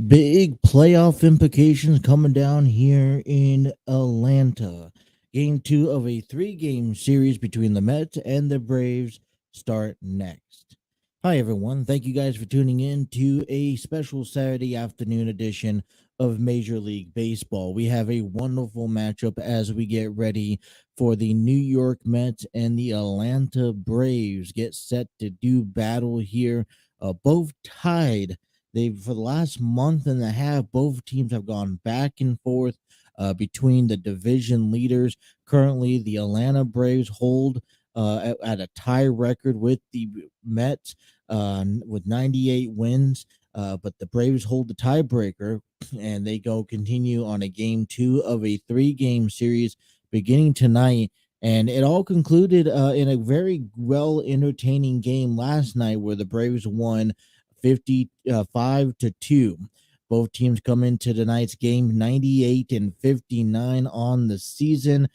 Big playoff implications coming down here in Atlanta. Game two of a three-game series between the Mets and the Braves start next. Hi, everyone. Thank you guys for tuning in to a special Saturday afternoon edition of Major League Baseball. We have a wonderful matchup as we get ready for the New York Mets and the Atlanta Braves get set to do battle here. Both tied for the last month and a half, both teams have gone back and forth between the division leaders. Currently, the Atlanta Braves hold at a tie record with the Mets with 98 wins. But the Braves hold the tiebreaker, and they go continue on a game two of a three-game series beginning tonight. And it all concluded in a very well entertaining game last night where the Braves won 55 to 2. Both teams come into tonight's game 98 and 59 on the season.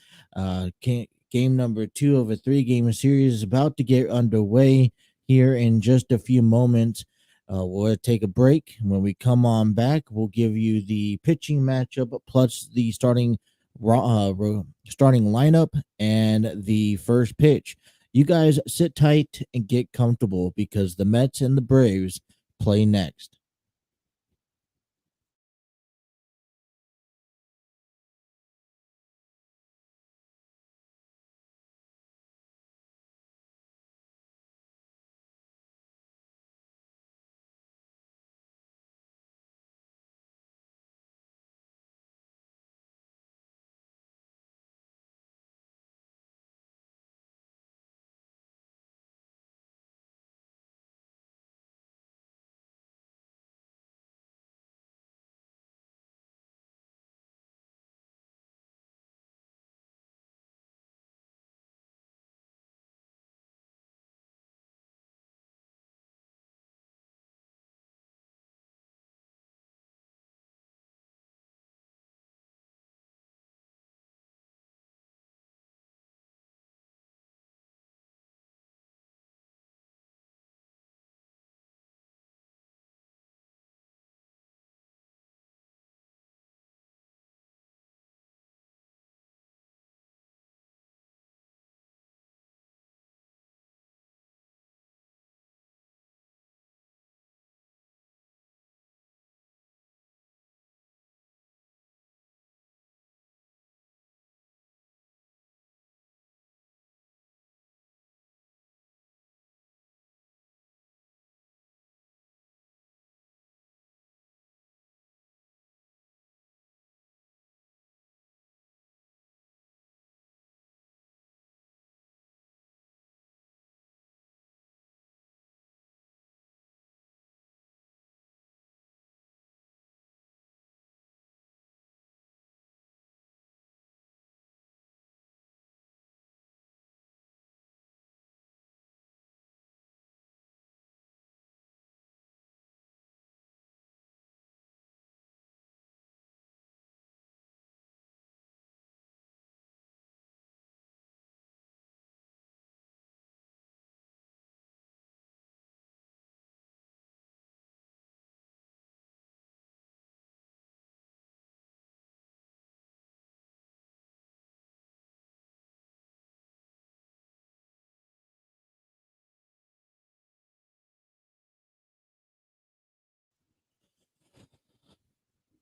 Game number two of a three-game series is about to get underway here in just a few moments. We'll take a break. When we come on back, we'll give you the pitching matchup plus the starting lineup and the first pitch. You guys sit tight and get comfortable because the Mets and the Braves play next.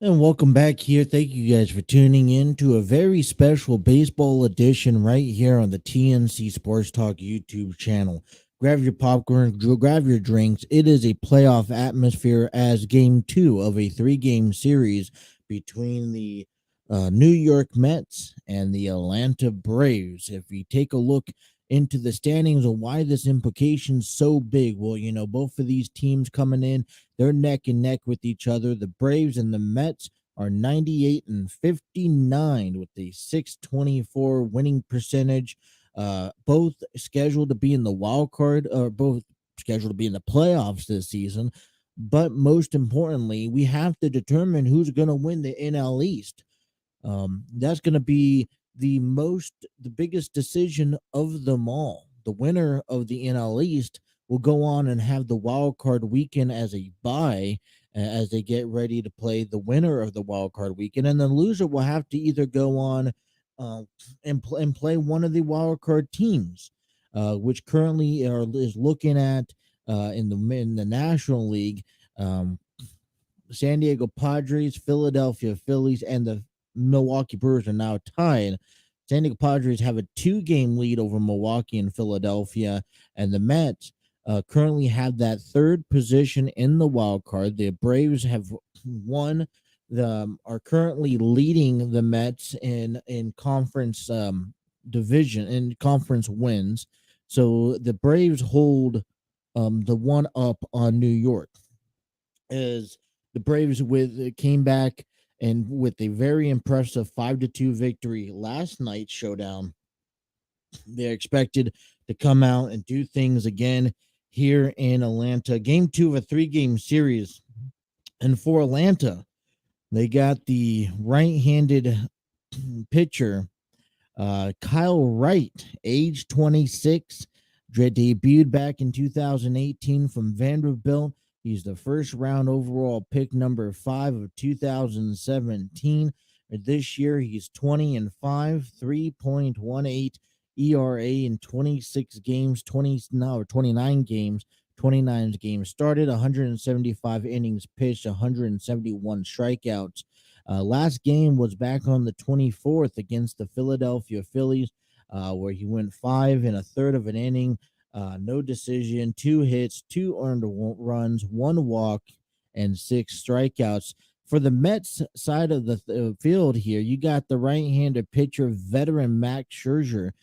And welcome back here. Thank you guys for tuning in to a very special baseball edition right here on the TNC Sports Talk YouTube channel. Grab your popcorn, grab your drinks. It is a playoff atmosphere as game two of a three-game series between the New York Mets and the Atlanta Braves. If we take a look into the standings and why this implication's so big, well, both of these teams coming in, they're neck and neck with each other. The Braves and the Mets are 98 and 59 with a 624 winning percentage. Both scheduled to be in the wild card, or both scheduled to be in the playoffs this season. But most importantly, we have to determine who's going to win the NL East. That's going to be the biggest decision of them all. The winner of the NL East will go on and have the wild card weekend as a bye. as they get ready to play the winner of the wild card weekend, and the loser will have to either go on uh, and play one of the wild card teams, which currently is looking at in the National League. Um, San Diego Padres, Philadelphia Phillies, and the Milwaukee Brewers are now tied. San Diego Padres have a 2-game lead over Milwaukee and Philadelphia, and the Mets currently have that third position in the wild card. The Braves have won. Are currently leading the Mets in conference division in conference wins. So the Braves hold the one up on New York as the Braves with came back and with a very impressive 5-2 victory last night's showdown. They're expected to come out and do things again here in Atlanta. Game 2 of a 3-game series. And for Atlanta, they got the right-handed pitcher Kyle Wright, age 26, debuted back in 2018 from Vanderbilt. He's the first round overall pick, number 5 of 2017. This year, he's 20-5, 3.18 ERA in 26 games, 29 games. 29 games started, 175 innings pitched, 171 strikeouts. Last game was back on the 24th against the Philadelphia Phillies, where he went 5 1/3 of an inning, no decision, 2 hits, 2 earned runs, 1 walk, and 6 strikeouts. For the Mets side of the field here, you got the right-handed pitcher, veteran Max Scherzer,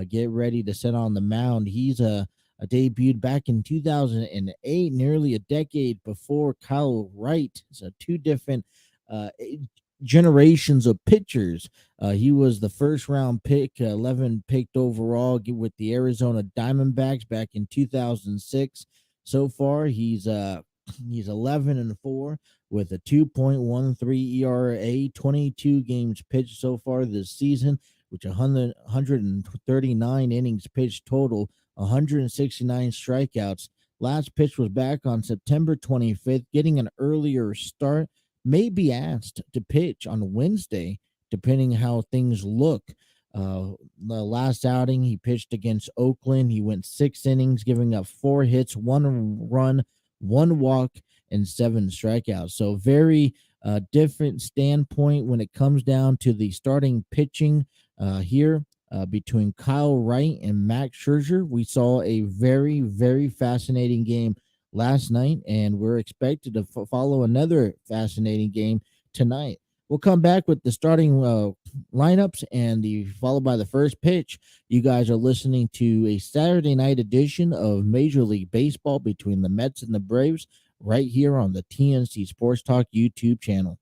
get ready to set on the mound. He's a debuted back in 2008, nearly a decade before Kyle Wright. So two different uh, generations of pitchers. He was the first round pick, 11 picked overall with the Arizona Diamondbacks back in 2006. So far, he's 11-4 with a 2.13 ERA, 22 games pitched so far this season, which 139 innings pitched total, 169 strikeouts. Last pitch was back on September 25th, getting an earlier start, may be asked to pitch on Wednesday, depending how things look. The last outing he pitched against Oakland, he went 6 innings, giving up 4 hits, 1 run, 1 walk, and 7 strikeouts. So very different standpoint when it comes down to the starting pitching here. Between Kyle Wright and Max Scherzer, we saw a very, very fascinating game last night, and we're expected to follow another fascinating game tonight. We'll come back with the starting lineups and the followed by the first pitch. You guys are listening to a Saturday night edition of Major League Baseball between the Mets and the Braves right here on the TNC Sports Talk YouTube channel.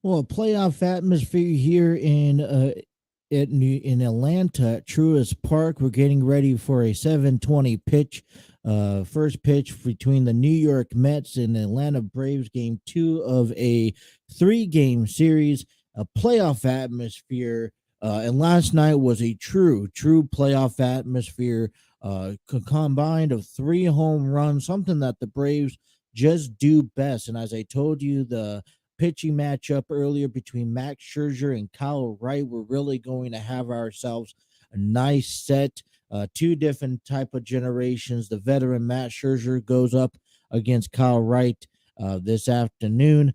Well, a playoff atmosphere here in Atlanta at Truist Park. We're getting ready for a 7:20 pitch. First pitch between the New York Mets and the Atlanta Braves, game two of a three-game series. A playoff atmosphere, and last night was a true playoff atmosphere. Combined of three home runs, something that the Braves just do best. And as I told you, the pitching matchup earlier between Max Scherzer and Kyle Wright, we're really going to have ourselves a nice set. Two different type of generations. The veteran Matt Scherzer goes up against Kyle Wright this afternoon.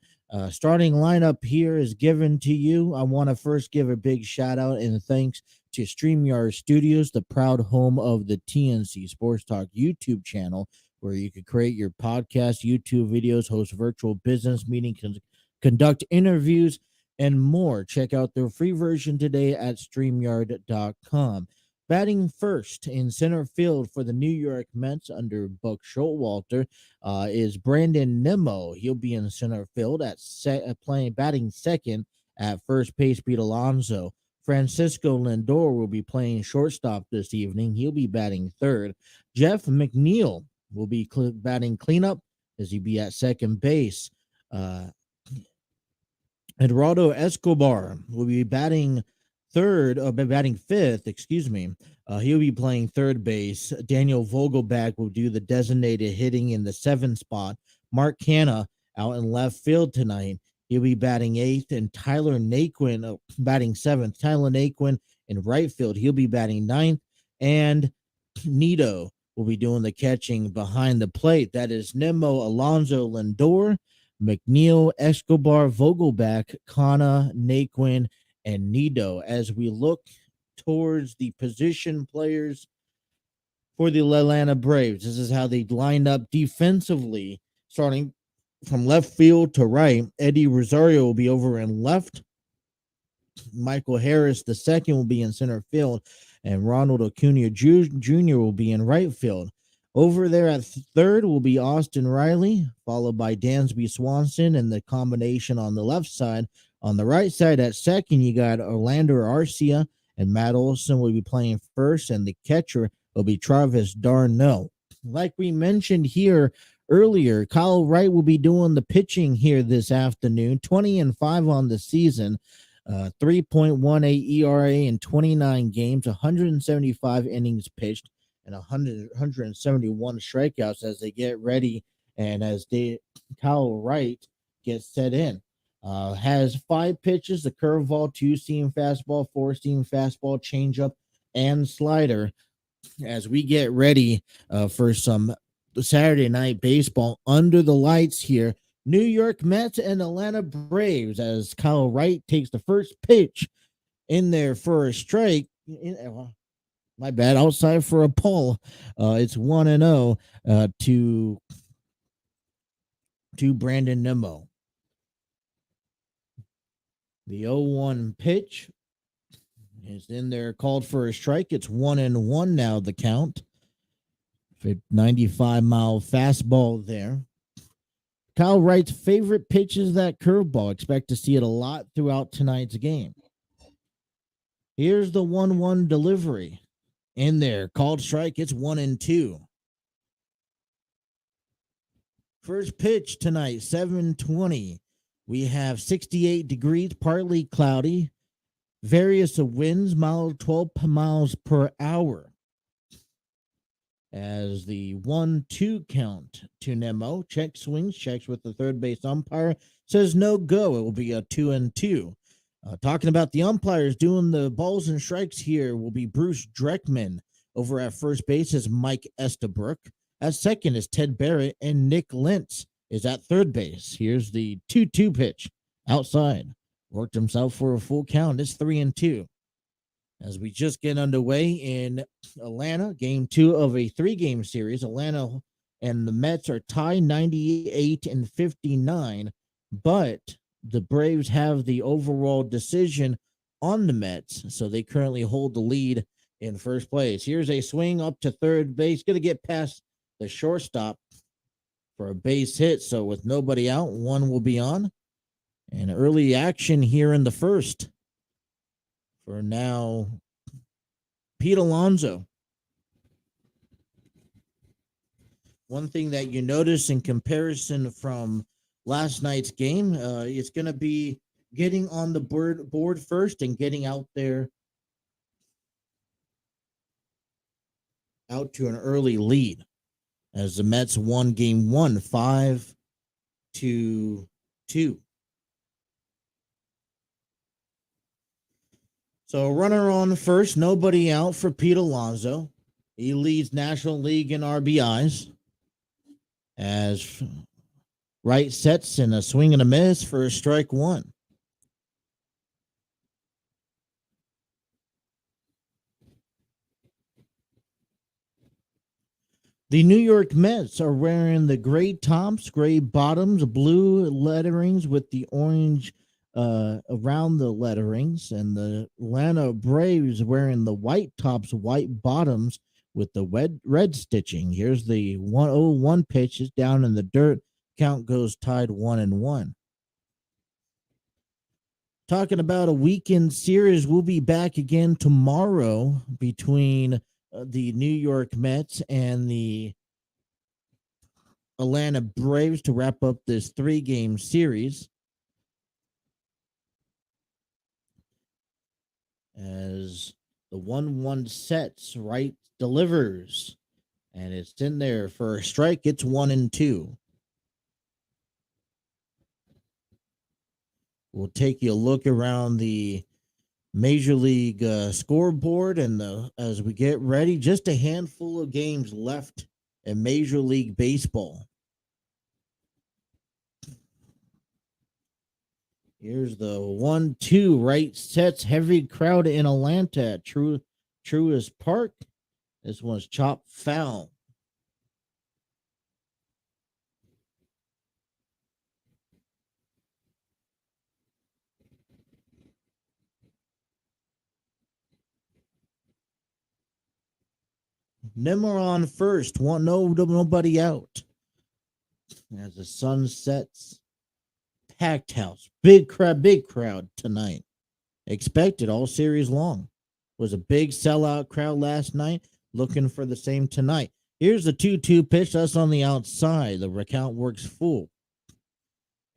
Starting lineup here is given to you. I want to first give a big shout out and thanks to StreamYard Studios, the proud home of the TNC Sports Talk YouTube channel, where you could create your podcast, YouTube videos, host virtual business meetings, conduct interviews, and more. Check out their free version today at StreamYard.com. Batting first in center field for the New York Mets under Buck Showalter is Brandon Nimmo. He'll be in center field at batting second at first base. Pete Alonso. Francisco Lindor will be playing shortstop this evening. He'll be batting third. Jeff McNeil will be batting cleanup as he be at second base. Eduardo Escobar will be batting fifth, excuse me. He'll be playing third base. Daniel Vogelback will do the designated hitting in the seventh spot. Mark Canha out in left field tonight. He'll be batting eighth, and Tyler Naquin batting seventh. Tyler Naquin in right field. He'll be batting ninth, and Nito will be doing the catching behind the plate. That is Nimmo, Alonso, Lindor, McNeil, Escobar, Vogelback, Kana, Naquin, and Nido. As we look towards the position players for the Atlanta Braves, this is how they line up defensively, starting from left field to right. Eddie Rosario will be over in left. Michael Harris the second will be in center field, and Ronald Acuna Jr. will be in right field. Over there at third will be Austin Riley, followed by Dansby Swanson, and the combination on the left side. On the right side at second, you got Orlando Arcia, and Matt Olson will be playing first, and the catcher will be Travis d'Arnaud. Like we mentioned here earlier, Kyle Wright will be doing the pitching here this afternoon, 20-5 on the season. 3.18 ERA in 29 games, 175 innings pitched, and 171 strikeouts as they get ready and as Kyle Wright gets set in. Has five pitches: the curveball, two-seam fastball, four-seam fastball, changeup, and slider. As we get ready for some Saturday night baseball under the lights here, New York Mets and Atlanta Braves, as Kyle Wright takes the first pitch in there for a strike. My bad, outside for a pull. It's 1-0 to Brandon Nimmo. The 0-1 pitch is in there, called for a strike. It's 1-1 now, the count. 95-mile fastball there. Kyle Wright's favorite pitch is that curveball. Expect to see it a lot throughout tonight's game. Here's the 1-1 delivery. In there, called strike. It's 1-2. First pitch tonight, 7:20. We have 68 degrees, partly cloudy. Various of winds, 12 miles per hour. As the 1-2 count to Nemo, swings, checks with the third base umpire, says no go. It will be a 2-2. Talking about the umpires doing the balls and strikes here will be Bruce Dreckman. Over at first base is Mike Estabrook. At second is Ted Barrett, and Nick Lentz is at third base. Here's the 2-2 pitch outside. Worked himself for a full count. It's 3-2. As we just get underway in Atlanta, game two of a three-game series. Atlanta and the Mets are tied 98-59, but the Braves have the overall decision on the Mets, so they currently hold the lead in first place. Here's a swing up to third base. Going to get past the shortstop for a base hit, so with nobody out, one will be on. And early action here in the first for now Pete Alonso. One thing that you notice in comparison from last night's game, it's going to be getting on the board first and getting out there out to an early lead as the Mets won game 1 5-2. So runner on first, nobody out for Pete Alonso. He leads National League in RBIs as right sets and a swing and a miss for a strike one. The New York Mets are wearing the gray tops, gray bottoms, blue letterings with the orange around the letterings, and the Atlanta Braves wearing the white tops, white bottoms with the red stitching. Here's the 101 pitch. It's down in the dirt. Count goes tied 1-1. Talking about a weekend series, we'll be back again tomorrow between the New York Mets and the Atlanta Braves to wrap up this 3-game series. As the 1-1 sets, right delivers, and it's in there for a strike. It's 1-2. We'll take you a look around the Major League scoreboard, and as we get ready, just a handful of games left in Major League Baseball. Here's the 1-2 right sets, heavy crowd in Atlanta at Truist Park. This one's chopped foul. Nimmer on first, nobody out. As the sun sets, packed house, big crowd tonight. Expected all series long. Was a big sellout crowd last night. Looking for the same tonight. Here's the 2-2 pitch. Us on the outside. The recount works full.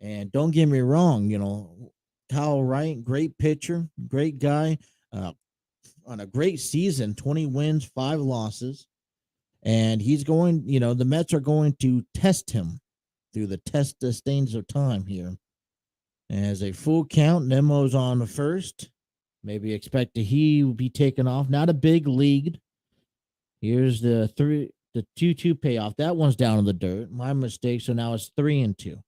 And don't get me wrong, Kyle Wright, great pitcher, great guy, on a great season, 20 wins, 5 losses. And he's going, the Mets are going to test him through the stains of time here. As a full count, Nemo's on the first. Maybe expect he will be taken off. Not a big lead. Here's the 2-2 payoff. That one's down in the dirt. My mistake. So now it's 3-2.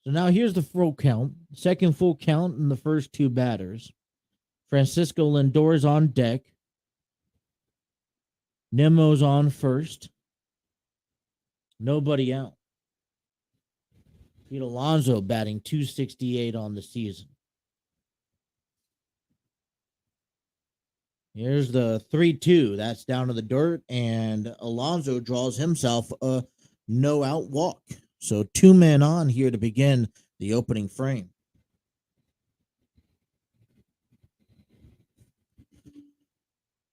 So now here's the full count. Second full count in the first 2 batters. Francisco Lindor's on deck. Nemo's on first. Nobody out. Pete Alonso batting .268 on the season. Here's the 3-2. That's down to the dirt, and Alonso draws himself a no-out walk. So 2 men on here to begin the opening frame.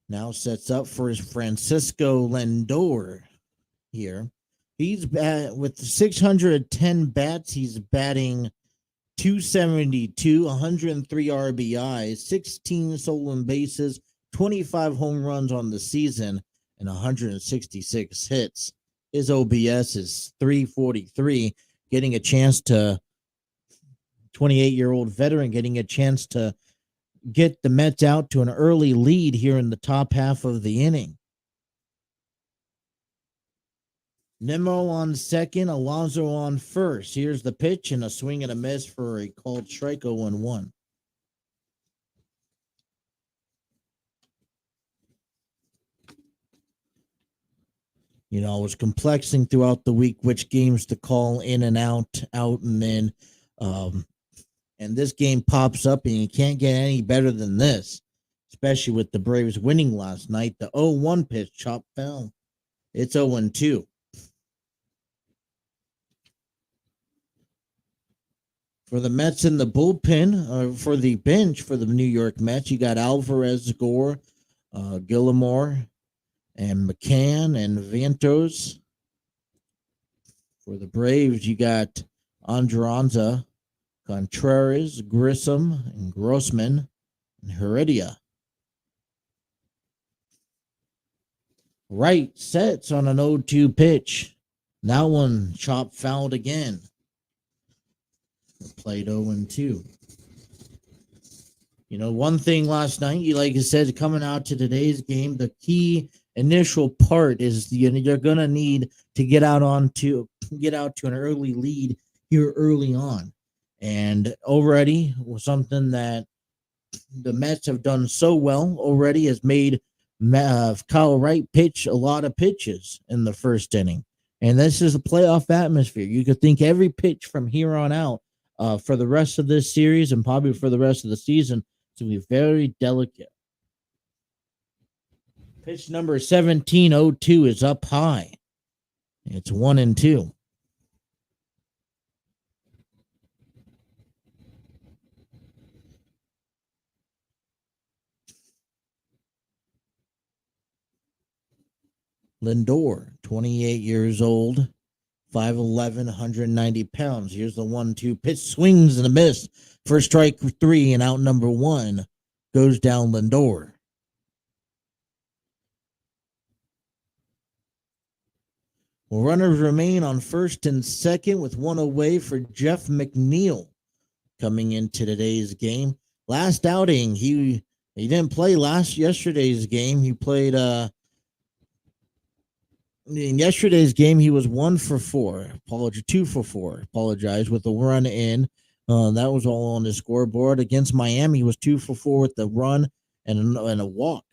Now sets up for his Francisco Lindor here. He's with 610 bats. He's batting .272, 103 RBIs, 16 stolen bases, 25 home runs on the season, and 166 hits. His OBS is .343, getting a chance to 28-year-old veteran getting a chance to get the Mets out to an early lead here in the top half of the inning. Nemo on second, Alonso on first. Here's the pitch and a swing and a miss for a called strike. 0-1. I was complexing throughout the week which games to call in and out and in. And this game pops up, and you can't get any better than this, especially with the Braves winning last night. The 0-1 pitch, chop foul. It's 0-2. For the Mets in the bullpen, for the bench for the New York Mets, you got Alvarez, Gore, Gillimore, and McCann and Vientos. For the Braves, you got Andronza, Contreras, Grissom, and Grossman, and Heredia. Wright sets on an 0-2 pitch. That one chopped fouled again. Played 0-2. You know, one thing last night, like I said, coming out to today's game, the key initial part is you're gonna need to get out to an early lead here early on, and already something that the Mets have done so well already has made Kyle Wright pitch a lot of pitches in the first inning, and this is a playoff atmosphere. You could think every pitch from here on out for the rest of this series and probably for the rest of the season to be very delicate. Pitch number 17-02 is up high. It's 1-2. Lindor, 28 years old, 5'11", 190 pounds. Here's the 1-2 pitch. Swings and a miss. First strike 3 and out number 1 goes down Lindor. Well, runners remain on first and second with one away for Jeff McNeil coming into today's game. Last outing, he didn't play yesterday's game. He played in yesterday's game. He was 1 for 4. 2 for 4. Apologize, with the run in. That was all on the scoreboard. Against Miami, he was 2 for 4 with the run and a walk.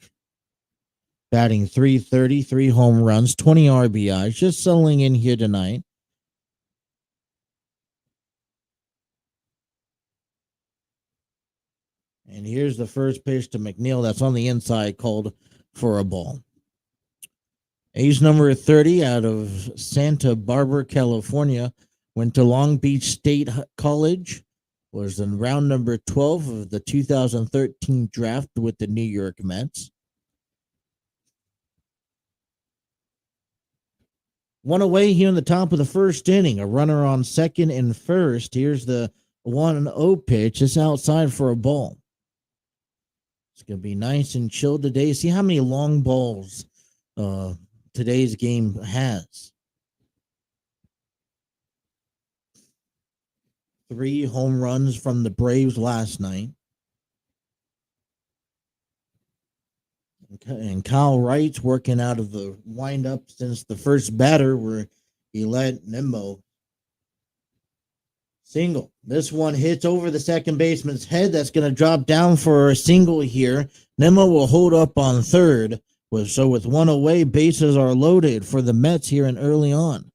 Batting .330, 3 home runs, 20 RBIs, just settling in here tonight. And here's the first pitch to McNeil. That's on the inside, called for a ball. A's number 30 out of Santa Barbara, California, went to Long Beach State College, was in round number 12 of the 2013 draft with the New York Mets. One away here in the top of the first inning. A runner on second and first. Here's the 1-0 pitch. It's outside for a ball. It's going to be nice and chilled today. See how many long balls today's game has. 3 home runs from the Braves last night. And Kyle Wright's working out of the windup since the first batter where he let Nimmo single. This one hits over the second baseman's head. That's going to drop down for a single here. Nimmo will hold up on third. So with one away, bases are loaded for the Mets here and early on.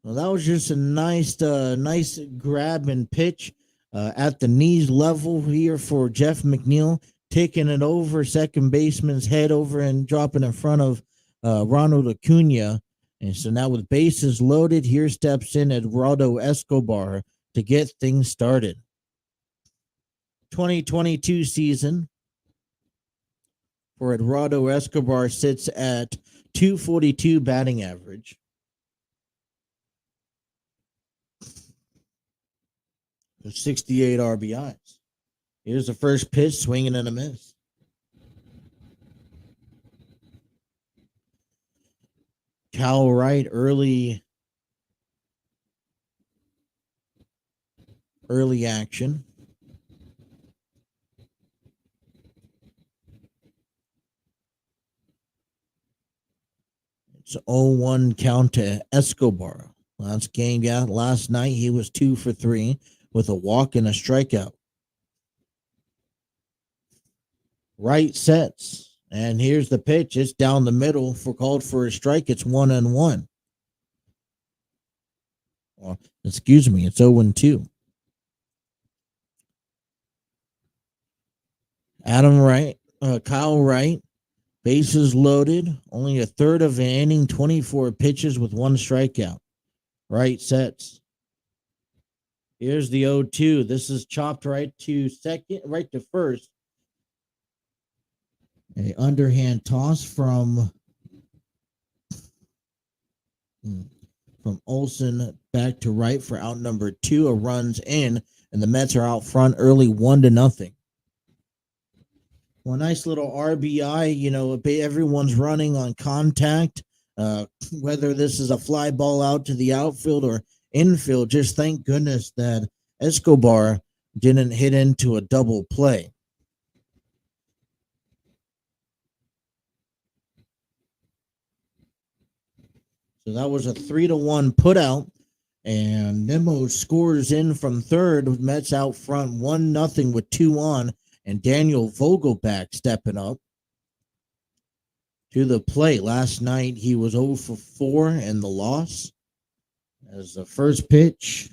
Well, that was just a nice grab and pitch at the knees level here for Jeff McNeil, taking it over second baseman's head over and dropping in front of Ronald Acuna. And so now with bases loaded, here steps in Eduardo Escobar to get things started. 2022 season for Eduardo Escobar sits at .242 batting average. 68 RBIs. Here's the first pitch, swinging and a miss. Kyle Wright, early action. It's 0-1 count to Escobar. Last night he was 2 for 3 with a walk and a strikeout. Wright sets, and here's the pitch. It's down the middle called for a strike. It's 1-1. It's 0-2. Kyle Wright Bases loaded, only a third of an inning, 24 pitches with one strikeout. Right sets. Here's the 0-2. This is chopped right to second, right to first. A underhand toss from Olson back to right for out number 2. A run's in, and the Mets are out front early 1-0. Well, a nice little RBI. Everyone's running on contact. Whether this is a fly ball out to the outfield or infield, just thank goodness that Escobar didn't hit into a double play. So that was a 3-1 put out. And Nemo scores in from third with Mets out front 1-0 with 2 on. And Daniel Vogelback stepping up to the plate. Last night he was 0 for 4 in the loss. As the first pitch,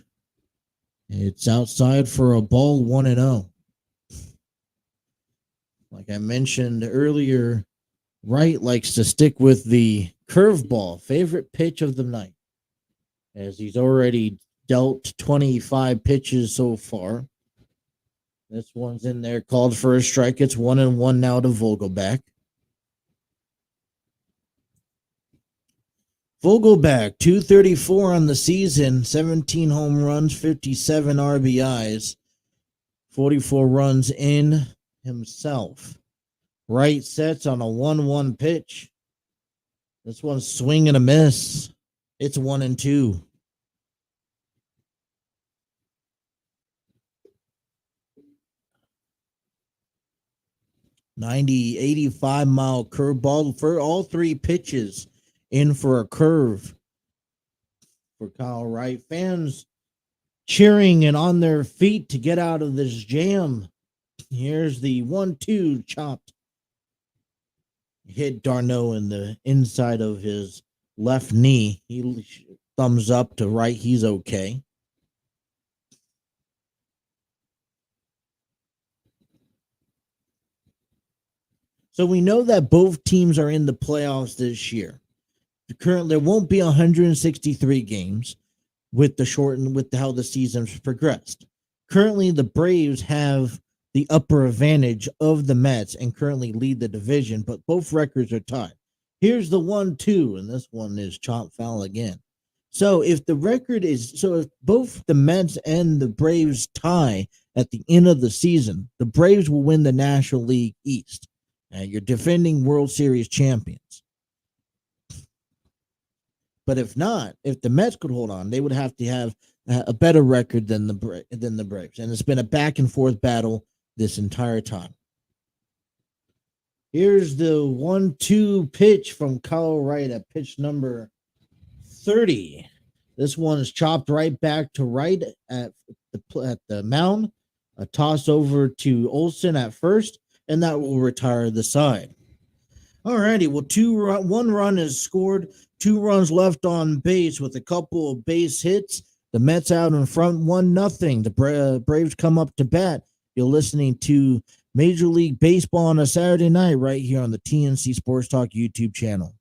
it's outside for a ball 1-0. Like I mentioned earlier, Wright likes to stick with the curveball, favorite pitch of the night, as he's already dealt 25 pitches so far. This one's in there, called for a strike. It's 1-1 now to Vogelback. Vogelback, 234 on the season, 17 home runs, 57 RBIs, 44 runs in himself. Right sets on a 1-1 pitch. This one's swing and a miss. It's 1-2. '90, 85-mile curveball for all three pitches. In for a curve for Kyle Wright. Fans cheering and on their feet to get out of this jam. Here's the 1-2 chopped. Hit d'Arnaud in the inside of his left knee. He thumbs up to Wright. He's okay. So we know that both teams are in the playoffs this year. Currently, there won't be 163 games with how the season's progressed. Currently, the Braves have the upper advantage of the Mets and currently lead the division, but both records are tied. Here's the 1-2, and this one is chop foul again. So if both the Mets and the Braves tie at the end of the season, the Braves will win the National League East. You're defending World Series champions. But if not, if the Mets could hold on, they would have to have a better record than the Braves. And it's been a back and forth battle this entire time. Here's the 1-2 pitch from Kyle Wright at pitch number 30. This one is chopped right back to Wright at the mound. A toss over to Olson at first, and that will retire the side. Alrighty, well, one run is scored, 2 runs left on base with a couple of base hits. The Mets out in front, 1-0. The Braves come up to bat. You're listening to Major League Baseball on a Saturday night right here on the TNC Sports Talk YouTube channel.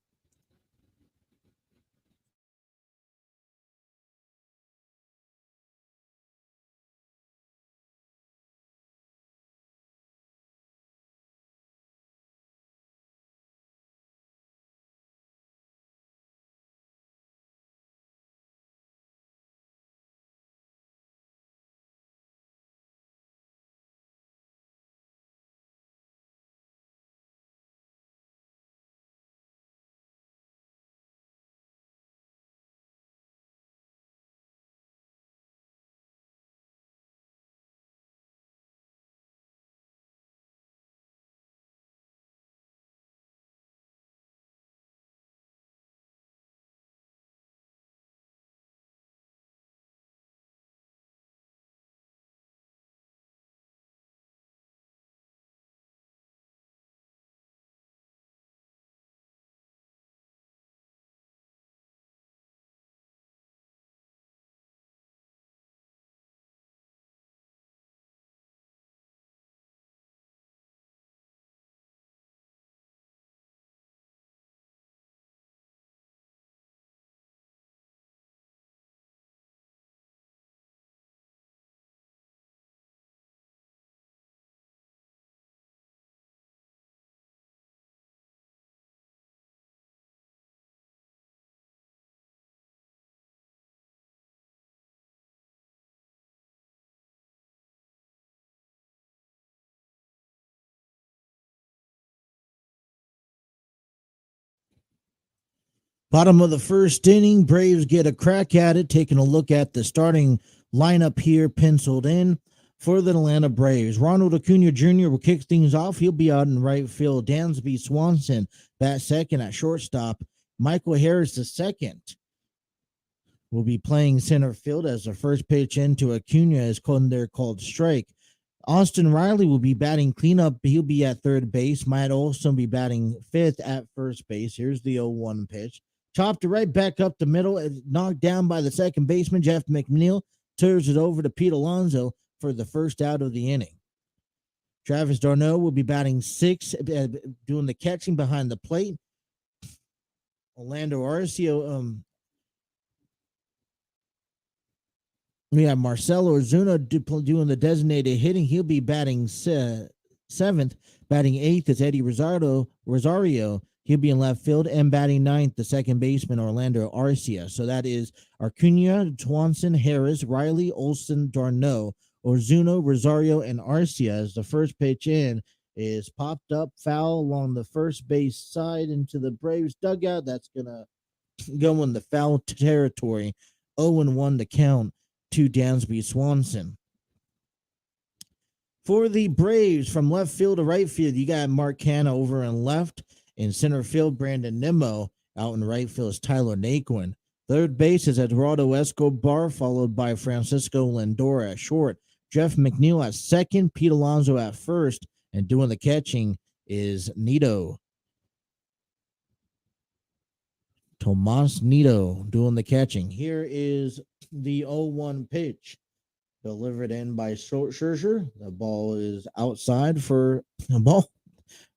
Bottom of the first inning, Braves get a crack at it, taking a look at the starting lineup here penciled in for the Atlanta Braves. Ronald Acuna Jr. will kick things off. He'll be out in right field. Dansby Swanson bat second at shortstop. Michael Harris the second will be playing center field as the first pitch into Acuna is called strike. Austin Riley will be batting cleanup. He'll be at third base. Might also be batting fifth at first base. Here's the 0-1 pitch. Chopped right back up the middle. Knocked down by the second baseman, Jeff McNeil. Turns it over to Pete Alonso for the first out of the inning. Travis d'Arnaud will be batting sixth, doing the catching behind the plate. Orlando Arcia, we have Marcelo Ozuna doing the designated hitting. He'll be batting seventh. Batting eighth is Eddie Rosario. He'll be in left field. And batting ninth, the second baseman, Orlando Arcia. So that is Acuna, Swanson, Harris, Riley, Olson, d'Arnaud, Ozuna, Rosario, and Arcia. As the first pitch in is popped up foul along the first base side into the Braves dugout. That's going to go in the foul territory. 0-1 to count to Dansby Swanson. For the Braves, from left field to right field, you got Mark Canha over in left. In center field, Brandon Nimmo. Out in right field is Tyler Naquin. Third base is Eduardo Escobar, followed by Francisco Lindor at short. Jeff McNeil at second. Pete Alonso at first. And doing the catching is Nido. Tomas Nido doing the catching. Here is the 0-1 pitch. Delivered in by Scherzer. The ball is outside for a ball.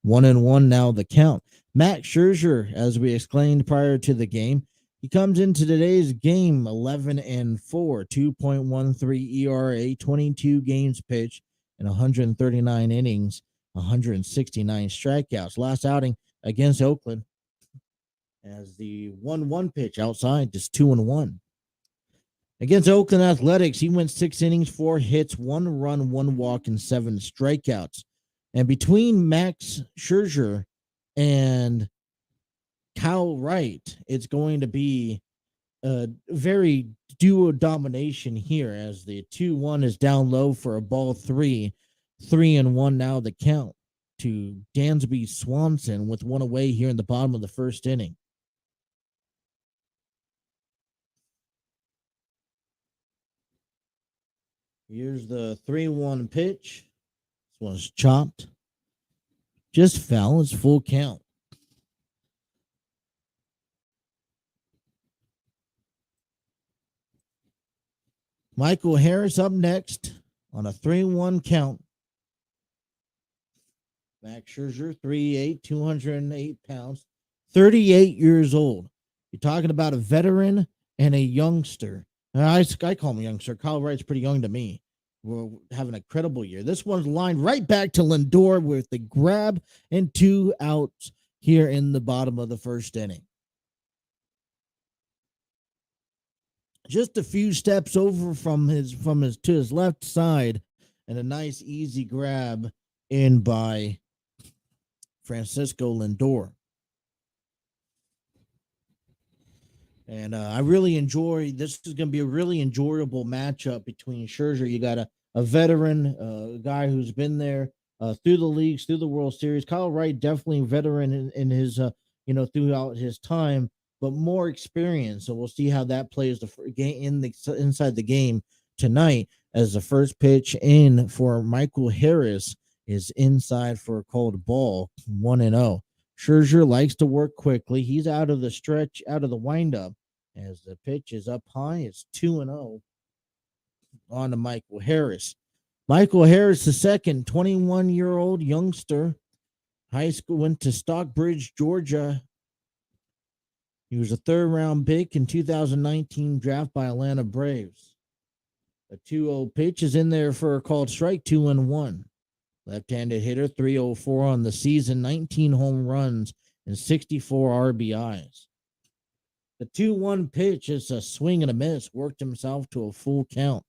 1-1 now the count. Max Scherzer, as we explained prior to the game, he comes into today's game 11-4, 2.13 ERA, 22 games pitched, and 139 innings, 169 strikeouts. Last outing against Oakland as the 1-1 pitch outside, just 2-1. Against Oakland Athletics, he went 6 innings, 4 hits, 1 run, 1 walk, and 7 strikeouts. And between Max Scherzer and Kyle Wright, it's going to be a very duo domination here as the 2-1 is down low for a ball 3. 3-1 now the count to Dansby Swanson with one away here in the bottom of the first inning. Here's the 3-1 pitch. This one's chopped. Just foul. It's full count. Michael Harris up next on a 3-1 count. Max Scherzer, 3'8", 208 pounds, 38 years old. You're talking about a veteran and a youngster. I call him a youngster. Kyle Wright's pretty young to me. We're having a credible year. This one's lined right back to Lindor with the grab and 2 outs here in the bottom of the first inning. Just a few steps over from his to his left side, and a nice easy grab in by Francisco Lindor. And I really enjoy this. Is going to be a really enjoyable matchup between Scherzer. You got a veteran, a guy who's been there through the leagues, through the World Series. Kyle Wright, definitely a veteran in his, throughout his time, but more experience. So we'll see how that plays the game inside the game tonight. As the first pitch in for Michael Harris is inside for a called ball, 1-0. Scherzer likes to work quickly. He's out of the stretch, out of the windup. As the pitch is up high, it's 2-0 on to Michael Harris. Michael Harris, the second, 21-year-old youngster. High school, went to Stockbridge, Georgia. He was a third-round pick in 2019 draft by Atlanta Braves. A 2-0 pitch is in there for a called strike, 2-1. Left-handed hitter, 304 on the season, 19 home runs, and 64 RBIs. The 2-1 pitch is a swing and a miss, worked himself to a full count.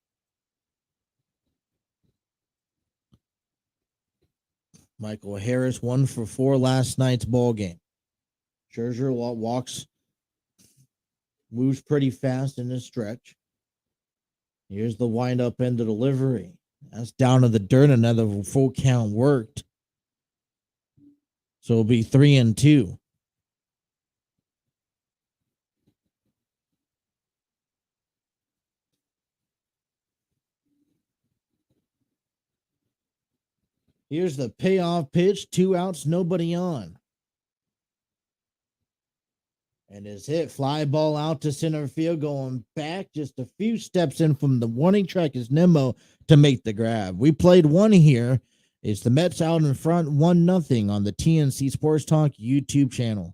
Michael Harris 1 for 4 last night's ball game. Scherzer walks Moves pretty fast in this stretch. Here's the windup and the delivery. That's down to the dirt. Another full count worked. So it'll be 3-2. Here's the payoff pitch. 2 outs, nobody on. And his hit, fly ball out to center field, going back just a few steps in from the warning track is Nemo to make the grab. We played one here. It's the Mets out in front, 1-0 on the TNC Sports Talk YouTube channel.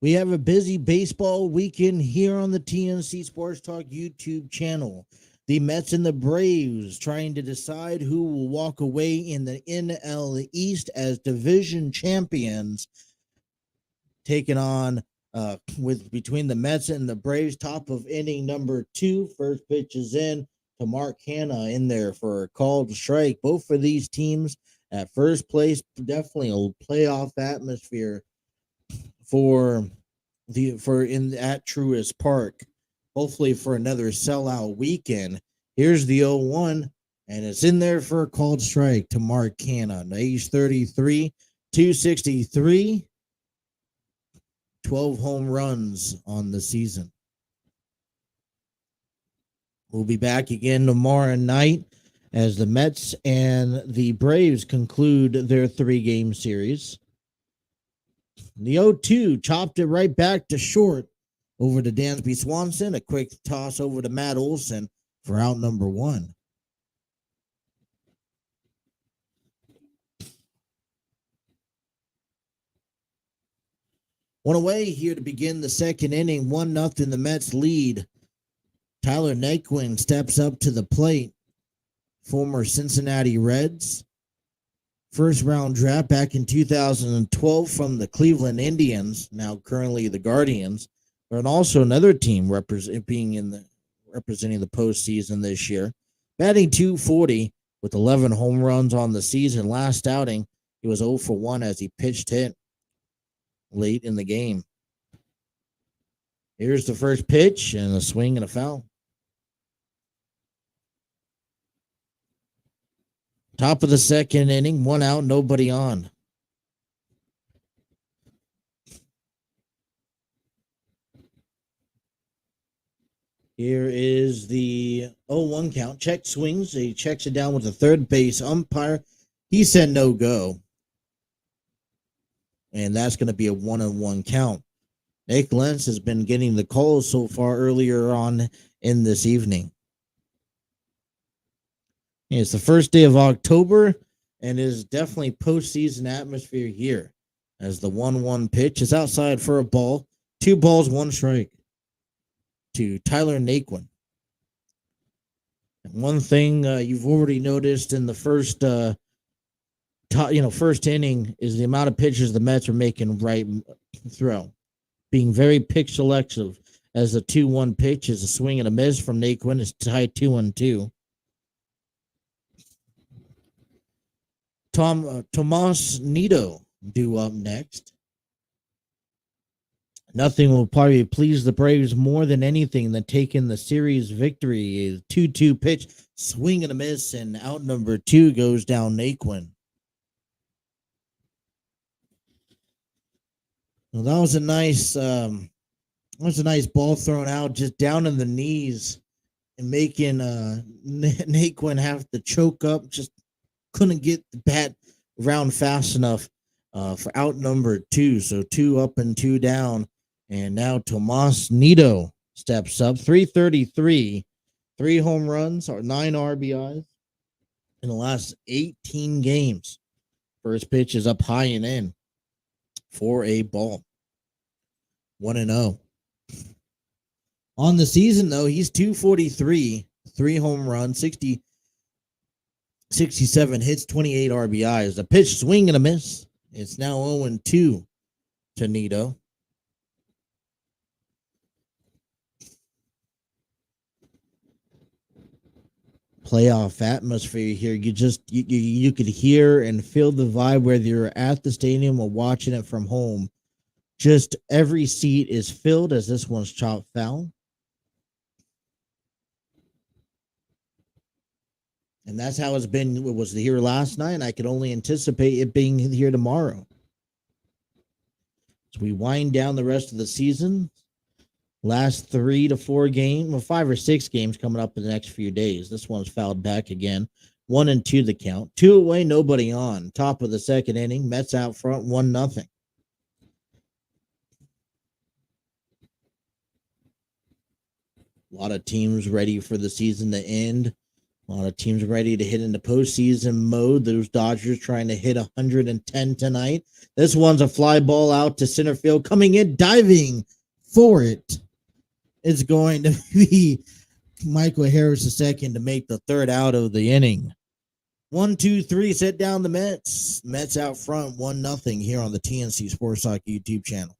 We have a busy baseball weekend here on the TNC Sports Talk YouTube channel. The Mets and the Braves trying to decide who will walk away in the NL East as division champions, taking on with between the Mets and the Braves. Top of inning number 2. First pitch is in to Mark Hanna in there for a called strike. Both of these teams at first place, definitely a playoff atmosphere for in at Truist Park. Hopefully for another sellout weekend. Here's the 0-1, and it's in there for a called strike to Mark Hanna. Age 33, 263, 12 home runs on the season. We'll be back again tomorrow night as the Mets and the Braves conclude their 3-game series. The 0-2 chopped it right back to short over to Dansby Swanson. A quick toss over to Matt Olson for out number 1. One away here to begin the second inning. 1-0 the Mets lead. Tyler Naquin steps up to the plate. Former Cincinnati Reds. First round draft back in 2012 from the Cleveland Indians, now currently the Guardians, and also another team representing the postseason this year. Batting .240 with 11 home runs on the season. Last outing, he was 0 for 1 as he pitched hit late in the game. Here's the first pitch and a swing and a foul. Top of the second inning, 1 out, nobody on. Here is the 0-1 count. Check swings. He checks it down with the third base umpire. He said no go. And that's going to be a 1-1 count. Nick Lentz has been getting the calls so far earlier on in this evening. It's the first day of October and is definitely postseason atmosphere here as the 1-1 pitch is outside for a ball. 2 balls, 1 strike to Tyler Naquin. One thing you've already noticed in the first first inning is the amount of pitches the Mets are making right throw, being very pitch selective. As the 2-1 pitch is a swing and a miss from Naquin. It's tied 2-2. Tomas Nido due up next. Nothing will probably please the Braves more than anything than taking the series victory. A 2-2 pitch, swing and a miss, and out number 2 goes down Naquin. Well, that was a nice ball thrown out just down in the knees and making Naquin have to choke up. Just couldn't get the bat around fast enough for out number 2. So 2 up and 2 down. And now Tomas Nido steps up. 333, 3 home runs or 9 RBIs in the last 18 games. First pitch is up high and in for a ball. 1-0. On the season, though, he's 243, 3 home runs, 67 hits, 28 RBIs. A pitch, swing and a miss. It's now 0-2 to Nido. Playoff atmosphere here. You could hear and feel the vibe whether you're at the stadium or watching it from home. Just every seat is filled as this one's chopped foul. And that's how it's been. It was here last night. I could only anticipate it being here tomorrow. As we wind down the rest of the season, last 3 to 4 games, well, 5 or 6 games coming up in the next few days. This one's fouled back again. 1-2 the count. 2 away, nobody on. Top of the second inning. Mets out front, 1-0. A lot of teams ready for the season to end. A lot of teams ready to hit into postseason mode. Those Dodgers trying to hit 110 tonight. This one's a fly ball out to center field. Coming in, diving for it. It's going to be Michael Harris II to make the third out of the inning. 1-2-3, set down the Mets. Mets out front, 1-0 here on the TNC Sports Talk YouTube channel.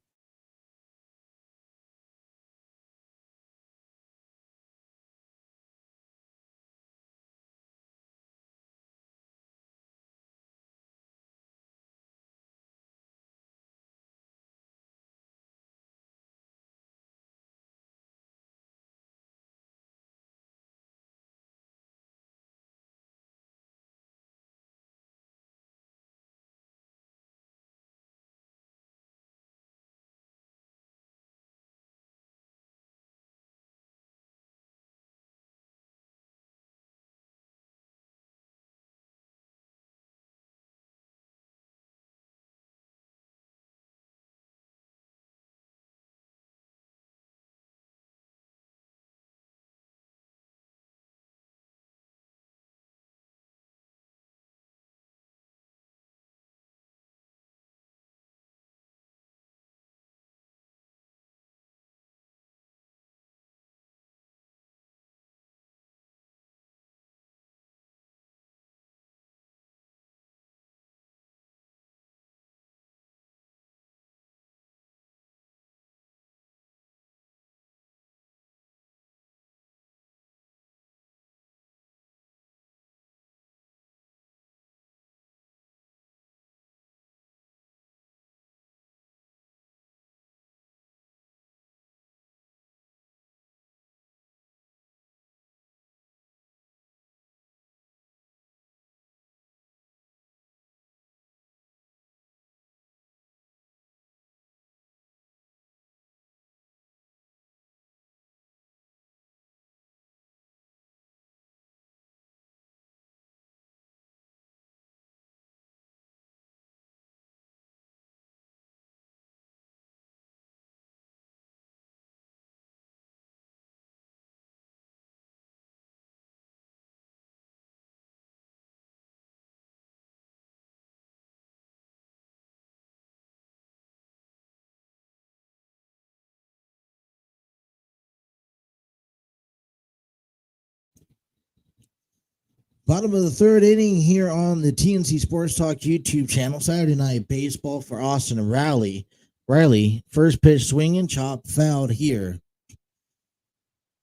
Bottom of the third inning here on the TNC Sports Talk YouTube channel. Saturday Night Baseball for Austin Riley. First pitch swinging, chop fouled here.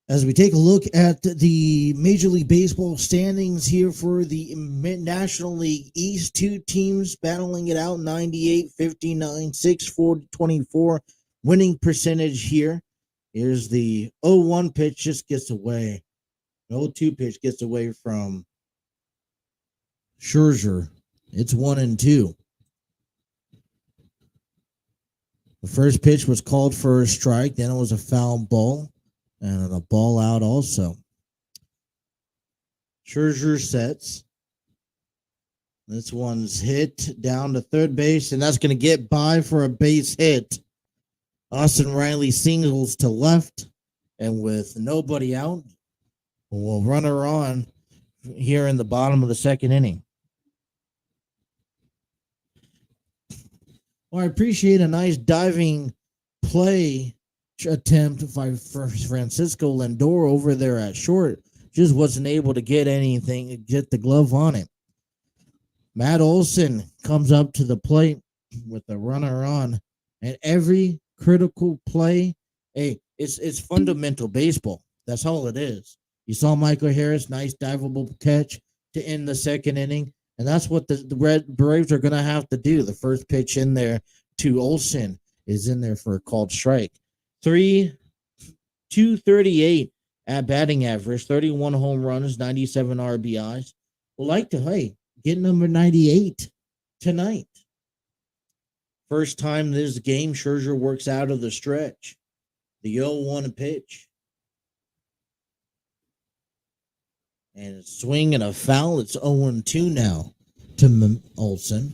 As we take a look at the Major League Baseball standings here for the National League East, two teams battling it out, 98, 59, 6-4, 24. Winning percentage here. Here's the 0-1 pitch, just gets away. 0-2 pitch gets away from Scherzer. It's 1-2. The first pitch was called for a strike. Then it was a foul ball and a ball out also. Scherzer sets. This one's hit down to third base, and that's going to get by for a base hit. Austin Riley singles to left, and with nobody out, we'll run her on here in the bottom of the second inning. Well, I appreciate a nice diving play attempt by Francisco Lindor over there at short. Just wasn't able to get the glove on it. Matt Olson comes up to the plate with the runner on, and every critical play, hey, it's fundamental baseball. That's all it is. You saw Michael Harris, nice diveable catch to end the second inning. And that's what the Red Braves are going to have to do. The first pitch in there to Olson is in there for a called strike. 238 at batting average, 31 home runs, 97 RBIs. We'll like to, get number 98 tonight. First time this game, Scherzer works out of the stretch. The 0-1 pitch. And a swing and a foul. It's 0-2 now to Olson.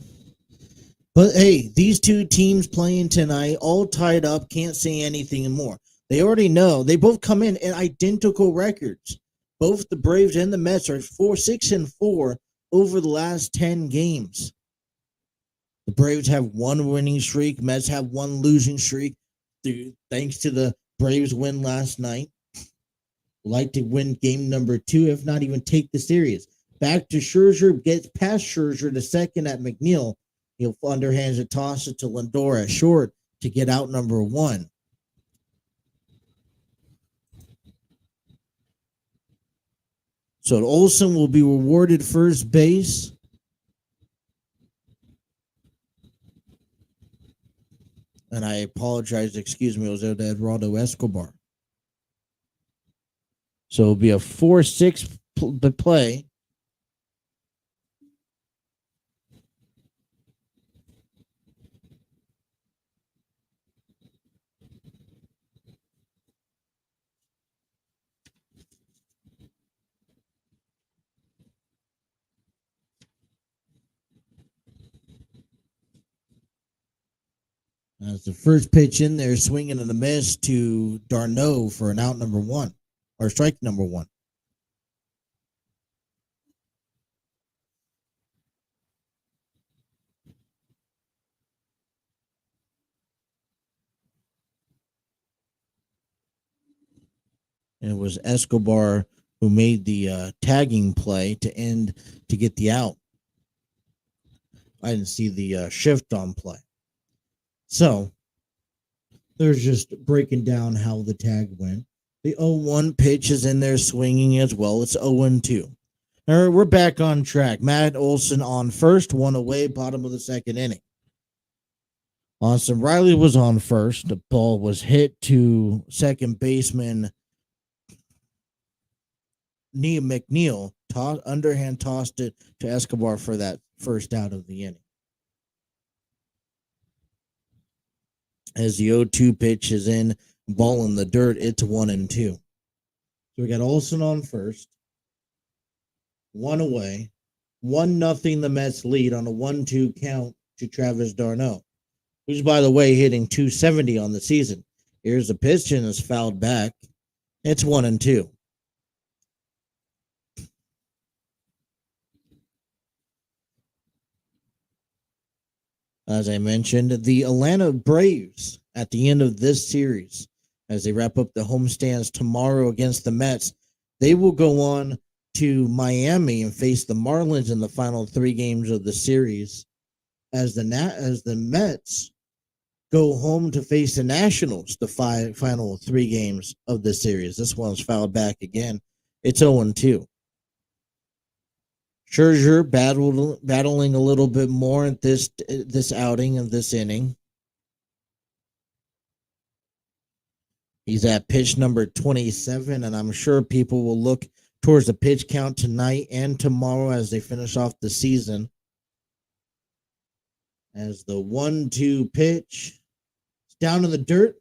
But, hey, these two teams playing tonight, all tied up, can't say anything more. They already know. They both come in at identical records. Both the Braves and the Mets are 6-4 over the last 10 games. The Braves have one winning streak. Mets have one losing streak. Thanks to the Braves win last night. Like to win game number 2, if not even take the series. Back to Scherzer, gets past Scherzer to second at McNeil. He'll underhands it, toss it to Lindor at short to get out number 1. So Olson will be rewarded first base. And I apologize, excuse me, it was Eduardo Escobar. So it'll be a 4-6 play. That's the first pitch in there, swinging and a miss to d'Arnaud for an out number 1, or strike number 1. And it was Escobar who made the tagging play to get the out. I didn't see the shift on play. So, there's just breaking down how the tag went. The 0-1 pitch is in there swinging as well. It's 0-2. All right, we're back on track. Matt Olson on first, 1 away, bottom of the second inning. Austin Riley was on first. The ball was hit to second baseman Nia McNeil. Underhand tossed it to Escobar for that first out of the inning. As the 0-2 pitch is in, ball in the dirt, it's 1-2. So we got Olson on first. 1 away. 1-0 the Mets lead on a 1-2 count to Travis d'Arnaud, who's, by the way, hitting .270 on the season. Here's the pitch and it's fouled back. It's 1-2. As I mentioned, the Atlanta Braves at the end of this series, as they wrap up the homestands tomorrow against the Mets, they will go on to Miami and face the Marlins in the final 3 games of the series, as the Mets go home to face the Nationals the final 3 games of the series. This one's fouled back again. It's 0-2. Scherzer battling a little bit more at this outing of this inning. He's at pitch number 27, and I'm sure people will look towards the pitch count tonight and tomorrow as they finish off the season. As the 1-2 pitch, it's down in the dirt,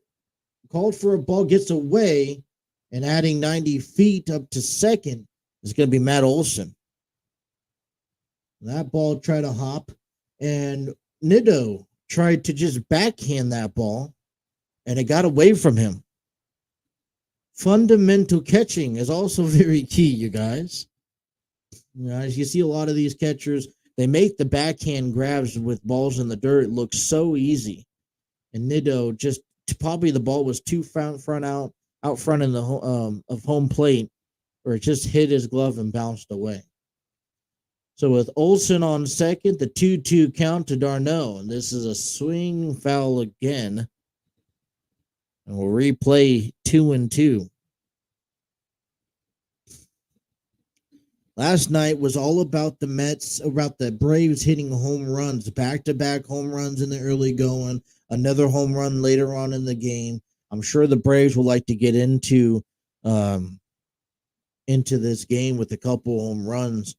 called for a ball, gets away, and adding 90 feet up to second is going to be Matt Olson. That ball tried to hop, and Nido tried to just backhand that ball, and it got away from him. Fundamental catching is also very key, you guys. As you see a lot of these catchers, they make the backhand grabs with balls in the dirt look so easy. And Nido just probably the ball was too out front in the of home plate, or it just hit his glove and bounced away. So with Olson on second, the 2-2 count to Darno, and this is a swing foul again. And we'll replay 2-2. Last night was all about the Mets, about the Braves hitting home runs, back-to-back home runs in the early going, another home run later on in the game. I'm sure the Braves will like to get into this game with a couple home runs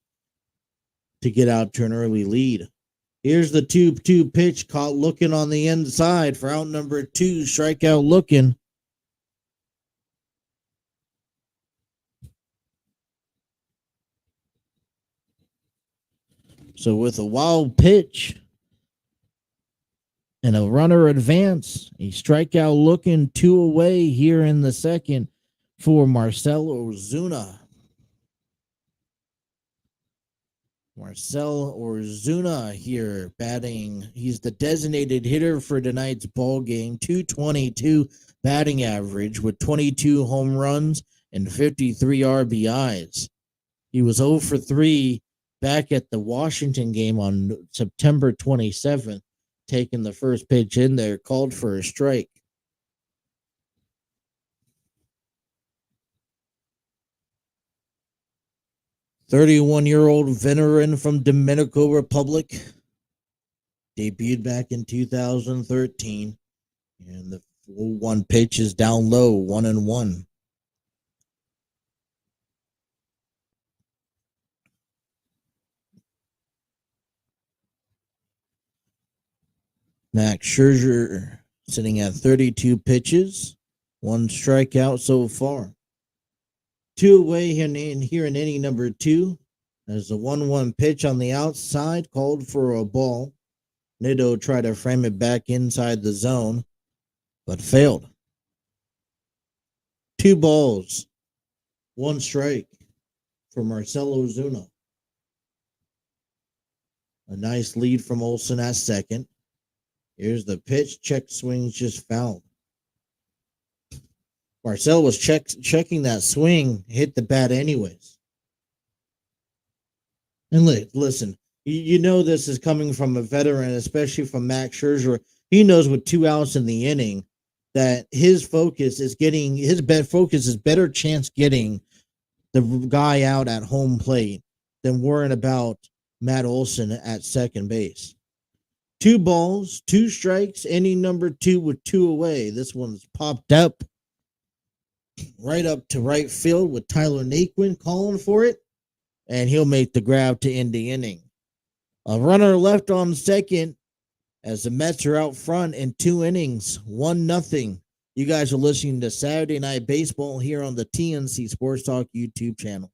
to get out to an early lead. Here's the 2-2 pitch, caught looking on the inside for out number 2, strikeout looking. So with a wild pitch and a runner advance, a strikeout looking, 2 away here in the second for Marcell Ozuna. Marcell Ozuna here batting. He's the designated hitter for tonight's ball game. 222 batting average with 22 home runs and 53 RBIs. He was 0 for 3 back at the Washington game on September 27th, taking the first pitch in there, called for a strike. "31-year-old veteran from Dominican Republic, debuted back in 2013, and the 1 pitch is down low, 1-1. Max Scherzer sitting at 32 pitches, 1 strikeout so far. 2 away here in inning number 2. There's a 1-1 pitch on the outside, called for a ball. Nido tried to frame it back inside the zone, but failed. 2 balls, 1 strike for Marcell Ozuna. A nice lead from Olson at second. Here's the pitch. Check swings just fouled. Marcell was checking that swing, hit the bat anyways. And listen, you know this is coming from a veteran, especially from Max Scherzer. He knows with 2 outs in the inning that his focus is better chance getting the guy out at home plate than worrying about Matt Olson at second base. 2 balls, 2 strikes, inning number 2 with 2 away. This one's popped up right up to right field with Tyler Naquin calling for it, and he'll make the grab to end the inning. A runner left on second as the Mets are out front in 2 innings, 1-0. You guys are listening to Saturday Night Baseball here on the TNC Sports Talk YouTube channel.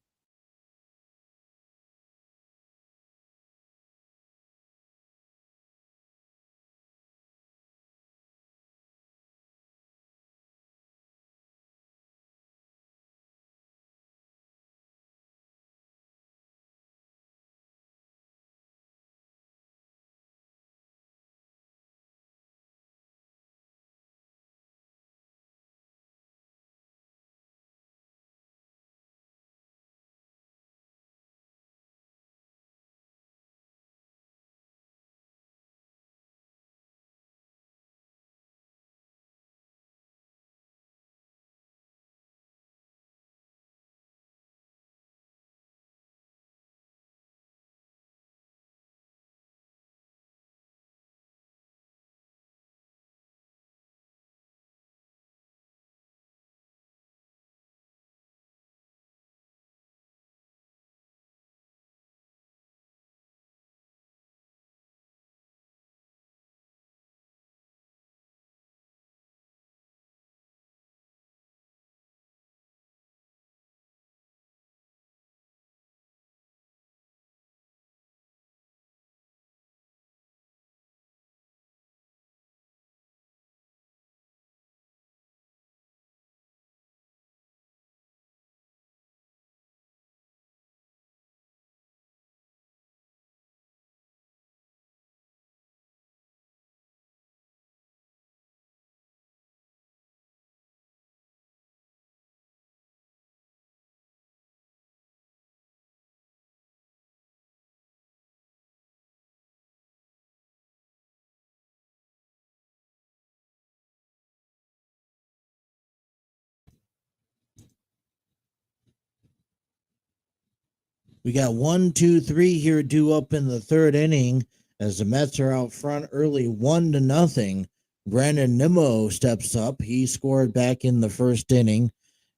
We got 1, 2, 3 here due up in the third inning as the Mets are out front early 1-0. Brandon Nimmo steps up. He scored back in the first inning,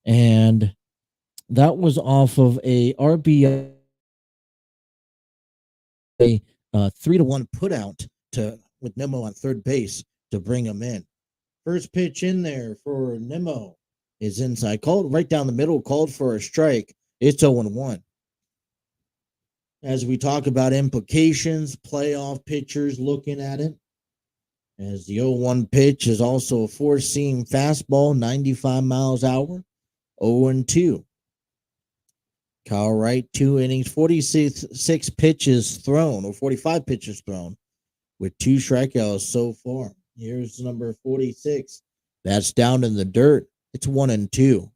and that was off of a RBI 3-1 put out to with Nimmo on third base to bring him in. First pitch in there for Nimmo is inside. Called right down the middle, called for a strike. It's 0-1. As we talk about implications, playoff pitchers looking at it, as the 0-1 pitch is also a four-seam fastball, 95 miles an hour, 0-2. Kyle Wright, 2 innings, 46 pitches thrown, or 45 pitches thrown, with 2 strikeouts so far. Here's number 46. That's down in the dirt. It's 1-2.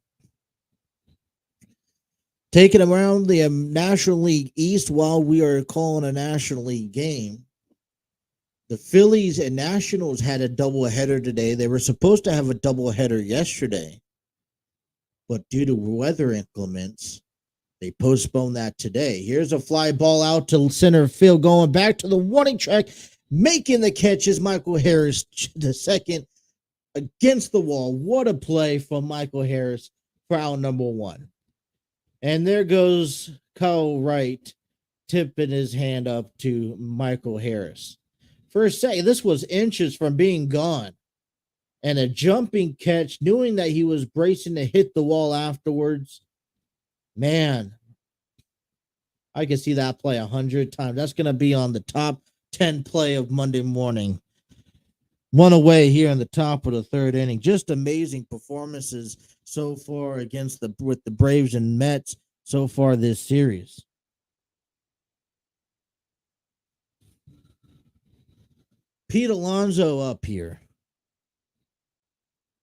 Taking around the National League East while we are calling a National League game. The Phillies and Nationals had a doubleheader today. They were supposed to have a doubleheader yesterday, but due to weather inclements, they postponed that today. Here's a fly ball out to center field, going back to the warning track, making the catch is Michael Harris, the second against the wall. What a play from Michael Harris for out number 1. And there goes Kyle Wright tipping his hand up to Michael Harris. For a second, this was inches from being gone. And a jumping catch, knowing that he was bracing to hit the wall afterwards. Man, I can see that play 100 times. That's going to be on the top 10 play of Monday morning. One away here in the top of the third inning. Just amazing performances so far with the Braves and Mets so far this series. Pete Alonso up here.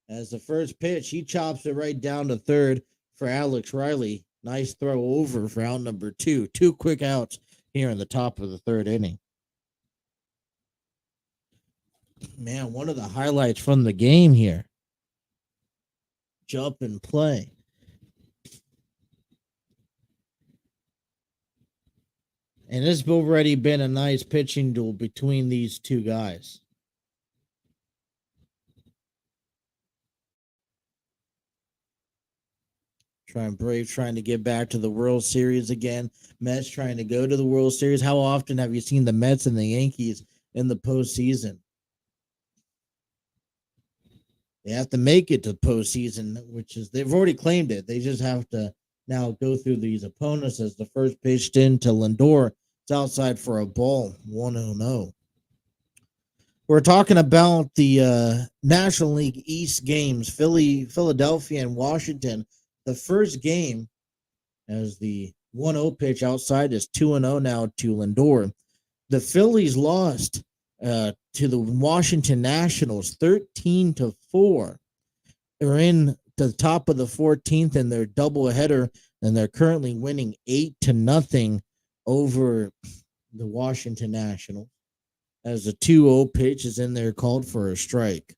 As the first pitch, he chops it right down to third for Alex Riley. Nice throw over for out number 2. 2 quick outs here in the top of the third inning. Man, one of the highlights from the game here. Jump and play. And this has already been a nice pitching duel between these two guys. Braves trying to get back to the World Series again. Mets trying to go to the World Series. How often have you seen the Mets and the Yankees in the postseason? They have to make it to postseason, which is they've already claimed it. They just have to now go through these opponents. As the first pitched in to Lindor, it's outside for a ball, 1-0. We're talking about the National League East games, Philadelphia, and Washington. The first game, as the 1-0 pitch outside, is 2-0 now to Lindor. The Phillies lost to the Washington Nationals 13-4. They're in the top of the 14th in their doubleheader, and they're currently winning 8-0 over the Washington Nationals. As the 2-0 pitch is in there, called for a strike.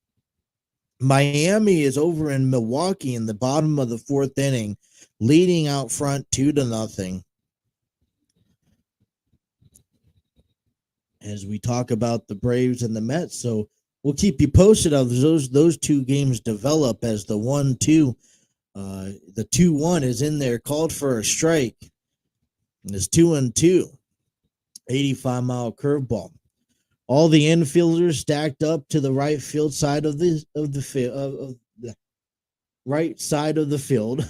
Miami is over in Milwaukee in the bottom of the 4th inning, leading out front 2-0. As we talk about the Braves and the Mets, so we'll keep you posted as those 2 games develop. As the 1-2, the 2-1 is in there, called for a strike. And it's 2-2, 85-mile curveball. All the infielders stacked up to the right field side of the right side of the field.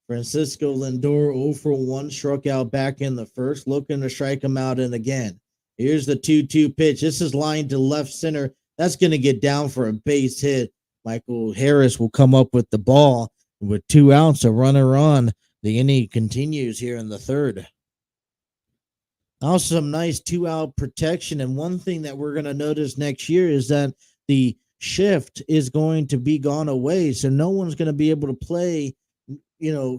Francisco Lindor 0-for-1, struck out back in the first, looking to strike him out and again. Here's the 2-2 pitch. This is lined to left center. That's going to get down for a base hit. Michael Harris will come up with the ball with 2 outs, a runner on. The inning continues here in the third. Also, some nice 2-out protection. And one thing that we're going to notice next year is that the shift is going to be gone away. So no one's going to be able to play,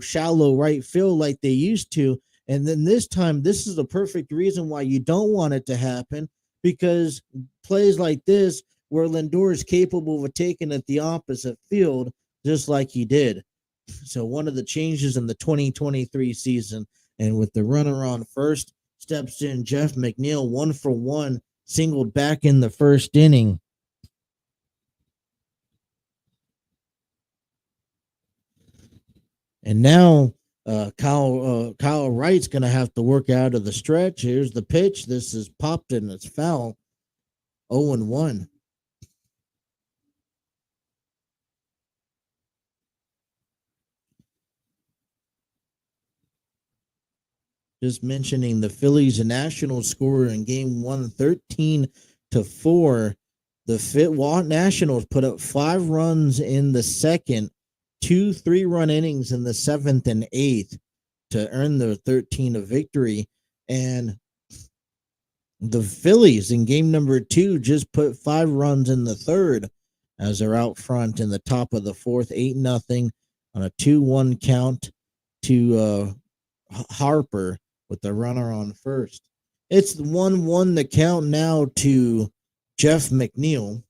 shallow right field like they used to. And then this time, this is the perfect reason why you don't want it to happen, because plays like this, where Lindor is capable of taking it the opposite field, just like he did. So one of the changes in the 2023 season And with the runner on first, steps in Jeff McNeil, 1-for-1, singled back in the first inning. And now Kyle Wright's going to have to work out of the stretch. Here's the pitch. This is popped and it's foul. 0-1. Just mentioning the Phillies and Nationals score in game 1, 13-4. The Nationals put up 5 runs in the second, 2 3-run innings in the 7th and 8th to earn the 13 victory. And the Phillies in game number 2 just put 5 runs in the third as they're out front in the top of the 4th, 8-0 on a 2-1 count to Harper with the runner on first. It's 1-1 the count now to Jeff McNeil.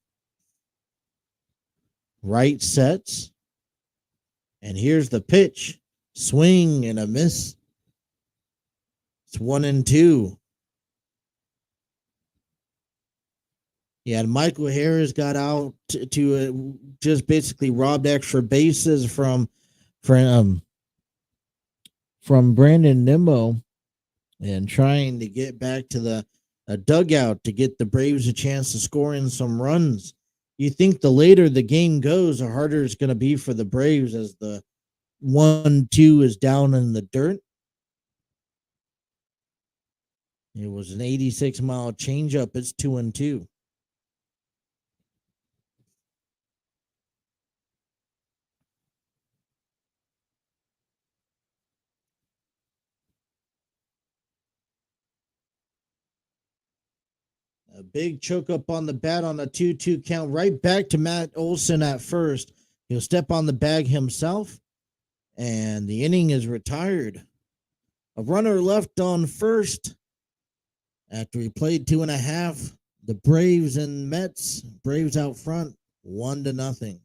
Right sets. And here's the pitch. Swing and a miss. It's 1-2. Yeah, and Michael Harris got out to just basically robbed extra bases from Brandon Nimmo and trying to get back to the dugout to get the Braves a chance to score in some runs. You think the later the game goes, the harder it's going to be for the Braves as the 1-2 is down in the dirt. It was an 86-mile changeup. It's 2-2. A big choke up on the bat on a 2-2 count, right back to Matt Olson at first. He'll step on the bag himself, and the inning is retired. A runner left on first after he played 2.5. The Braves and Mets, Braves out front, 1-0.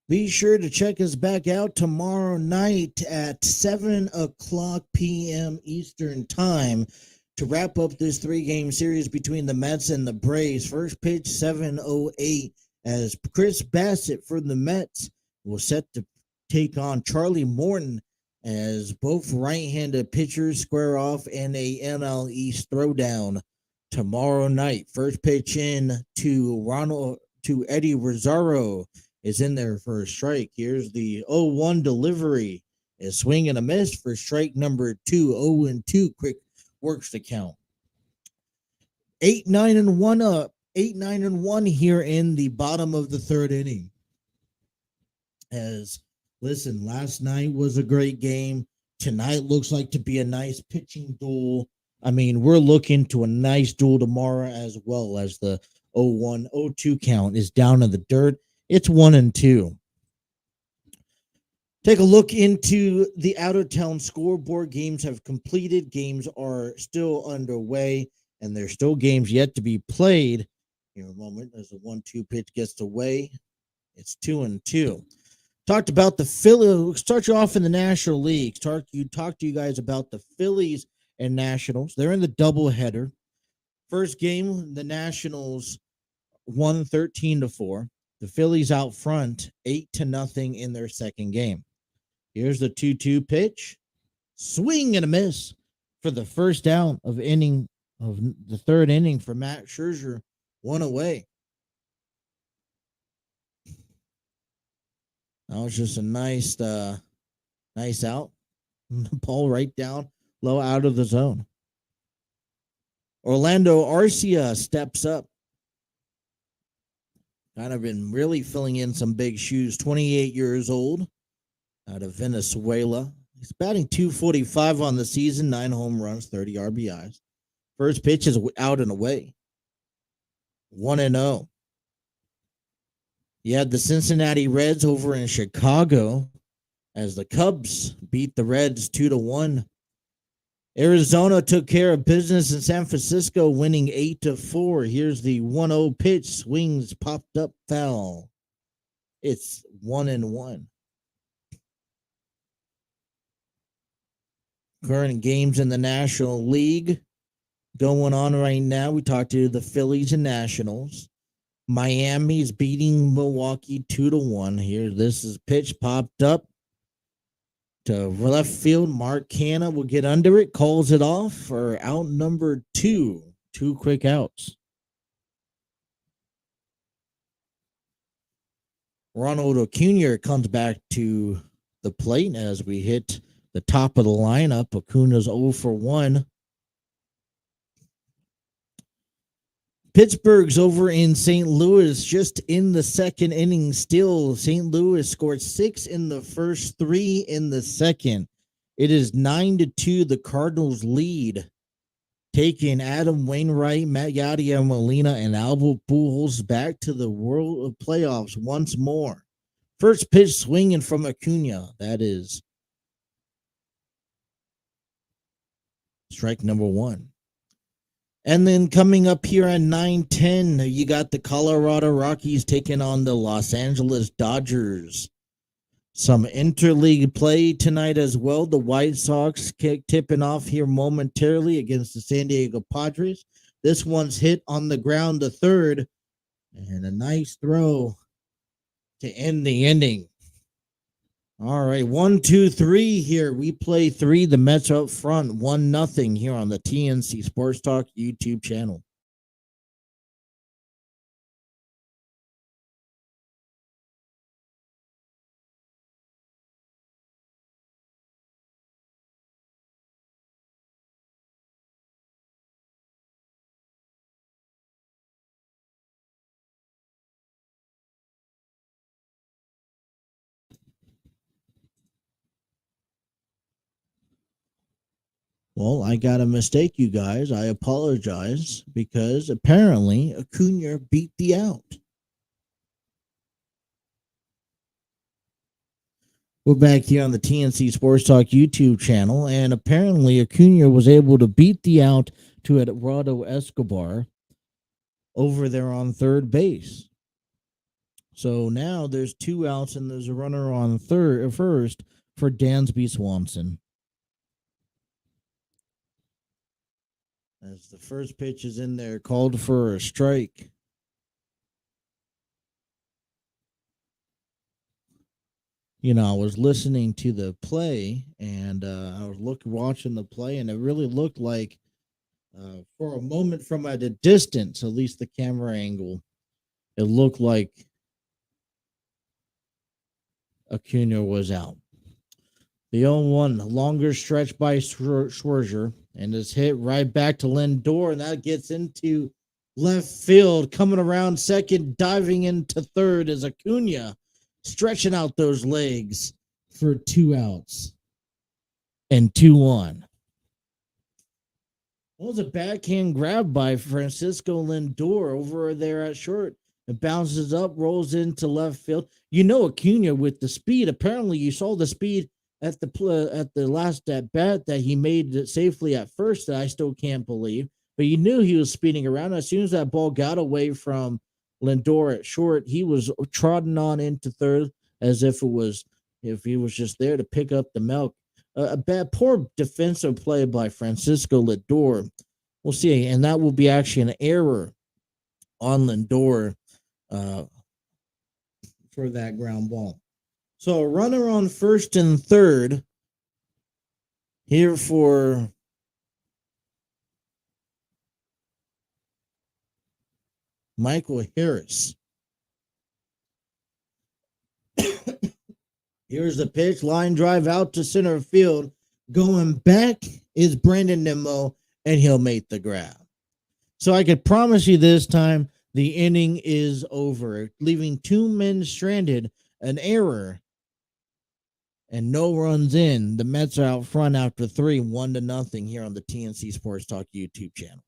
Be sure to check us back out tomorrow night at 7 o'clock p.m. Eastern Time to wrap up this 3-game series between the Mets and the Braves. First pitch, 7:08, as Chris Bassett for the Mets will set to take on Charlie Morton as both right-handed pitchers square off in a NL East throwdown. tomorrow night. First pitch in to Eddie Rosario is in there for a strike. Here's the 0-1 delivery. A swing and a miss for strike number 2. 0-2. Quick works the count. 8-9-1 up. 8-9-1 here in the bottom of the third inning. Listen, last night was a great game. Tonight looks like to be a nice pitching duel. I mean, we're looking to a nice duel tomorrow as well, as the 0-1, 0-2 count is down in the dirt. It's 1-2. Take a look into the out-of-town scoreboard. Games have completed. Games are still underway, and there's still games yet to be played. Here a moment as the 1-2 pitch gets away. It's 2-2. Talked about the Phillies. We'll start you off in the National League. Talk to you guys about the Phillies and Nationals. They're in the doubleheader. First game, the Nationals won 13-4. The Phillies out front 8-0 in their second game. Here's the 2-2 pitch. Swing and a miss for the first down of the third inning for Matt Scherzer. One away. That was just a nice out. Ball right down, low out of the zone. Orlando Arcia steps up. Kind of been really filling in some big shoes. 28 years old, out of Venezuela. He's batting .245 on the season, 9 home runs, 30 RBIs. First pitch is out and away. 1-0. You had the Cincinnati Reds over in Chicago as the Cubs beat the Reds 2-1. Arizona took care of business in San Francisco, winning 8-4. Here's the 1-0 pitch. Swings popped up foul. It's 1-1. Current games in the National League going on right now. We talked to the Phillies and Nationals. Miami's beating Milwaukee 2-1 here. This is pitch popped up to left field. Mark Canha will get under it, calls it off for out number 2. 2 quick outs. Ronald Acuna comes back to the plate as we hit the top of the lineup. Acuna's 0-1. Pittsburgh's over in St. Louis, just in the second inning still. St. Louis scored 6 in the first, 3 in the second. It is 9-2, the Cardinals lead, taking Adam Wainwright, Matt Yadier Molina, and Albert Pujols back to the World of Playoffs once more. First pitch swinging from Acuna. That is strike number 1. And then coming up here at 9:10, you got the Colorado Rockies taking on the Los Angeles Dodgers. Some interleague play tonight as well. The White Sox tipping off here momentarily against the San Diego Padres. This one's hit on the ground to third. And a nice throw to end the inning. All right, 1, 2, 3 here. We play 3. The Mets are up front, 1-0 here on the TNC Sports Talk YouTube channel. Well, I got a mistake, you guys. I apologize because apparently Acuna beat the out. We're back here on the TNC Sports Talk YouTube channel, and apparently Acuna was able to beat the out to Eduardo Escobar over there on third base. So now there's 2 outs and there's a runner on first for Dansby Swanson. As the first pitch is in there, called for a strike. You know, I was listening to the play and I was watching the play, and it really looked like For a moment from at a distance, at least the camera angle, it looked like Acuna was out. The 0-1, longer stretch by Scherzer, and is hit right back to Lindor, and that gets into left field. Coming around second, diving into third is Acuna, stretching out those legs for 2 outs and 2-1. Well, it was a backhand grab by Francisco Lindor over there at short. It bounces up, rolls into left field. You know Acuna with the speed. Apparently, you saw the speed at the last at bat that he made it safely at first. That I still can't believe. But you knew he was speeding around. As soon as that ball got away from Lindor at short, he was trotting on into third as if he was just there to pick up the milk. A bad, poor defensive play by Francisco Lindor. We'll see, and that will be actually an error on Lindor for that ground ball. So a runner on first and third here for Michael Harris. Here's the pitch, line drive out to center field. Going back is Brandon Nimmo, and he'll make the grab. So I could promise you this time the inning is over, leaving 2 men stranded, an error, and no runs in. The Mets are out front after 3, 1-0 here on the TNC Sports Talk YouTube channel.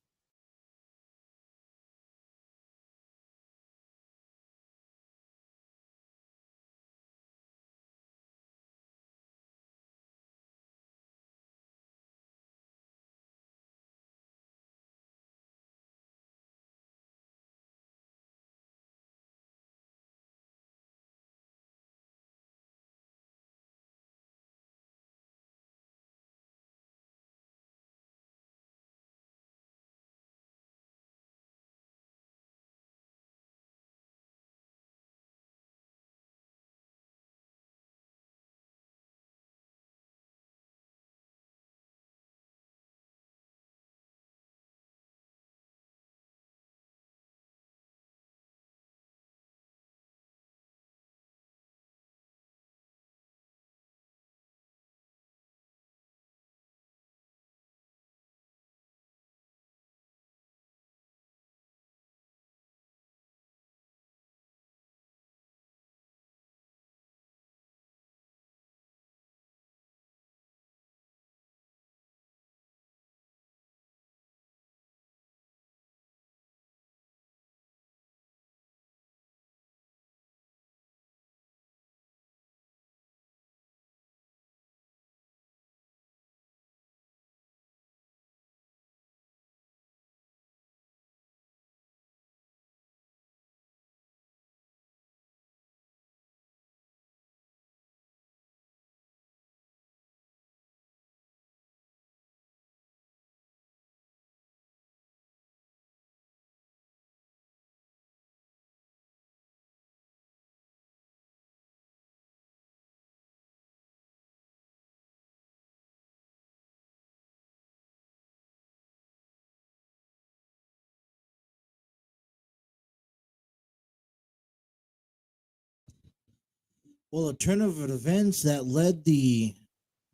Well, a turn of events that led the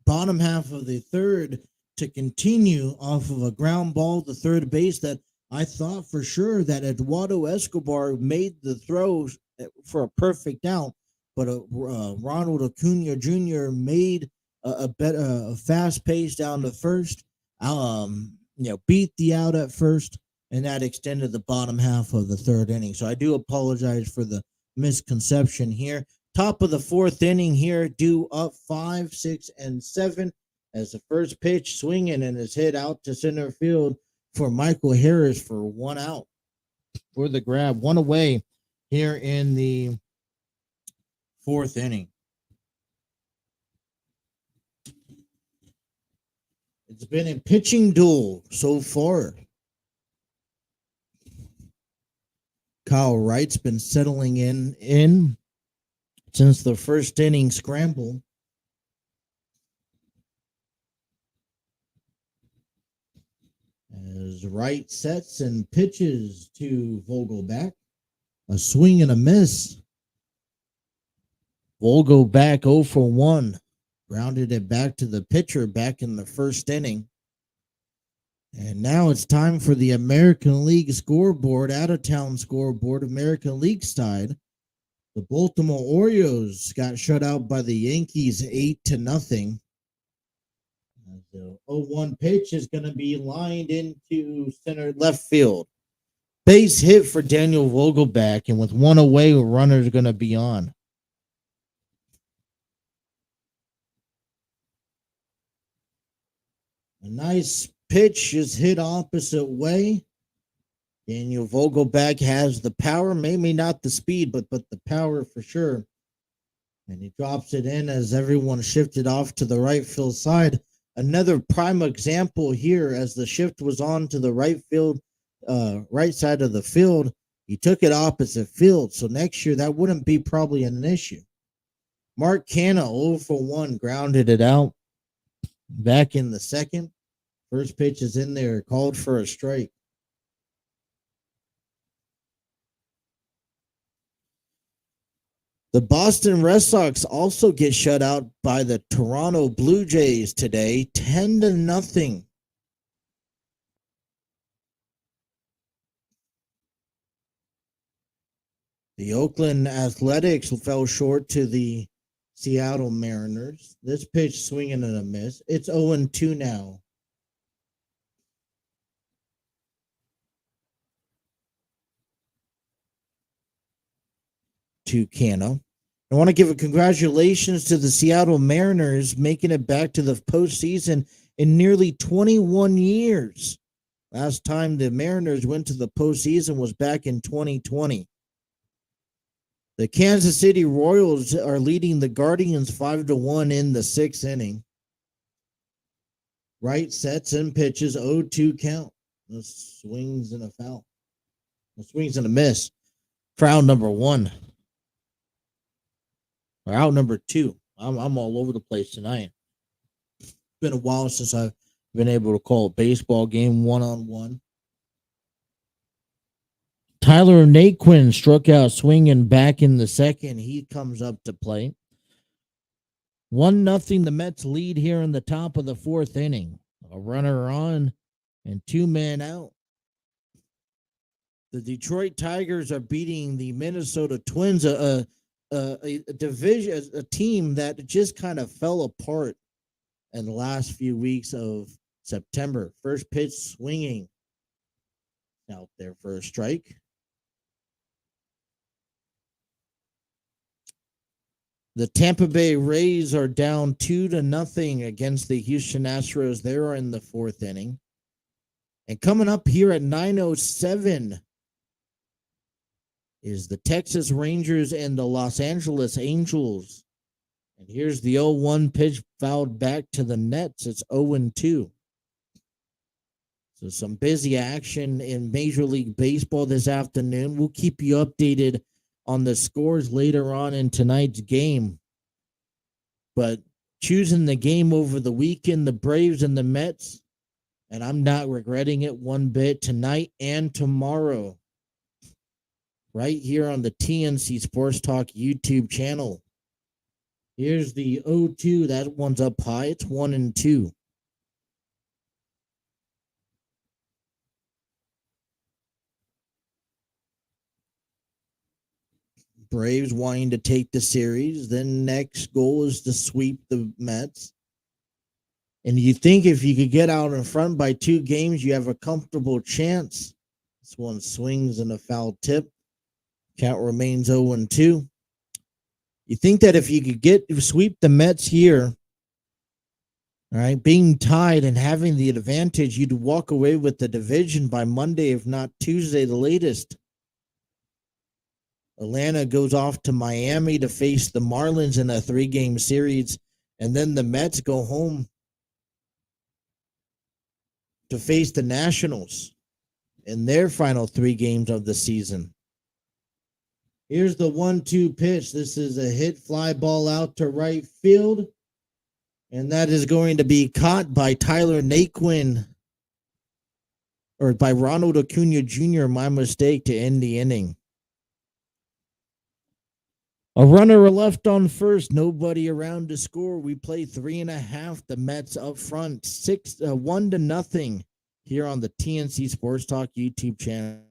bottom half of the third to continue off of a ground ball to third base that I thought for sure that Eduardo Escobar made the throws for a perfect out, but Ronald Acuna Jr. made a fast pace down to first. Beat the out at first, and that extended the bottom half of the third inning. So I do apologize for the misconception here. Top of the fourth inning here, due up 5, 6, and 7 as the first pitch swinging and is hit out to center field for Michael Harris for 1 out for the grab. 1 away here in the fourth inning. It's been a pitching duel so far. Kyle Wright's been settling in since the first inning scramble. As right sets and pitches to Vogelback. A swing and a miss. Vogelback 0 for 1. Grounded it back to the pitcher back in the first inning. And now it's time for the American League scoreboard, out-of-town scoreboard, American League side. The Baltimore Orioles got shut out by the Yankees 8-0. The 0-1 pitch is going to be lined into center left field. Base hit for Daniel Vogelback, and with one away, a runner is going to be on. A nice pitch is hit opposite way. Daniel Vogelback has the power, maybe not the speed, but the power for sure. And he drops it in as everyone shifted off to the right field side. Another prime example here, as the shift was on to the right field, right side of the field, he took it opposite field. So next year that wouldn't be probably an issue. Mark Canha 0 for 1, grounded it out. Back in the second. First pitch is in there, called for a strike. The Boston Red Sox also get shut out by the Toronto Blue Jays today, 10-0. The Oakland Athletics fell short to the Seattle Mariners. This pitch swinging and a miss. It's 0-2 now. To Canha. I want to give a congratulations to the Seattle Mariners making it back to the postseason in nearly 21 years. Last time the Mariners went to the postseason was back in 2020. The Kansas City Royals are leading the Guardians 5-1 in the sixth inning. Right sets and pitches, 0-2 count. The swings and a foul. The swings and a miss. Foul number 1. Or out number 2. I'm all over the place tonight. It's been a while since I've been able to call a baseball game one-on-one. Tyler Naquin struck out swinging back in the second. He comes up to play. 1-0 the Mets lead here in the top of the fourth inning. A runner on and 2 men out. The Detroit Tigers are beating the Minnesota Twins, a division, a team that just kind of fell apart in the last few weeks of September. First pitch swinging out there for a strike. The Tampa Bay Rays are down 2-0 against the Houston Astros. They're in the fourth inning. And coming up here at 9:07 is the Texas Rangers and the Los Angeles Angels. And here's the 0-1 pitch fouled back to the Nets. It's 0-2. So some busy action in Major League Baseball this afternoon. We'll keep you updated on the scores later on in tonight's game. But choosing the game over the weekend, the Braves and the Mets, and I'm not regretting it one bit, tonight and tomorrow, right here on the TNC Sports Talk YouTube channel. Here's the 0-2. That one's up high. It's 1-2. Braves wanting to take the series. Then next goal is to sweep the Mets. And you think if you could get out in front by 2 games, you have a comfortable chance. This one swings and a foul tip. Count remains 0-2. You think that if you could sweep the Mets here, all right, being tied and having the advantage, you'd walk away with the division by Monday, if not Tuesday, the latest. Atlanta goes off to Miami to face the Marlins in a 3-game series, and then the Mets go home to face the Nationals in their final 3 games of the season. Here's the 1-2 pitch. This is a hit fly ball out to right field, and that is going to be caught by Tyler Naquin. or by Ronald Acuna Jr., my mistake, to end the inning. A runner left on first, nobody around to score. We play 3.5. The Mets up front, 1-0 here on the TNC Sports Talk YouTube channel.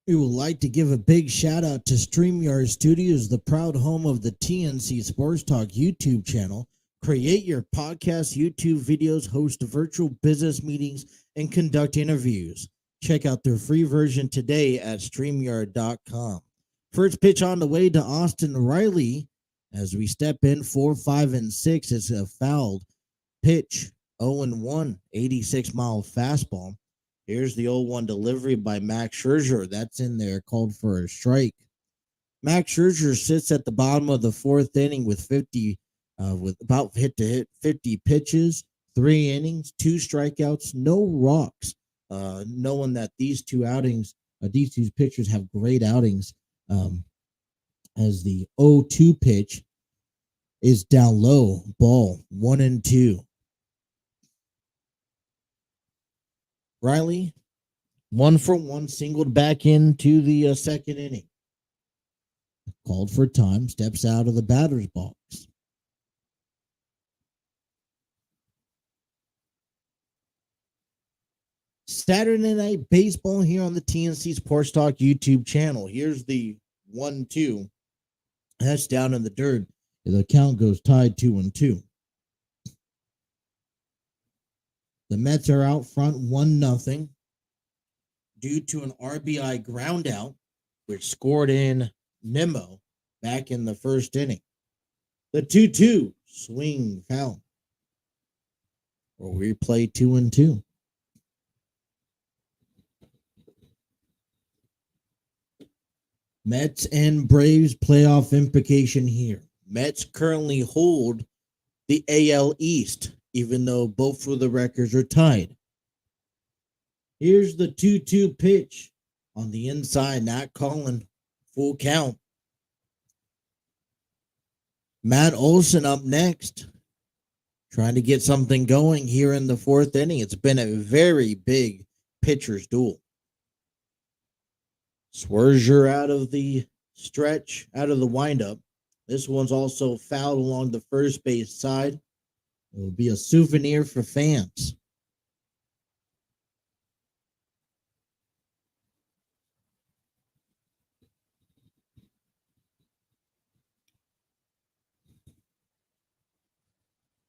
We would like to give a big shout out to StreamYard Studios, the proud home of the TNC Sports Talk YouTube channel. Create your podcast, YouTube videos, host virtual business meetings, and conduct interviews. Check out their free version today at StreamYard.com. First pitch on the way to Austin Riley as we step in 4, 5, and 6. It's a fouled pitch, 0-1, 86-mile fastball. Here's the 0-1 delivery by Max Scherzer. That's in there, called for a strike. Max Scherzer sits at the bottom of the fourth inning with about hit 50 pitches, 3 innings, 2 strikeouts, no walks. Knowing that these two pitchers have great outings, as the 0-2 pitch is down low, ball 1-2. Riley, 1-for-1, singled back into the second inning. Called for time, steps out of the batter's box. Saturday Night Baseball here on the TNC Sports Talk YouTube channel. Here's the 1-2. That's down in the dirt. The count goes tied 2-2. The Mets are out front 1-0 due to an RBI ground out, which scored in Nimmo back in the first inning. The 2-2 swing foul. Or we play 2-2. Mets and Braves playoff implication here. Mets currently hold the AL East, even though both of the records are tied. Here's the 2-2 pitch on the inside, not calling, full count. Matt Olson up next, trying to get something going here in the fourth inning. It's been a very big pitcher's duel. Swerger out of the stretch, out of the windup. This one's also fouled along the first base side. It will be a souvenir for fans.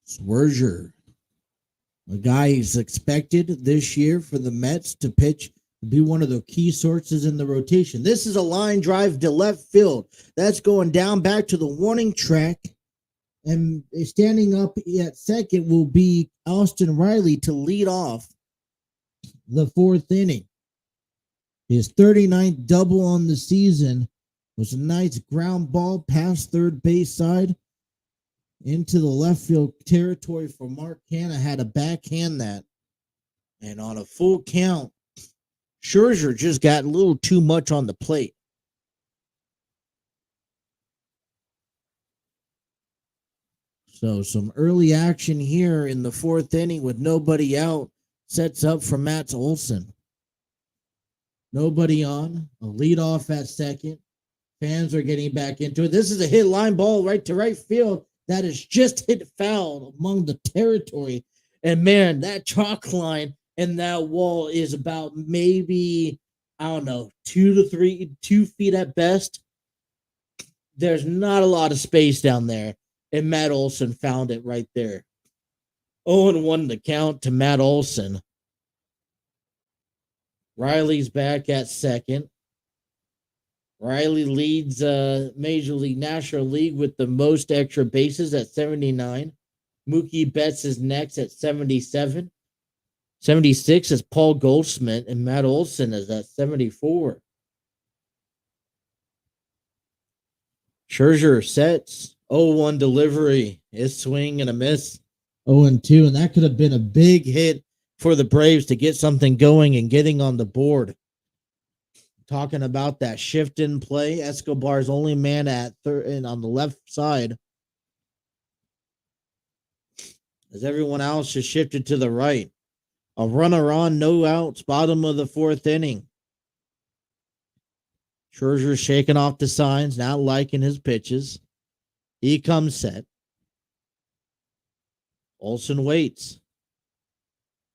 Swerger, a guy is expected this year for the Mets to pitch Be one of the key sources in the rotation. This is a line drive to left field. That's going down back to the warning track. And standing up at second will be Austin Riley to lead off the fourth inning. His 39th double on the season was a nice ground ball past third base side into the left field territory for Mark Canha. Had to backhand that. And on a full count, Scherzer just got a little too much on the plate. So some early action here in the fourth inning with nobody out sets up for Matt Olson. Nobody on. A leadoff at second. Fans are getting back into it. This is a hit line ball right to right field that is just hit foul among the territory. And man, that chalk line and that wall is about maybe, I don't know, 2 feet at best. There's not a lot of space down there. And Matt Olson found it right there. 0-1 the count to Matt Olson. Riley's back at second. Riley leads Major League National League with the most extra bases at 79. Mookie Betts is next at 77. 76 is Paul Goldschmidt, and Matt Olson is at 74. Scherzer sets. 0-1 delivery. His swing and a miss. 0-2, and that could have been a big hit for the Braves to get something going and getting on the board. Talking about that shift in play, Escobar's only man at third and on the left side, as everyone else has shifted to the right. A runner on, no outs, bottom of the fourth inning. Scherzer shaking off the signs, not liking his pitches. He comes set. Olson waits.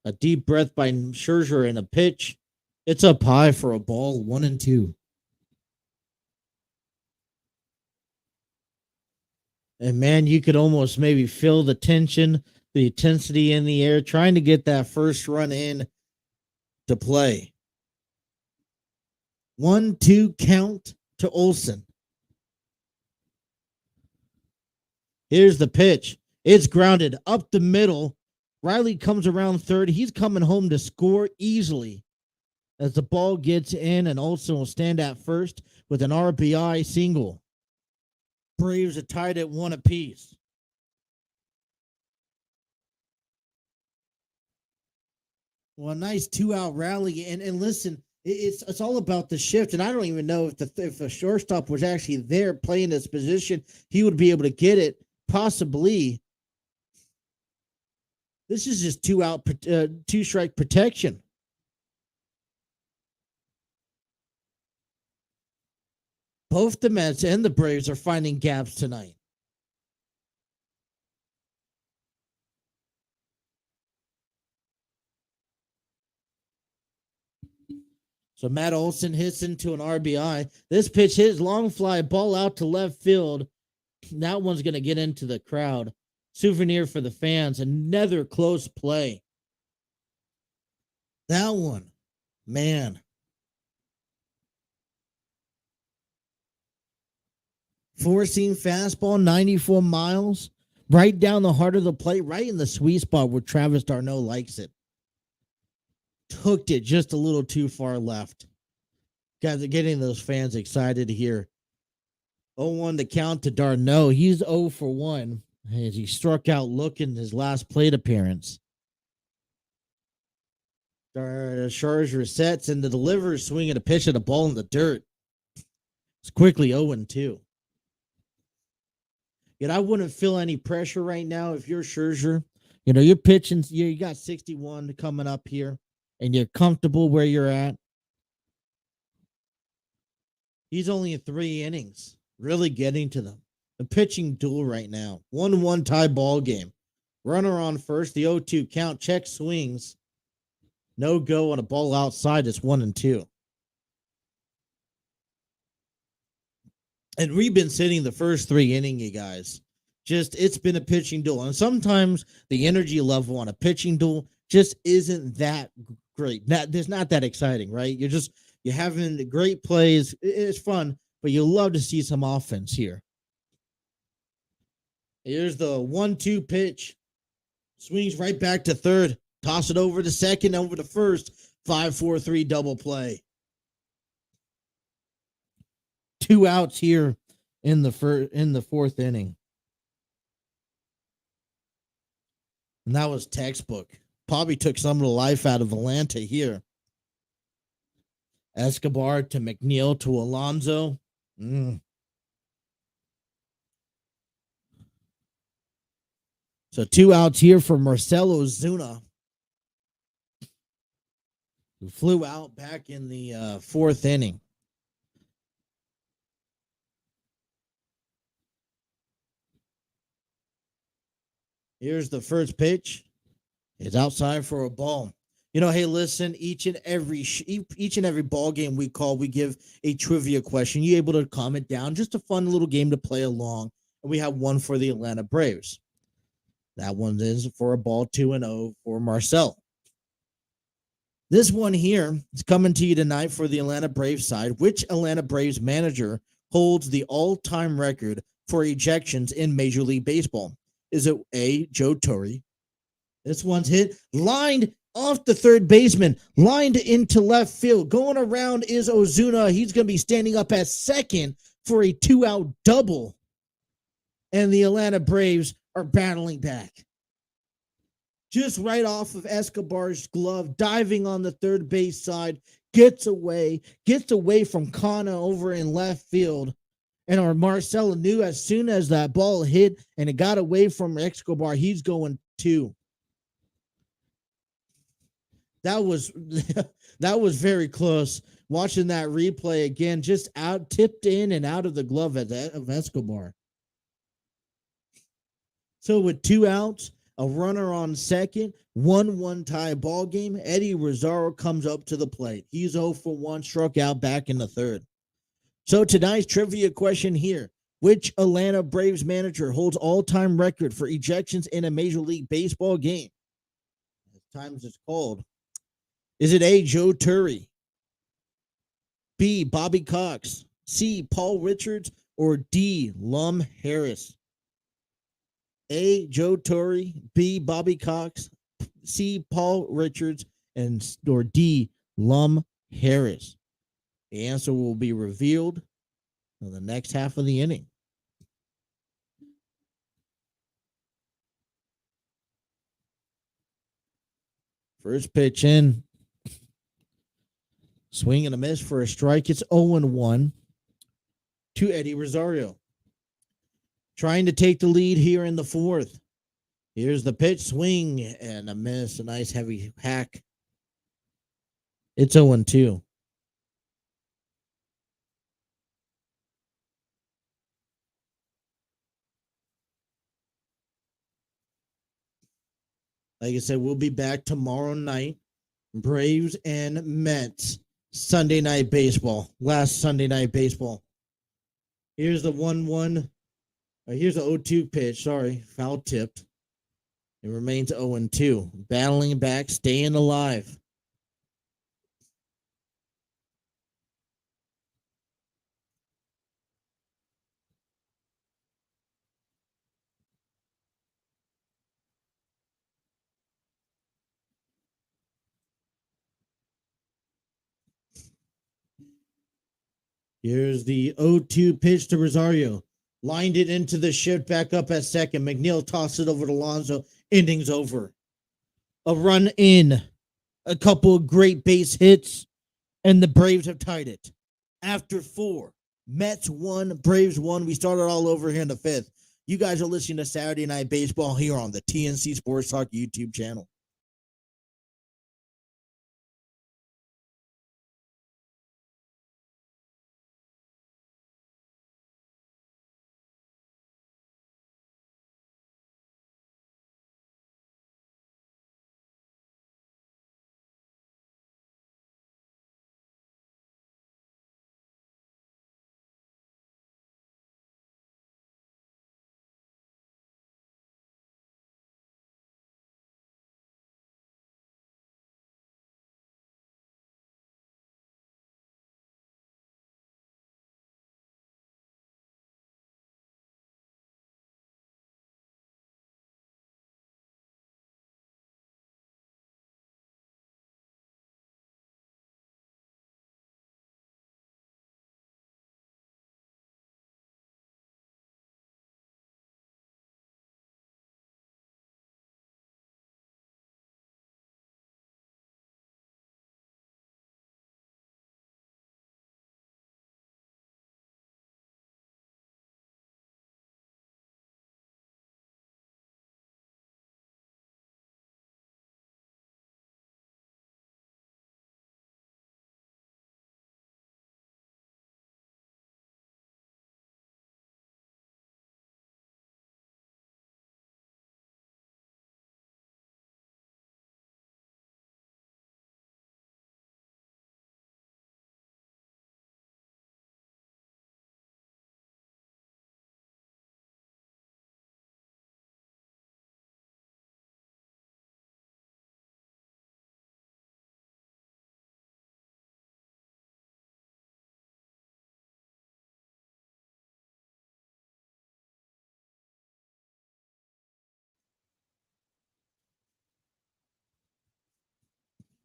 A deep breath by Scherzer and a pitch. It's up high for a ball, 1-2. And man, you could almost maybe feel the tension, the intensity in the air, trying to get that first run in to play. 1-2 count to Olson. Here's the pitch. It's grounded up the middle. Riley comes around third. He's coming home to score easily as the ball gets in, and Olson will stand at first with an RBI single. Braves are tied at 1 apiece. Well, a nice 2-out rally. And listen, it's all about the shift. And I don't even know if the shortstop was actually there playing this position, he would be able to get it. Possibly. This is just 2-out, 2-strike protection. Both the Mets and the Braves are finding gaps tonight. So Matt Olson hits into an RBI. This pitch hits long fly, ball out to left field. That one's going to get into the crowd. Souvenir for the fans. Another close play. That one, man. Four-seam fastball, 94 miles. Right down the heart of the plate, right in the sweet spot where Travis d'Arnaud likes it. Hooked it just a little too far left. Guys are getting those fans excited here. 0-1 to count to d'Arnaud. He's 0 for 1 as he struck out looking his last plate appearance. Scherzer sets and the deliverer swinging a pitch at a ball in the dirt. It's quickly 0-2. Yet I wouldn't feel any pressure right now if you're Scherzer. You know, you're pitching, you got 61 coming up here, and you're comfortable where you're at. He's only in 3 innings, really getting to them. The pitching duel right now. 1-1 tie ball game. Runner on first, the 0-2 count, check swings. No go on a ball outside. It's 1-2. And we've been sitting the first 3 innings, you guys. Just, it's been a pitching duel. And sometimes the energy level on a pitching duel just isn't that great. There's not that exciting, right? You're having great plays. It's fun, but you love to see some offense here. Here's the 1-2 pitch. Swings right back to third. Toss it over to second, over to first. 5-4-3 double play. 2 outs here in the fourth inning. And that was textbook. Probably took some of the life out of Atlanta here. Escobar to McNeil to Alonso. So 2 outs here for Marcelo Zuna, who flew out back in the fourth inning. Here's the first pitch. It's outside for a ball. Hey, listen, each and every ball game we call, we give a trivia question. You able to comment down, just a fun little game to play along. And we have one for the Atlanta Braves. That one is for a ball 2-0 for Marcel. This one here is coming to you tonight for the Atlanta Braves side. Which Atlanta Braves manager holds the all-time record for ejections in Major League Baseball? Is it A, Joe Torre? This one's hit, lined off the third baseman, lined into left field. Going around is Ozuna. He's going to be standing up at second for a 2-out double. And the Atlanta Braves are battling back. Just right off of Escobar's glove, diving on the third base side, gets away from Kana over in left field. And our Marcelo knew as soon as that ball hit and it got away from Escobar, he's going 2. That was very close. Watching that replay again, just tipped in and out of the glove of Escobar. So with 2 outs, a runner on second, 1-1 tie ball game, Eddie Rosario comes up to the plate. He's 0 for 1, struck out back in the third. So tonight's trivia question here. Which Atlanta Braves manager holds all-time record for ejections in a Major League Baseball game? As times it's called. Is it A, Joe Torre, B, Bobby Cox, C, Paul Richards, or D, Lum Harris? A, Joe Torre, B, Bobby Cox, C, Paul Richards, or D, Lum Harris. The answer will be revealed in the next half of the inning. First pitch in. Swing and a miss for a strike. It's 0-1 to Eddie Rosario. Trying to take the lead here in the fourth. Here's the pitch, swing and a miss. A nice heavy hack. It's 0-2. Like I said, we'll be back tomorrow night. Braves and Mets. Sunday night baseball. Last Sunday night baseball. Here's the 1-1. Here's the 0-2 pitch. Sorry, foul tipped. It remains 0-2. Battling back, staying alive. Here's the 0-2 pitch to Rosario. Lined it into the shift, back up at second. McNeil tossed it over to Alonso. Innings over. A run in. A couple of great base hits. And the Braves have tied it. After 4. Mets 1, Braves 1. We started all over here in the 5th. You guys are listening to Saturday Night Baseball here on the TNC Sports Talk YouTube channel.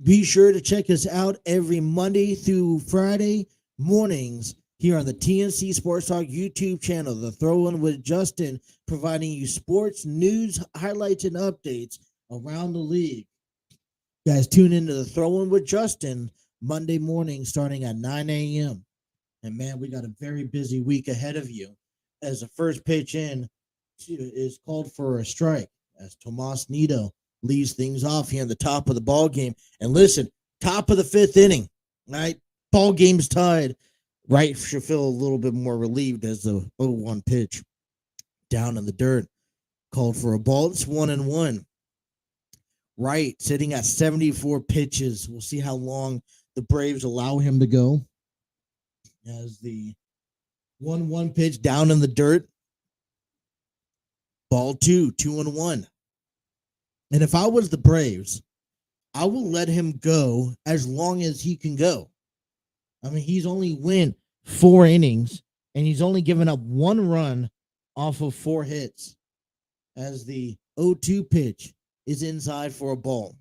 Be sure to check us out every Monday through Friday mornings here on the TNC Sports Talk YouTube channel, The Throw In with Justin, providing you sports news, highlights, and updates around the league. Guys, tune into The Throw In with Justin Monday morning starting at 9 a.m. And man, we got a very busy week ahead of you as the first pitch in is called for a strike as Tomas Nido leads things off here in the top of the ball game. And listen, top of the fifth inning, right? Ball game's tied. Right should feel a little bit more relieved as the 0-1 pitch down in the dirt called for a ball. It's 1-1. Right, sitting at 74 pitches. We'll see how long the Braves allow him to go as the 1-1 pitch down in the dirt. Ball 2-1. And if I was the Braves, I will let him go as long as he can go. I mean, he's only win 4 innings, and he's only given up 1 run off of 4 hits as the 0-2 pitch is inside for a ball.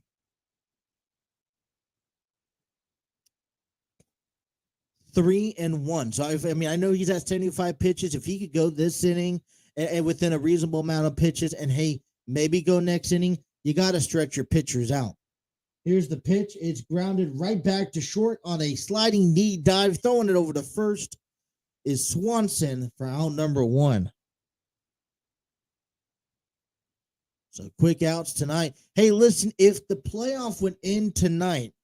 Three and one. So, I know he's at 75 pitches. If he could go this inning and within a reasonable amount of pitches and, hey, maybe go next inning, you got to stretch your pitchers out. Here's the pitch. It's grounded right back to short on a sliding knee dive. Throwing it over to first is Swanson for out number 1. So quick outs tonight. Hey, listen, if the playoff went in tonight,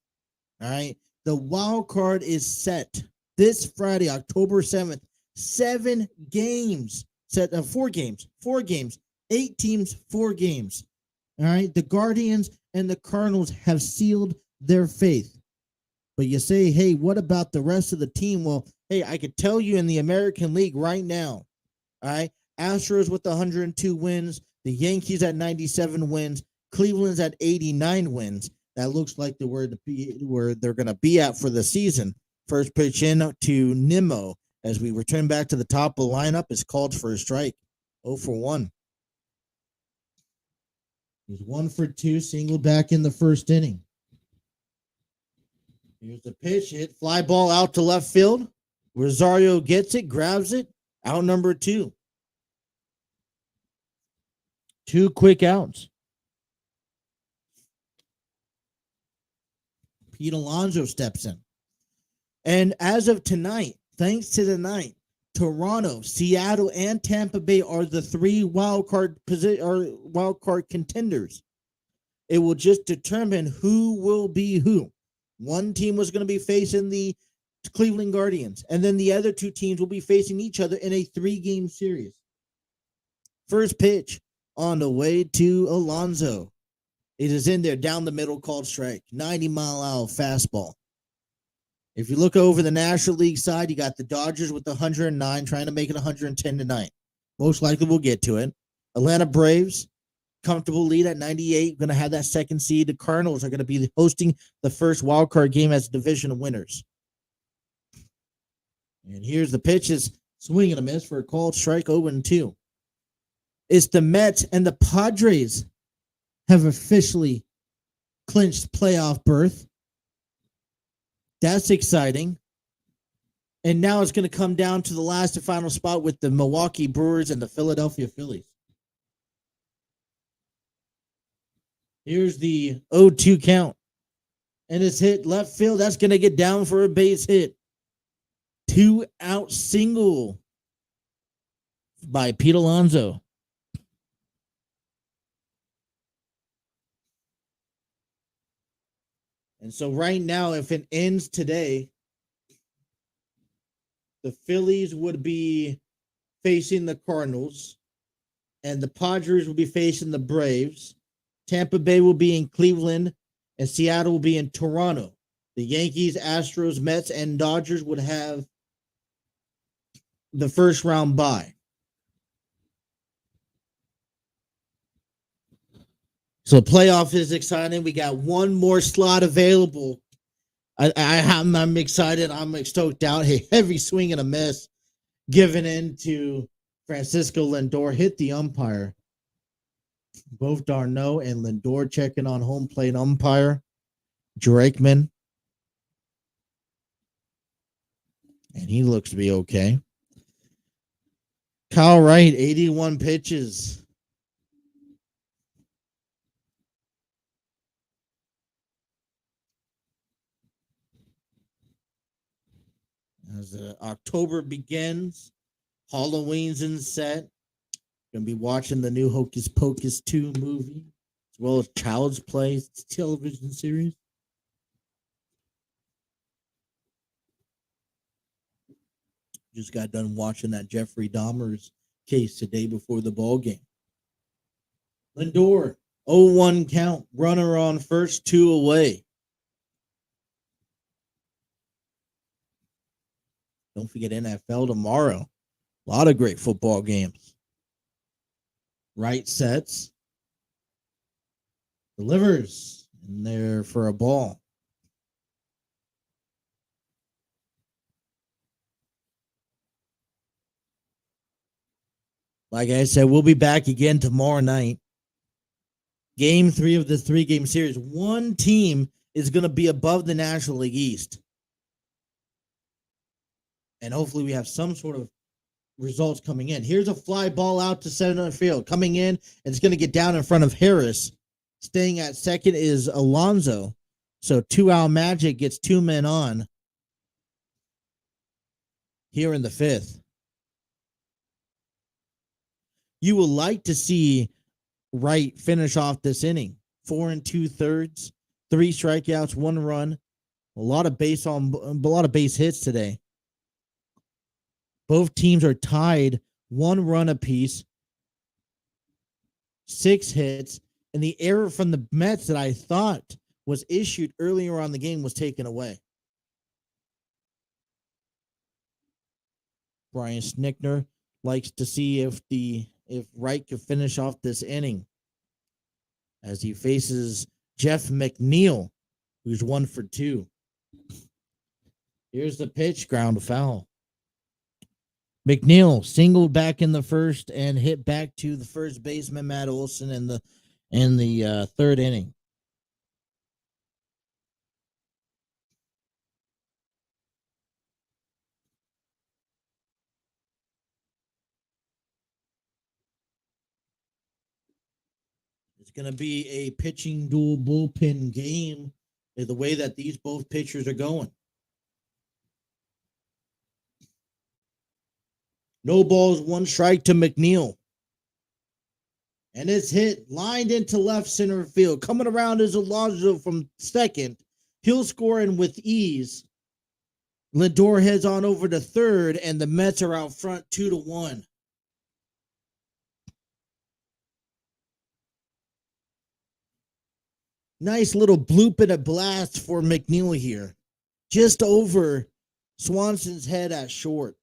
all right, the wild card is set this Friday, October 7th. 7 games. Set 4 games. 4 games. 8 teams, 4 games. All right, the Guardians and the Cardinals have sealed their faith. But you say, hey, what about the rest of the team? Well, hey, I could tell you in the American League right now, all right, Astros with 102 wins, the Yankees at 97 wins, Cleveland's at 89 wins. That looks like where they're going to be at for the season. First pitch in to Nimmo as we return back to the top of the lineup is called for a strike. 0-for-1. He's 1-for-2, single back in the first inning. Here's the pitch, hit fly ball out to left field. Rosario gets it, grabs it, out number 2. 2 quick outs. Pete Alonso steps in. And as of tonight, thanks to the night, Toronto, Seattle, and Tampa Bay are the 3 wild card contenders. It will just determine who will be who. One team was going to be facing the Cleveland Guardians, and then the other 2 teams will be facing each other in a 3-game series. First pitch on the way to Alonso. It is in there, down the middle, called strike. 90-mile-an-hour fastball. If you look over the National League side, you got the Dodgers with 109, trying to make it 110 tonight. Most likely we'll get to it. Atlanta Braves, comfortable lead at 98, going to have that second seed. The Cardinals are going to be hosting the first wild card game as division winners. And here's the pitches, swing and a miss for a called strike, 0-2. It's the Mets and the Padres have officially clinched playoff berth. That's exciting. And now it's going to come down to the last and final spot with the Milwaukee Brewers and the Philadelphia Phillies. Here's the 0-2 count. And it's hit left field. That's going to get down for a base hit. 2-out single by Pete Alonso. And so right now, if it ends today, the Phillies would be facing the Cardinals, and the Padres will be facing the Braves. Tampa Bay will be in Cleveland, and Seattle will be in Toronto. The Yankees, Astros, Mets, and Dodgers would have the first round bye. So playoff is exciting. We got one more slot available. I'm excited. I'm stoked out. A heavy swing and a miss given in to Francisco Lindor. Hit the umpire. Both Darno and Lindor checking on home plate umpire. Drakeman, and he looks to be okay. Kyle Wright, 81 pitches. As October begins, Halloween's in set. Gonna be watching the new Hocus Pocus 2 movie, as well as Child's Play television series. Just got done watching that Jeffrey Dahmer's case today before the ball game. Lindor, 0-1 count, runner on first, 2 away. Don't forget NFL tomorrow. A lot of great football games. Right sets, delivers, and there for a ball. Like I said, we'll be back again tomorrow night. Game 3 of the 3-game series. One team is going to be above the National League East. And hopefully we have some sort of results coming in. Here's a fly ball out to center field. Coming in, and it's going to get down in front of Harris. Staying at second is Alonso. So 2-out Magic gets 2 men on here in the 5th. You will like to see Wright finish off this inning. 4 2/3, 3 strikeouts, 1 run. A lot of base hits today. Both teams are tied 1 run apiece, 6 hits, and the error from the Mets that I thought was issued earlier on the game was taken away. Brian Snickner likes to see if Wright can finish off this inning as he faces Jeff McNeil, who's 1 for 2. Here's the pitch, ground foul. McNeil singled back in the first and hit back to the first baseman Matt Olson in the 3rd inning. It's going to be a pitching duel bullpen game, the way that these both pitchers are going. No balls, 1 strike to McNeil. And it's hit, lined into left center field. Coming around is Alonso from second. He'll score in with ease. Lindor heads on over to third, and the Mets are out front 2-1. Nice little bloop and a blast for McNeil here. Just over Swanson's head at short.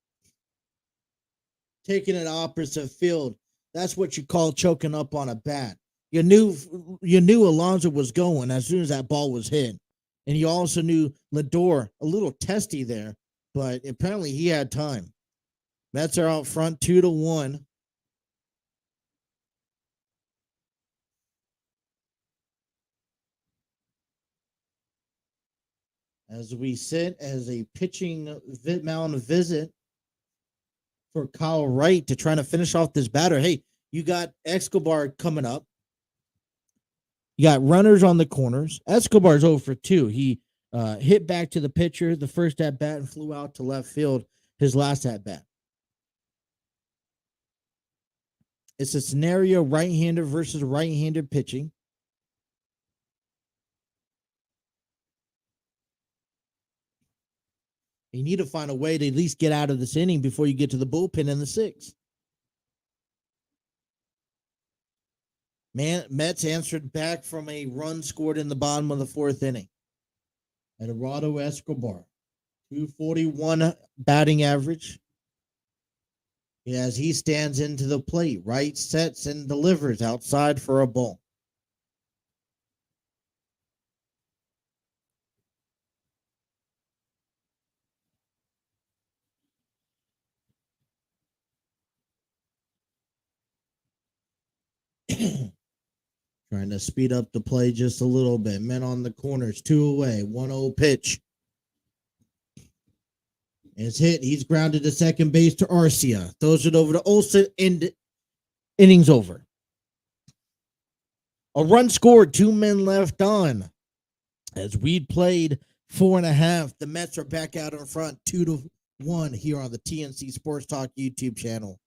Taking it opposite field. That's what you call choking up on a bat. You knew Alonso was going as soon as that ball was hit. And you also knew Lindor, a little testy there, but apparently he had time. Mets are out front 2-1. As we sit as a pitching mound visit for Kyle Wright to try to finish off this batter. Hey, you got Escobar coming up. You got runners on the corners. Escobar's 0 for 2. He hit back to the pitcher the first at bat and flew out to left field his last at bat. It's a scenario right-hander versus right-handed pitching. You need to find a way to at least get out of this inning before you get to the bullpen in the 6th. Mets answered back from a run scored in the bottom of the 4th inning. Eduardo Escobar, 241 batting average. As he stands into the plate, Wright sets and delivers outside for a ball. Trying Trying to speed up the play just a little bit. Men on the corners, 2 away, 1-0 pitch. It's hit. He's grounded to second base to Arcia. Throws it over to Olsen, and innings over. A run scored, 2 men left on. As we'd played 4.5, the Mets are back out in front, 2-1 here on the TNC Sports Talk YouTube channel.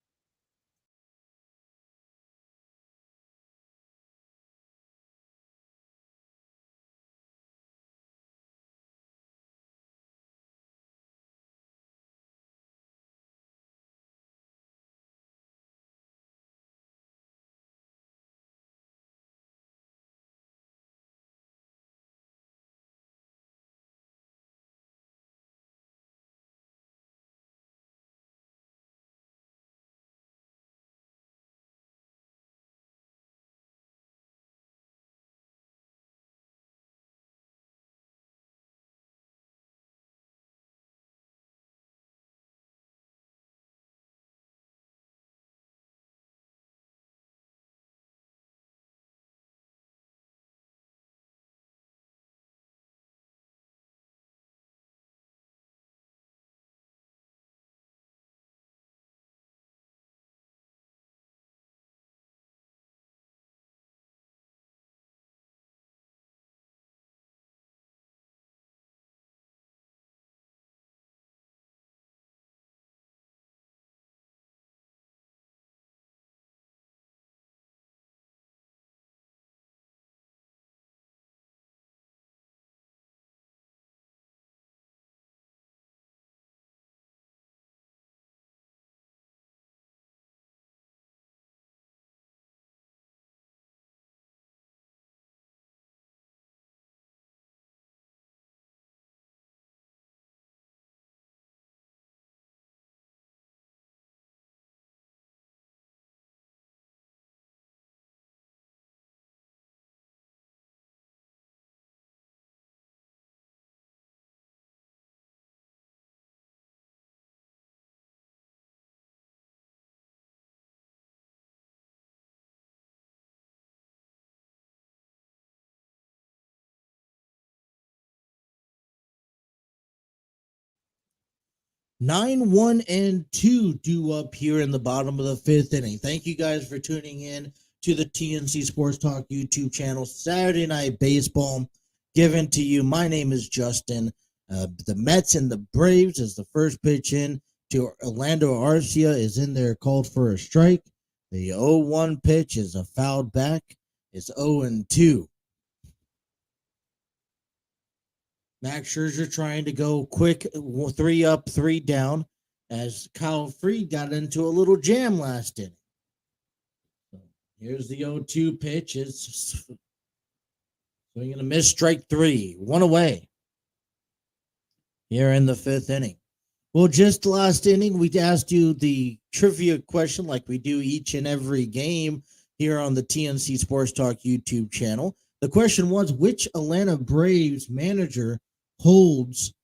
Nine, 1-2 due up here in the bottom of the 5th inning. Thank you guys for tuning in to the TNC Sports Talk YouTube channel. Saturday Night Baseball given to you. My name is Justin. The Mets and the Braves is the first pitch in to Orlando Arcia is in there, called for a strike. The 0-1 pitch is a fouled back. It's 0-2. Max Scherzer trying to go quick, 3 up, 3 down, as Kyle Freed got into a little jam last inning. So here's the 0-2 pitch. It's swinging a miss, strike 3, 1 away here in the 5th inning. Well, just last inning, we asked you the trivia question like we do each and every game here on the TNC Sports Talk YouTube channel. The question was, which Atlanta Braves manager holds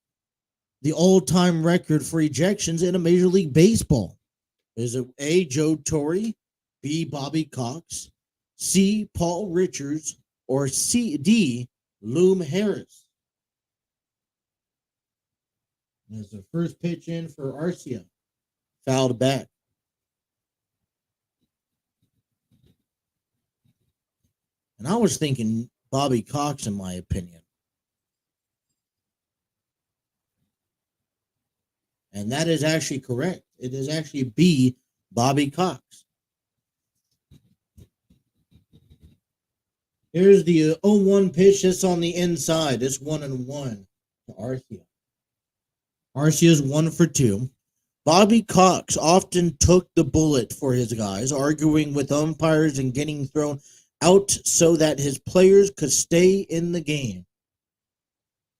the all-time record for ejections in a Major League Baseball? Is it A, Joe Torre, B, Bobby Cox, C, Paul Richards, or D, Loom Harris? That's the first pitch in for Arcia. Fouled back. And I was thinking Bobby Cox, in my opinion. And that is actually correct. It is actually B, Bobby Cox. Here's the 0-1 pitch. It's on the inside. It's 1-1 to Arcia. Arcia's 1 for 2. Bobby Cox often took the bullet for his guys, arguing with umpires and getting thrown out so that his players could stay in the game.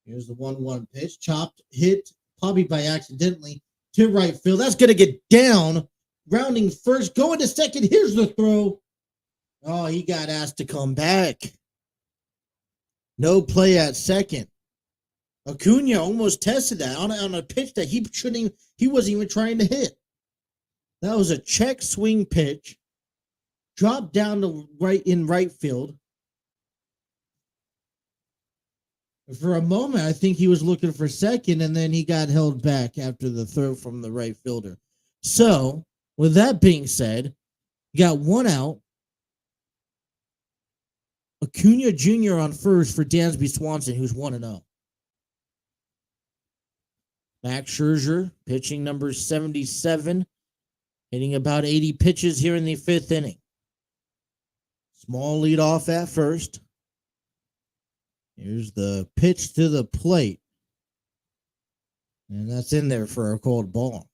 Here's the 1-1 pitch. Chopped, hit, probably by accidentally, to right field. That's going to get down. Rounding first, going to second. Here's the throw. Oh, he got asked to come back. No play at second. Acuna almost tested that on a pitch that he wasn't even trying to hit. That was a check swing pitch. Dropped down to right field. For a moment, I think he was looking for second, and then he got held back after the throw from the right fielder. So, with that being said, you got one out. Acuna Jr. on first for Dansby Swanson, who's 1-0. Max Scherzer, pitching number 77, hitting about 80 pitches here in the fifth inning. Small lead off at first. Here's the pitch to the plate. And that's in there for a cold ball.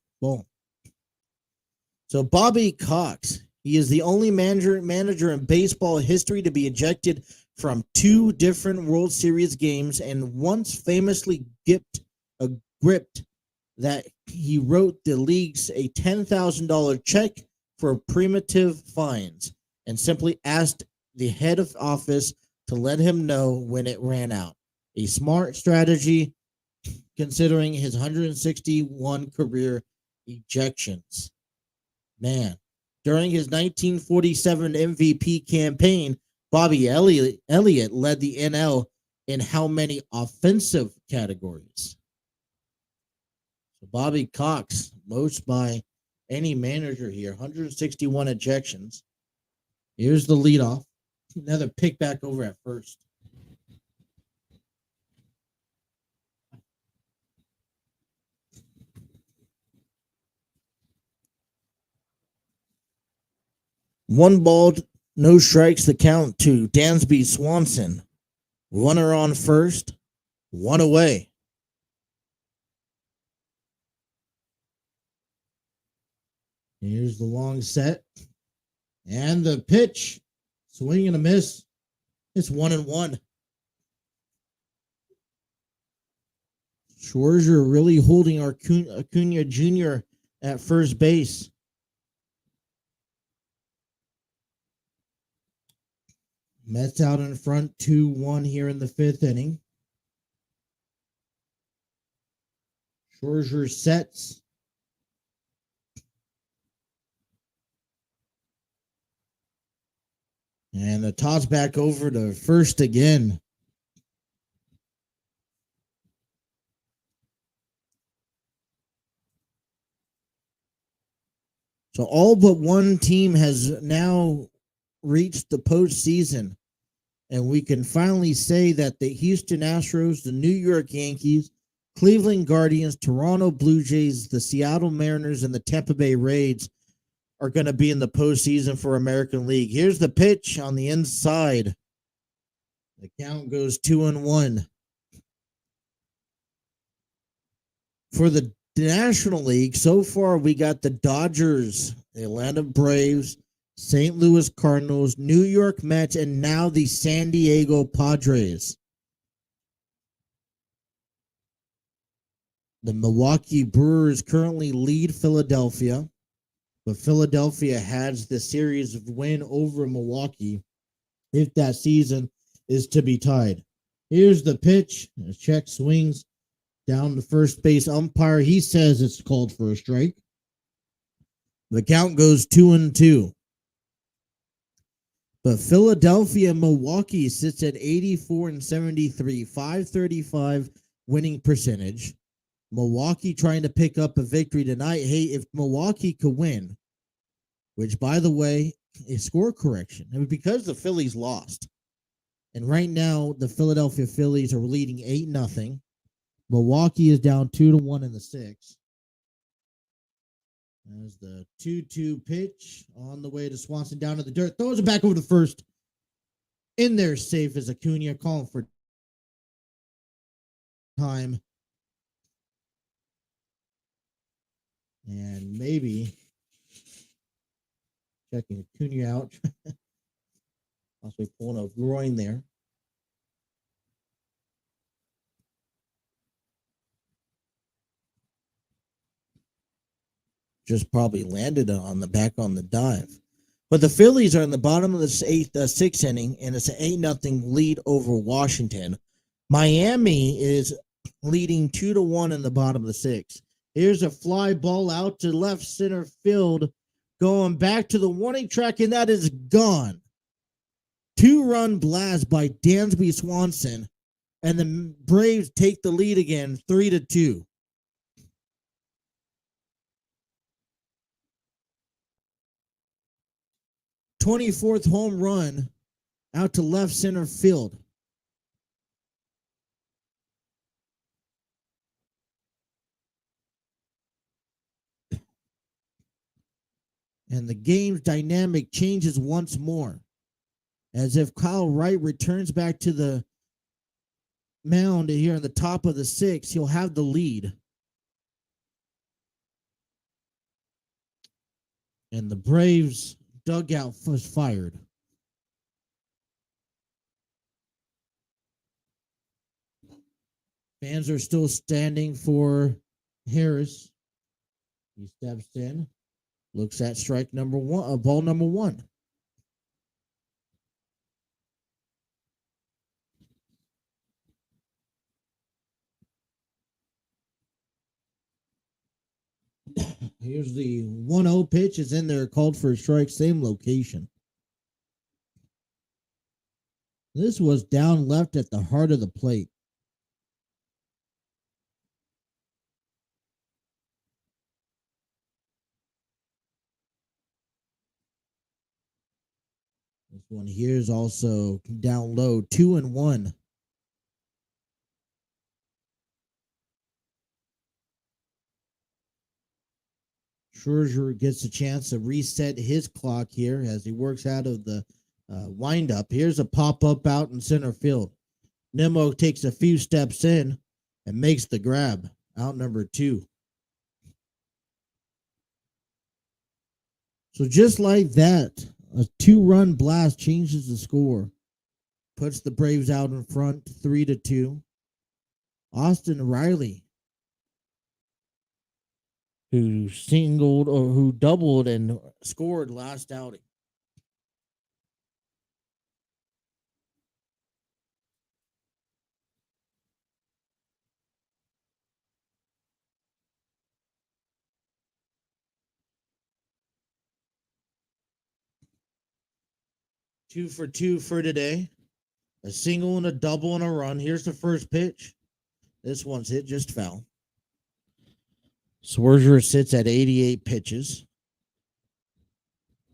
So Bobby Cox, he is the only manager in baseball history to be ejected from 2 different World Series games, and once famously gripped that he wrote the leagues a $10,000 check for primitive fines and simply asked the head of office to let him know when it ran out. A smart strategy considering his 161 career ejections. Man, during his 1947 MVP campaign, Bobby Elliott led the NL in how many offensive categories? So Bobby Cox, most by any manager here, 161 ejections. Here's the leadoff. Another pick back over at first. One ball, no strikes, the count to Dansby Swanson. Runner on first, one away. Here's the long set. And the pitch. Swing and a miss. It's 1-1. Scherzer really holding Acuna Jr. at first base. Mets out in front 2-1 here in the fifth inning. Scherzer sets. And the toss back over to first again. So all but one team has now reached the postseason. And we can finally say that the Houston Astros, the New York Yankees, Cleveland Guardians, Toronto Blue Jays, the Seattle Mariners, and the Tampa Bay Rays are going to be in the postseason for American League. Here's the pitch on the inside. The count goes 2-1. For the National League, so far we got the Dodgers, the Atlanta Braves, St. Louis Cardinals, New York Mets, and now the San Diego Padres. The Milwaukee Brewers currently lead Philadelphia, but Philadelphia has the series win over Milwaukee if that season is to be tied. Here's the pitch. A check swings down the first base umpire. He says it's called for a strike. The count goes 2-2. But Philadelphia Milwaukee sits at 84-73, 535 winning percentage. Milwaukee trying to pick up a victory tonight. Hey, if Milwaukee could win, which by the way is score correction, I mean, because the Phillies lost. And right now the Philadelphia Phillies are leading 8-0. Milwaukee is down 2-1 in the sixth. There's the 2-2 pitch on the way to Swanson down to the dirt. Throws it back over to first. In there safe as Acuna calling for time. And maybe checking Acuna out. Possibly pulling a groin there. Just probably landed on the back on the dive. But the Phillies are in the bottom of the sixth inning, and it's an 8-0 lead over Washington. Miami is leading 2-1 in the bottom of the sixth. Here's a fly ball out to left center field, going back to the warning track, and that is gone. 2-run blast by Dansby Swanson. And the Braves take the lead again, 3-2. 24th home run out to left center field. And the game's dynamic changes once more. As if Kyle Wright returns back to the mound here in the top of the sixth, he'll have the lead. And the Braves dugout was fired. Fans are still standing for Harris. He steps in, looks at strike number one, ball number one. Here's the 1-0 pitch is in there, called for a strike, same location. This was down left at the heart of the plate. This one here is also down low, 2-1. Scherzer gets a chance to reset his clock here as he works out of the windup. Here's a pop up out in center field. Nimmo takes a few steps in and makes the grab. Out number 2. So just like that, a 2-run blast changes the score. Puts the Braves out in front, 3-2. Austin Riley, who singled or who doubled and scored last outing. Two for two for today. A single and a double and a run. Here's the first pitch. This one's hit just foul. Swerger sits at 88 pitches.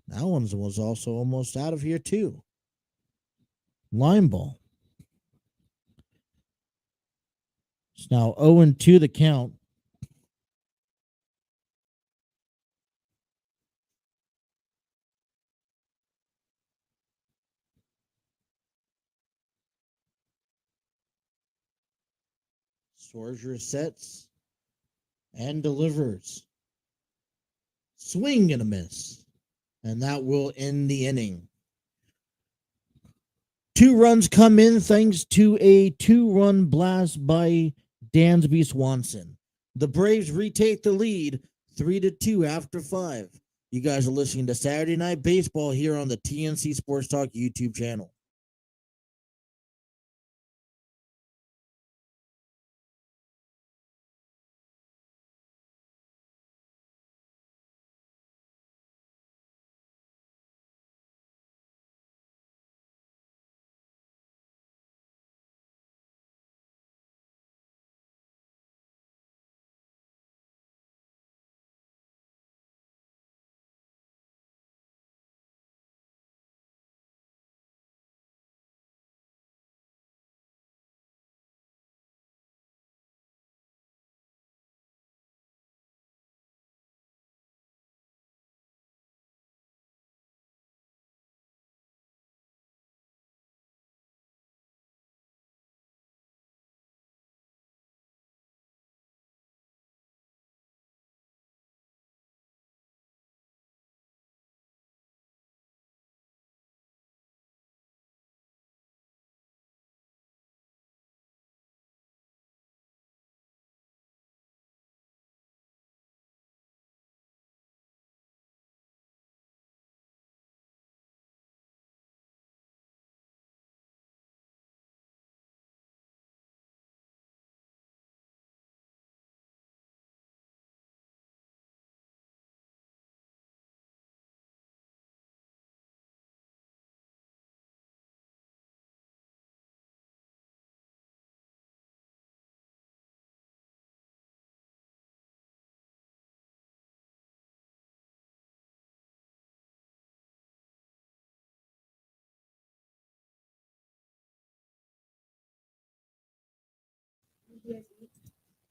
That one was also almost out of here, too. Line ball. It's now 0-2 the count. Swerger sets and delivers. Swing and a miss. And that will end the inning. 2 runs come in thanks to a 2-run blast by Dansby Swanson. The Braves retake the lead 3-2 after 5. You guys are listening to Saturday Night Baseball here on the TNC Sports Talk YouTube channel.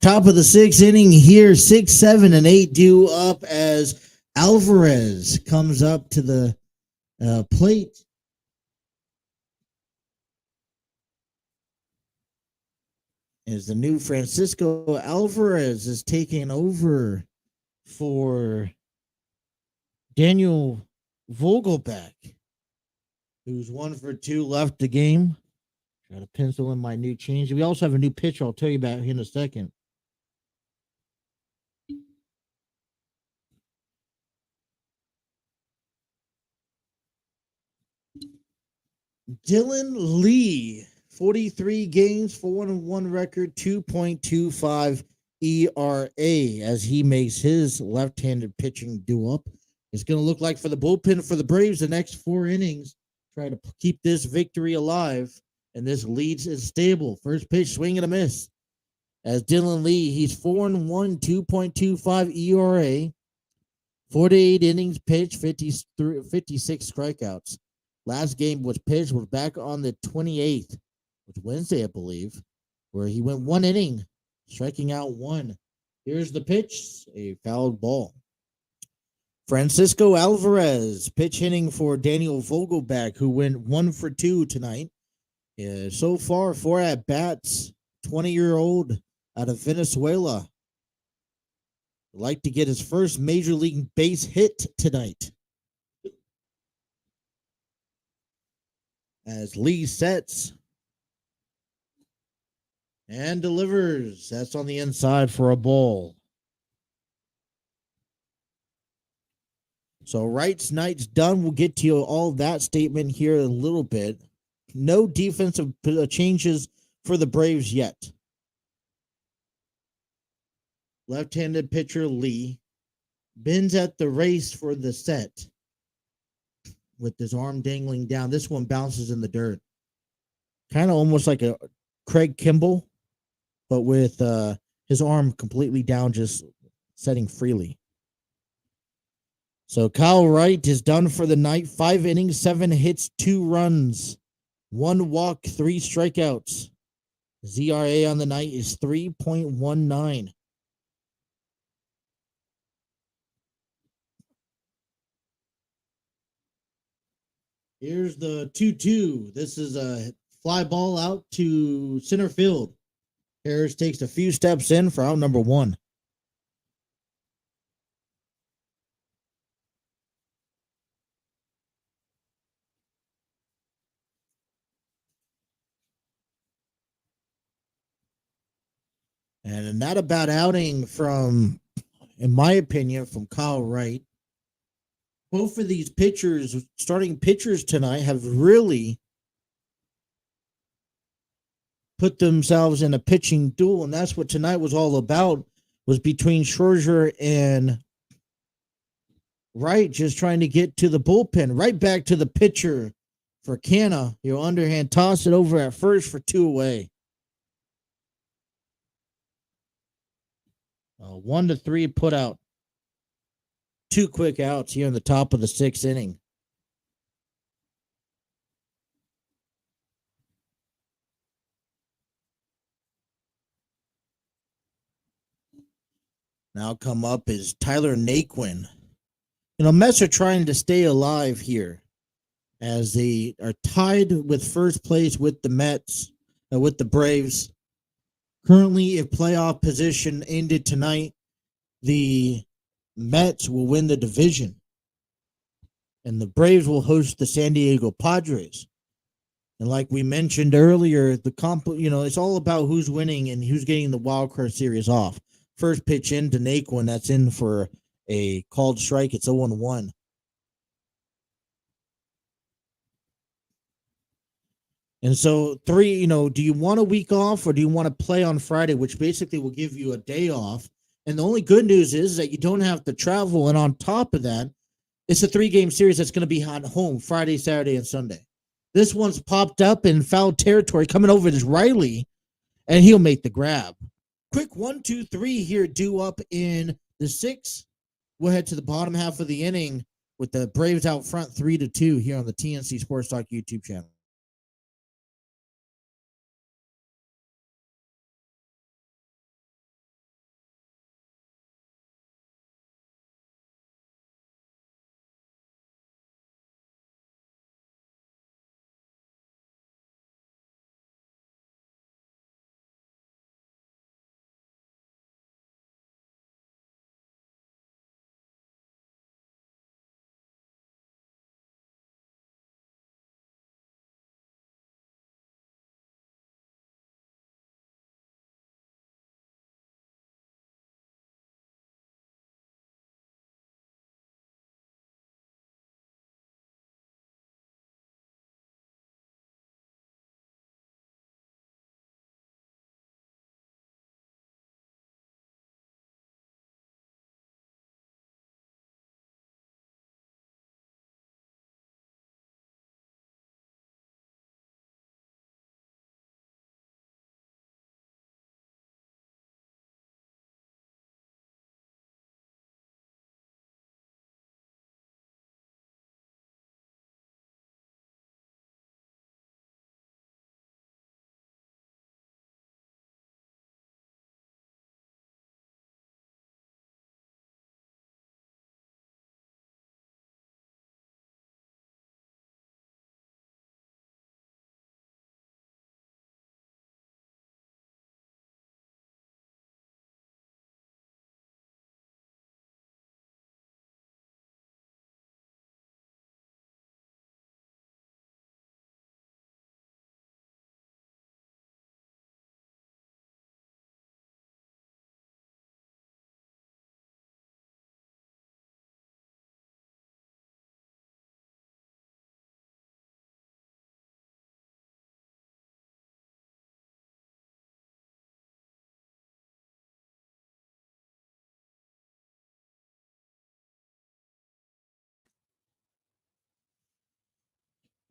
Top of the sixth inning here, 6, 7, and 8 due up as Alvarez comes up to the plate. As the new Francisco Alvarez is taking over for Daniel Vogelback, who's 1 for 2 left the game. Try to pencil in my new change. We also have a new pitcher I'll tell you about in a second. Dylan Lee, 43 games, 4-1 record, 2.25 ERA as he makes his left-handed pitching due up. It's going to look like for the bullpen for the Braves the next 4 innings. Try to keep this victory alive, and this lead is stable. First pitch, swing and a miss. As Dylan Lee, he's 4-1, 2.25 ERA, 48 innings pitched, 56 strikeouts. Last game was pitched was back on the 28th, which Wednesday, I believe, where he went 1 inning, striking out 1. Here's the pitch, a fouled ball. Francisco Alvarez pitch hitting for Daniel Vogelback, who went 1 for 2 tonight. So far, 4 at bats, 20-year-old out of Venezuela. Would like to get his first major league base hit tonight. As Lee sets and delivers. That's on the inside for a ball. So Wright's night's done. We'll get to all that statement here in a little bit. No defensive changes for the Braves yet. Left-handed pitcher Lee bends at the race for the set with his arm dangling down. This one bounces in the dirt. Kind of almost like a Craig Kimball, but with his arm completely down, just setting freely. So Kyle Wright is done for the night. 5 innings, 7 hits, 2 runs, 1 walk, 3 strikeouts. ZRA on the night is 3.19. Here's the 2-2. This is a fly ball out to center field. Harris takes a few steps in for out number 1. And not a bad outing from, in my opinion, from Kyle Wright. Both of these pitchers, starting pitchers tonight, have really put themselves in a pitching duel, and that's what tonight was all about, was between Scherzer and Wright, just trying to get to the bullpen. Right back to the pitcher for Canna. He'll underhand toss it over at first for 2 away. 1-3 put out. 2 quick outs here in the top of the 6th inning. Now come up is Tyler Naquin. Mets are trying to stay alive here as they are tied with first place with the Mets, with the Braves. Currently, if playoff position ended tonight, the Mets will win the division, and the Braves will host the San Diego Padres. And like we mentioned earlier, it's all about who's winning and who's getting the wild card series off. First pitch into Naquin, that's in for a called strike. It's 0-1. And so 3, do you want a week off or do you want to play on Friday, which basically will give you a day off? And the only good news is that you don't have to travel. And on top of that, it's a 3-game series that's going to be at home Friday, Saturday, and Sunday. This one's popped up in foul territory. Coming over is Riley, and he'll make the grab. Quick 1-2-3 here due up in the 6th. We'll head to the bottom half of the inning with the Braves out front 3-2 here on the TNC Sports Talk YouTube channel.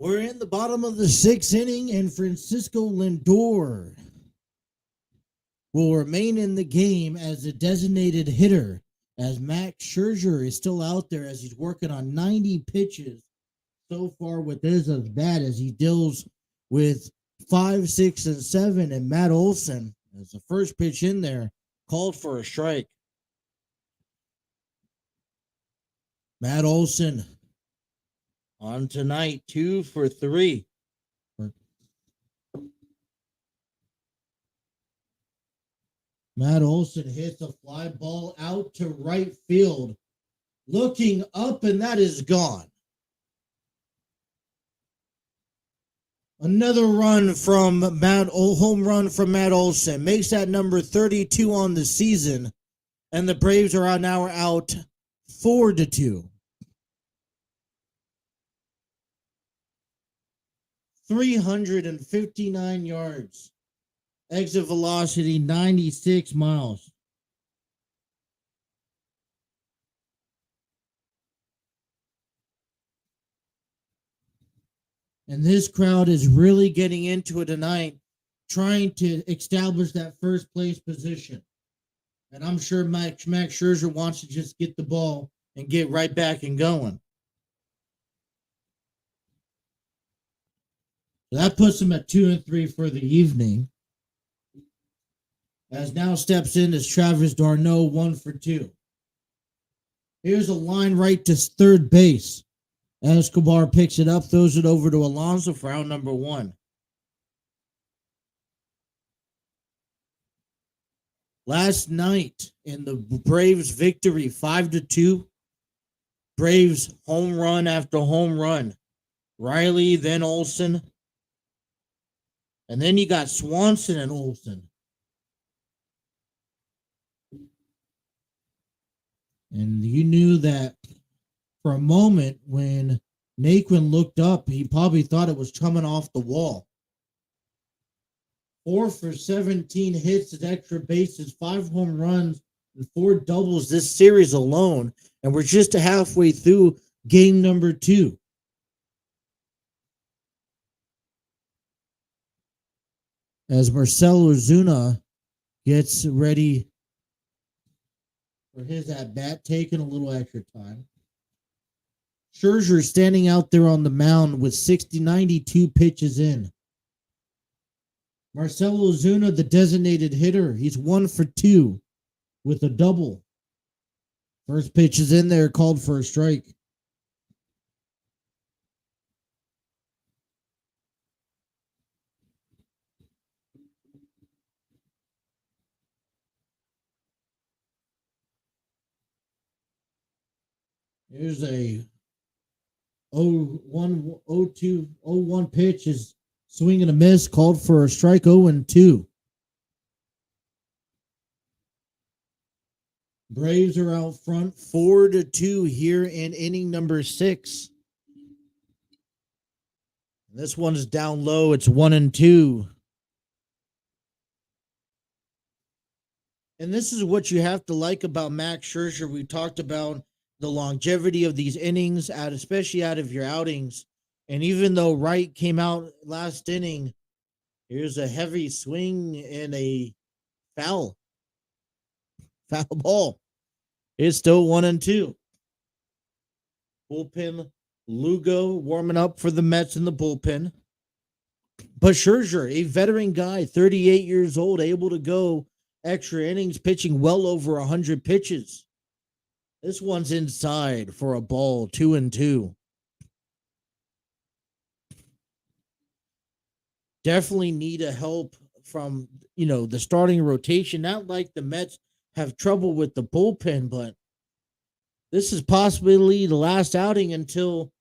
We're in the bottom of the sixth inning, and Francisco Lindor will remain in the game as a designated hitter, as Max Scherzer is still out there as he's working on 90 pitches so far with his as bad as he deals with 5, 6, and 7. And Matt Olson, as the first pitch in there, called for a strike. Matt Olson on tonight, 2 for 3. Matt Olson hits a fly ball out to right field. Looking up, and that is gone. Another run from home run from Matt Olson. Makes that number 32 on the season. And the Braves are now out 4-2. 359 yards. Exit velocity 96 miles. And this crowd is really getting into it tonight, trying to establish that first place position. And I'm sure Max Scherzer wants to just get the ball and get right back and going. So that puts him at 2-3 for the evening. As now steps in is Travis d'Arnaud, 1 for 2. Here's a line right to third base. Escobar picks it up, throws it over to Alonso for out number 1. Last night in the Braves victory, 5-2. Braves home run after home run. Riley, then Olson. And then you got Swanson and Olson. And you knew that for a moment when Naquin looked up, he probably thought it was coming off the wall. 4 for 17 hits at extra bases, 5 home runs, and 4 doubles this series alone. And we're just halfway through game number 2. As Marcell Ozuna gets ready for his at-bat, taking a little extra time. Scherzer standing out there on the mound with 92 pitches in. Marcell Ozuna, the designated hitter, he's 1 for 2 with a double. First pitch is in there, called for a strike. Here's a 0-1 pitch, is swing and a miss, called for a strike, 0-2. Braves are out front 4-2 here in inning number 6. This one's down low. It's 1-2. And this is what you have to like about Max Scherzer. We talked about the longevity of these innings, especially out of your outings. And even though Wright came out last inning, here's a heavy swing and a foul ball. It's still 1-2. Bullpen, Lugo warming up for the Mets in the bullpen. But Scherzer, a veteran guy, 38 years old, able to go extra innings, pitching well over 100 pitches. This one's inside for a ball, 2-2. Definitely need a help from, the starting rotation. Not like the Mets have trouble with the bullpen, but this is possibly the last outing until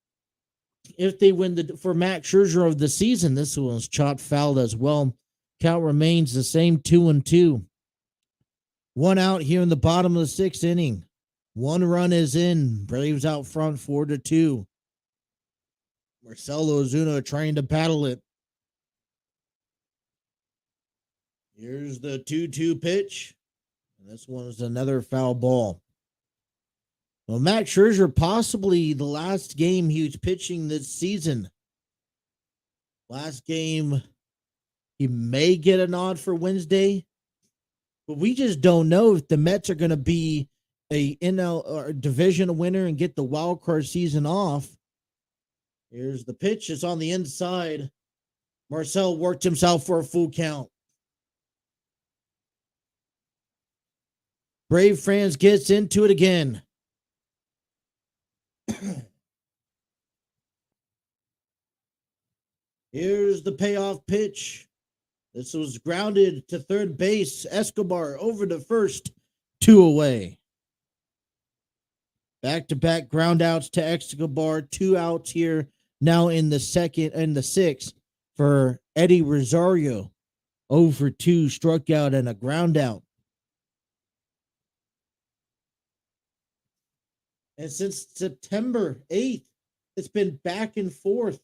if they win for Max Scherzer of the season. This one's chopped foul as well. Count remains the same, 2-2. 1 out here in the bottom of the 6th inning. 1 run is in. Braves out front 4-2. Marcell Ozuna trying to battle it. Here's the 2-2 pitch. And this one is another foul ball. Well, Max Scherzer, possibly the last game he was pitching this season. Last game, he may get a nod for Wednesday, but we just don't know if the Mets are going to be a NL or division winner and get the wild card season off. Here's the pitch. It's on the inside. Marcel worked himself for a full count. Brave France gets into it again. Here's the payoff pitch. This was grounded to third base. Escobar over to first, 2 away. Back-to-back ground outs to Escobar, 2 outs here now in the second and the sixth for Eddie Rosario. 0 for 2, struck out and a ground out. And since September 8th, it's been back and forth.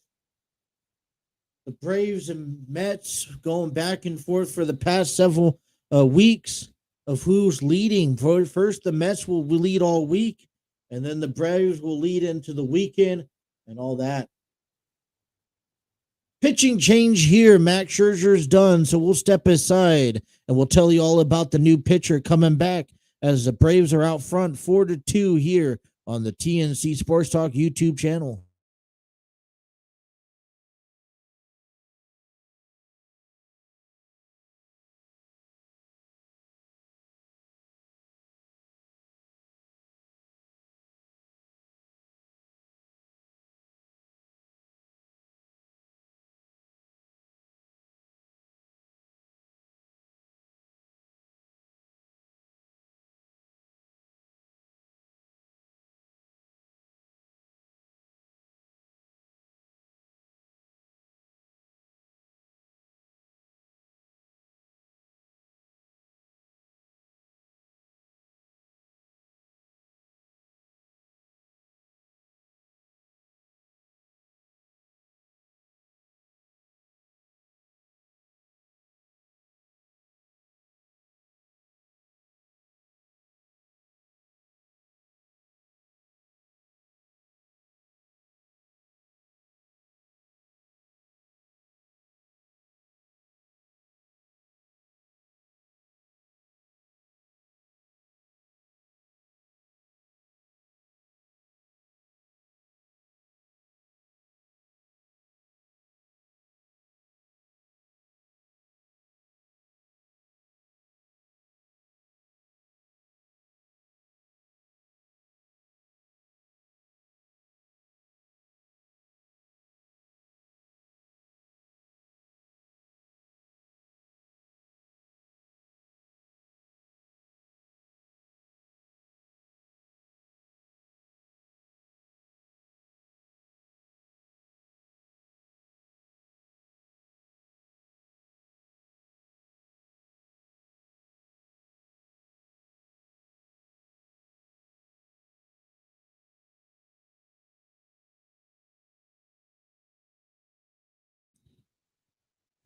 The Braves and Mets going back and forth for the past several weeks of who's leading. First, the Mets will lead all week, and then the Braves will lead into the weekend and all that. Pitching change here. Max Scherzer's done, so we'll step aside and we'll tell you all about the new pitcher coming back as the Braves are out front 4-2 here on the TNC Sports Talk YouTube channel.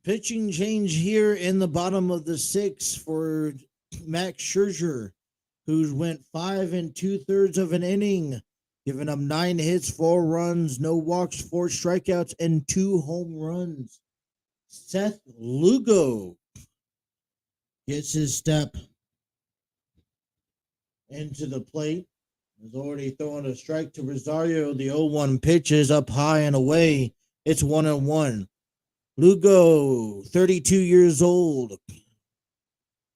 Pitching change here in the bottom of the sixth for Max Scherzer, who went 5 2/3 of an inning, giving up 9 hits, 4 runs, no walks, 4 strikeouts, and 2 home runs. Seth Lugo gets his step into the plate. He's already throwing a strike to Rosario. The 0-1 pitch is up high and away. It's 1-1. Lugo, 32 years old,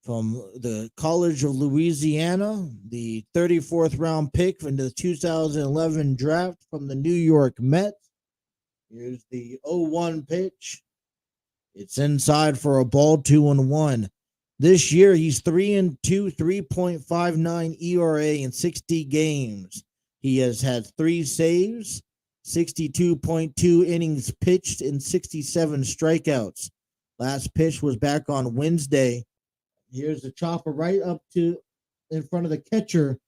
from the College of Louisiana, the 34th round pick from the 2011 draft from the New York Mets. Here's the 0-1 pitch. It's inside for a ball, 2-1. This year, he's 3-2, 3.59 ERA in 60 games. He has had 3 saves, 62.2 innings pitched, and 67 strikeouts. Last pitch was back on Wednesday. Here's the chopper right up to in front of the catcher.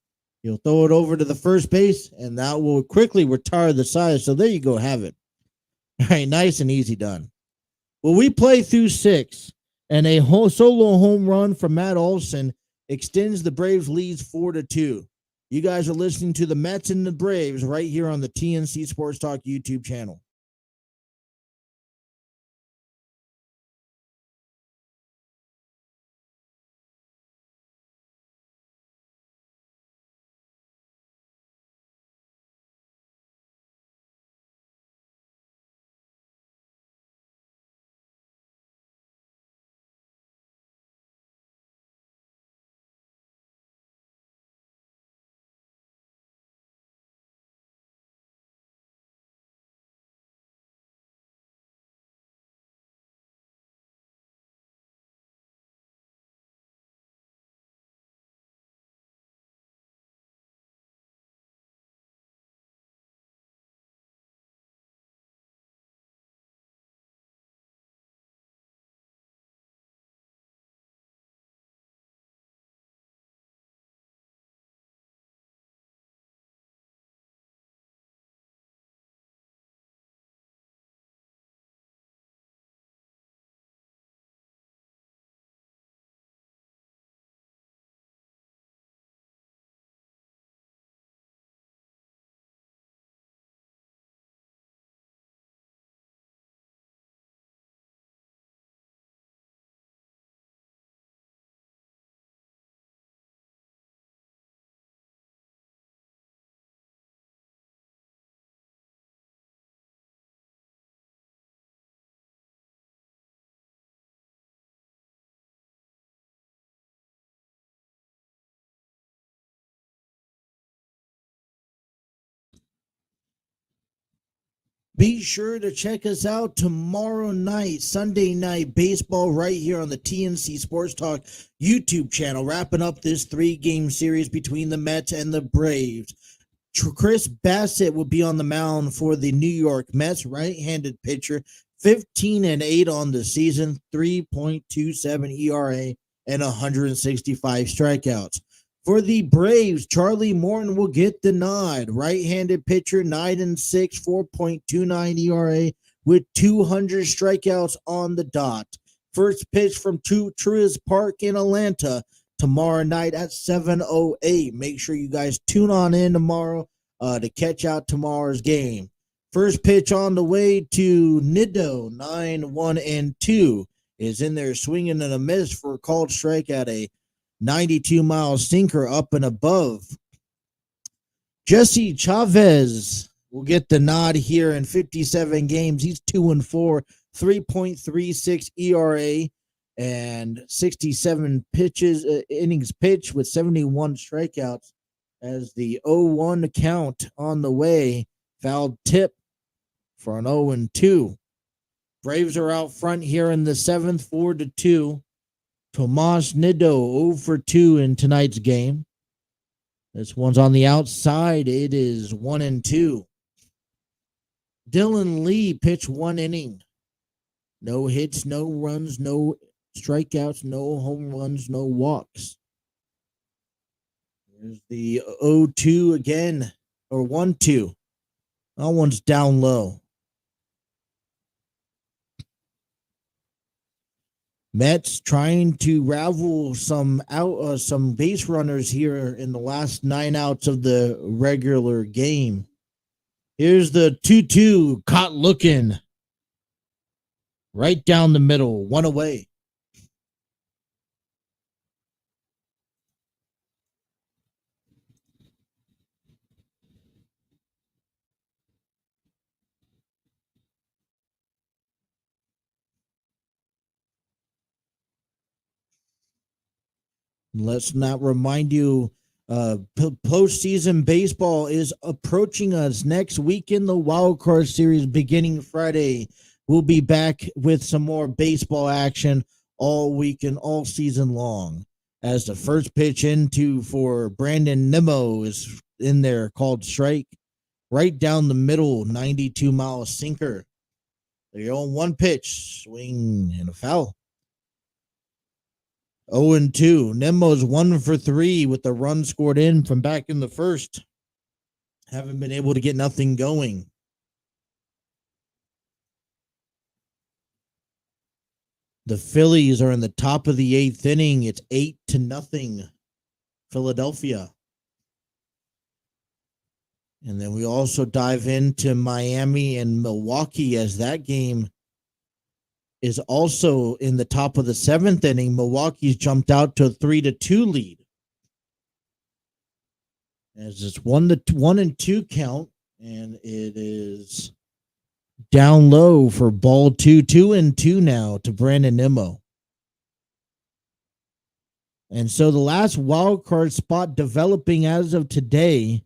He'll throw it over to the first base, and that will quickly retire the side. So there you go, have it. All right, nice and easy done. Well, we play through 6, and a solo home run from Matt Olson extends the Braves' leads 4-2. You guys are listening to the Mets and the Braves right here on the TNC Sports Talk YouTube channel. Be sure to check us out tomorrow night, Sunday night baseball, right here on the TNC Sports Talk YouTube channel, wrapping up this 3-game series between the Mets and the Braves. Chris Bassett will be on the mound for the New York Mets, right-handed pitcher, 15-8 on the season, 3.27 ERA, and 165 strikeouts. For the Braves, Charlie Morton will get the nod. Right-handed pitcher, 9-6, 4.29 ERA with 200 strikeouts on the dot. First pitch from Truist Park in Atlanta tomorrow night at 7:08. Make sure you guys tune on in tomorrow to catch out tomorrow's game. First pitch on the way to Nido, 9-1-2, is in there swinging and a miss for a called strike at a 92-mile sinker up and above. Jesse Chavez will get the nod here in 57 games. He's 2-4, 3.36 ERA, and 67 innings pitched with 71 strikeouts as the 0-1 count on the way. Foul tip for an 0-2. Braves are out front here in the 7th, 4-2. Tomas Nido 0-2 in tonight's game. This one's on the outside. It is 1-2. Dylan Lee pitched 1 inning. No hits, no runs, no strikeouts, no home runs, no walks. There's the 0-2 again, or 1-2. That one's down low. Mets trying to ravel some base runners here in the last 9 outs of the regular game. Here's the 2-2, caught looking. Right down the middle, 1 away. Let's not remind you, postseason baseball is approaching us next week in the Wild Card Series beginning Friday. We'll be back with some more baseball action all week and all season long. As the first pitch for Brandon Nimmo is in there, called strike. Right down the middle, 92-mile sinker. They're on 1 pitch, swing and a foul. 0-2. Nimmo's 1-for-3 with the run scored in from back in the first. Haven't been able to get nothing going. The Phillies are in the top of the 8th inning. It's 8-0 Philadelphia. And then we also dive into Miami and Milwaukee as that game is also in the top of the 7th inning. Milwaukee's jumped out to a 3-2 lead. As it's 1-2 count, and it is down low for ball 2, 2-2 now to Brandon Nimmo. And so the last wild card spot developing as of today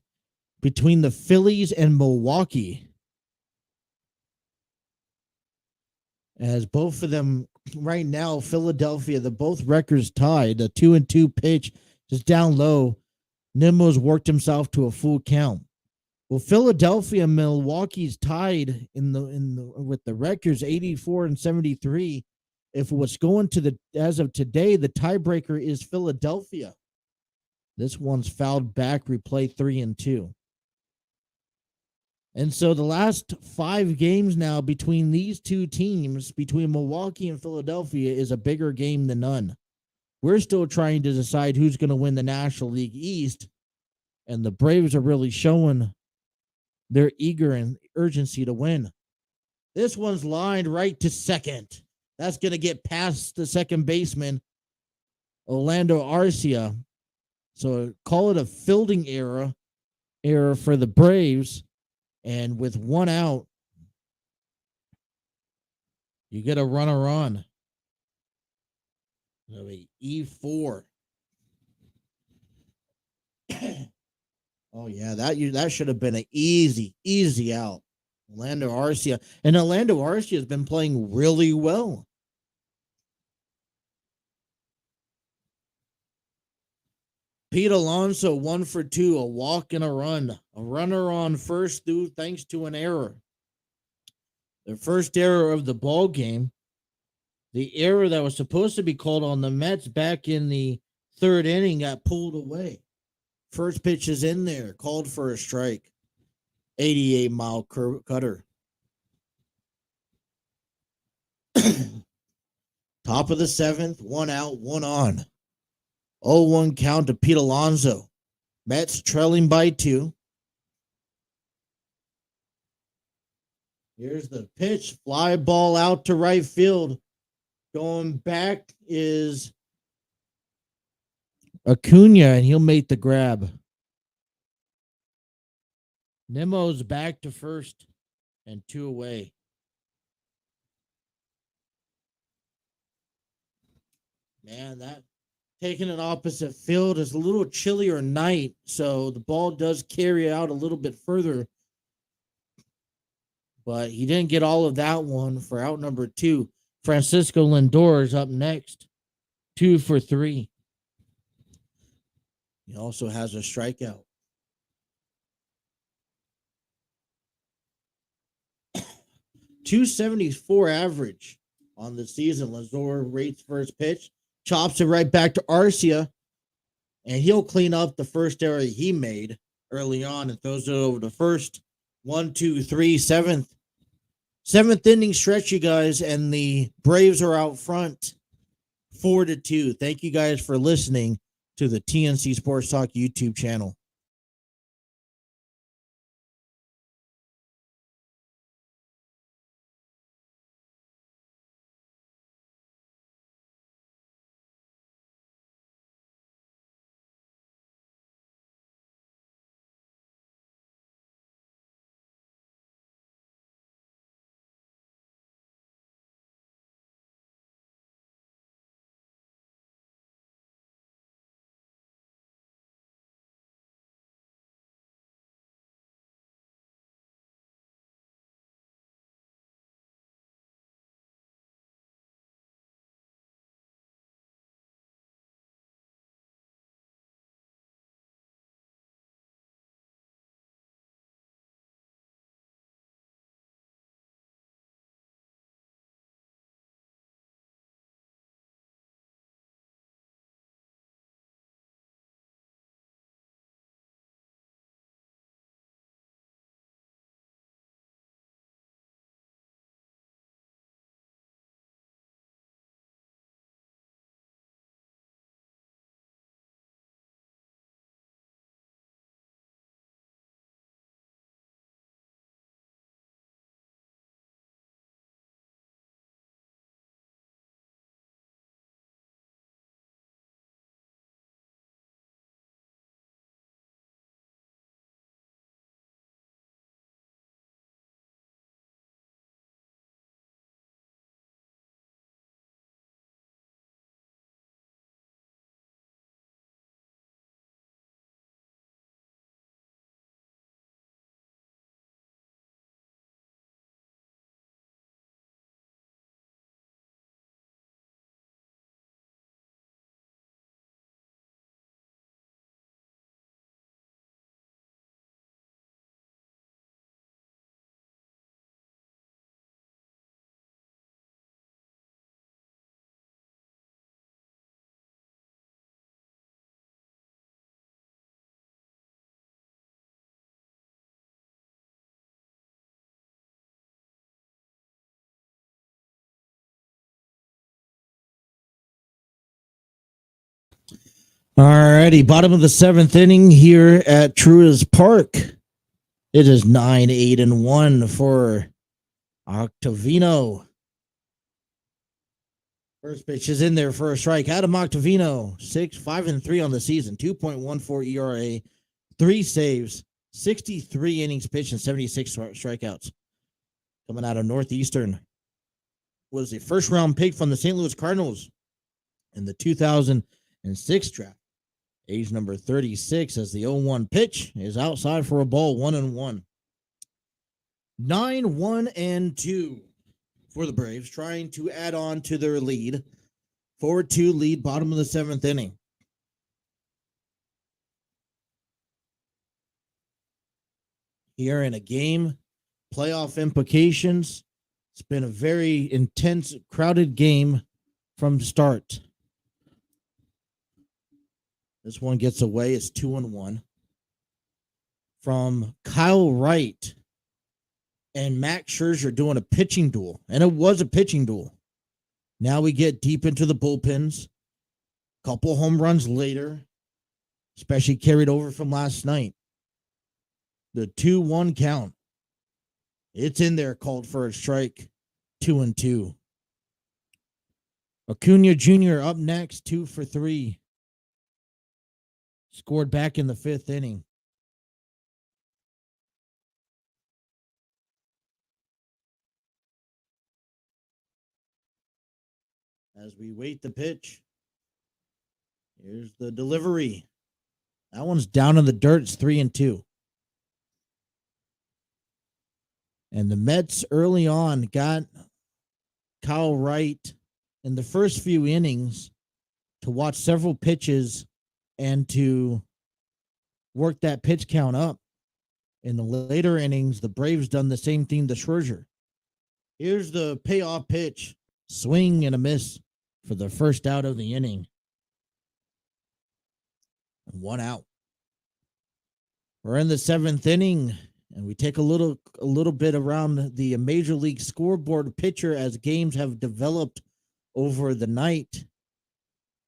between the Phillies and Milwaukee, as both of them right now, Philadelphia, the both records tied. A 2-2 pitch just down low. Nimmo's worked himself to a full count. Well, Philadelphia and Milwaukee's tied with the records 84 and 73. If what's going to as of today, the tiebreaker is Philadelphia. This one's fouled back, replay 3-2. And so the last 5 games now between these two teams, between Milwaukee and Philadelphia, is a bigger game than none. We're still trying to decide who's going to win the National League East, and the Braves are really showing their eager and urgency to win. This one's lined right to second. That's going to get past the second baseman, Orlando Arcia. So call it a fielding error for the Braves. And with 1 out, you get a runner on. So a E4. Oh yeah, that should have been an easy out. Orlando Arcia. And Orlando Arcia has been playing really well. Pete Alonso, 1 for 2, a walk and a run. A runner on first through thanks to an error. The first error of the ball game. The error that was supposed to be called on the Mets back in the third inning got pulled away. First pitch is in there, called for a strike. 88-mile cutter. Top of the seventh, 1 out, 1 on. 0-1 count to Pete Alonso. Mets trailing by 2. Here's the pitch. Fly ball out to right field. Going back is Acuna, and he'll make the grab. Nemo's back to first and 2 away. Man, that taking an opposite field is a little chillier night, so the ball does carry out a little bit further. But he didn't get all of that one for out number 2. Francisco Lindor is up next. 2 for 3. He also has a strikeout. .274 average on the season. Lindor rates first pitch, chops it right back to Arcia, and he'll clean up the first error he made early on and throws it over to first. 1, 2, 3, seventh inning stretch, you guys, and the Braves are out front 4-2. Thank you guys for listening to the TNC Sports Talk YouTube channel. All righty, bottom of the seventh inning here at Truist Park. It is 9-8-1 for Octavino. First pitch is in there for a strike. Adam Octavino, 5-3 on the season, 2.14 ERA, 3 saves, 63 innings pitched, and 76 strikeouts. Coming out of Northeastern. Was a first round pick from the St. Louis Cardinals in the 2006 draft. Age number 36 as the 0-1 pitch is outside for a ball, 1-1. 9-1-2 for the Braves, trying to add on to their lead. 4-2 lead, bottom of the seventh inning. Here in a game, playoff implications. It's been a very intense, crowded game from start. This one gets away. It's 2-1. From Kyle Wright and Max Scherzer doing a pitching duel. And it was a pitching duel. Now we get deep into the bullpens. Couple home runs later, especially carried over from last night. The 2-1 count. It's in there, called for a strike. 2-2. Acuna Jr. up next, 2 for 3. Scored back in the fifth inning. As we wait the pitch, here's the delivery. That one's down in the dirt. It's 3-2. And the Mets early on got Kyle Wright in the first few innings to watch several pitches and to work that pitch count up. In the later innings, the Braves done the same thing to Scherzer. Here's the payoff pitch. Swing and a miss for the first out of the inning. 1 out. We're in the seventh inning, and we take a little bit around the Major League scoreboard picture as games have developed over the night.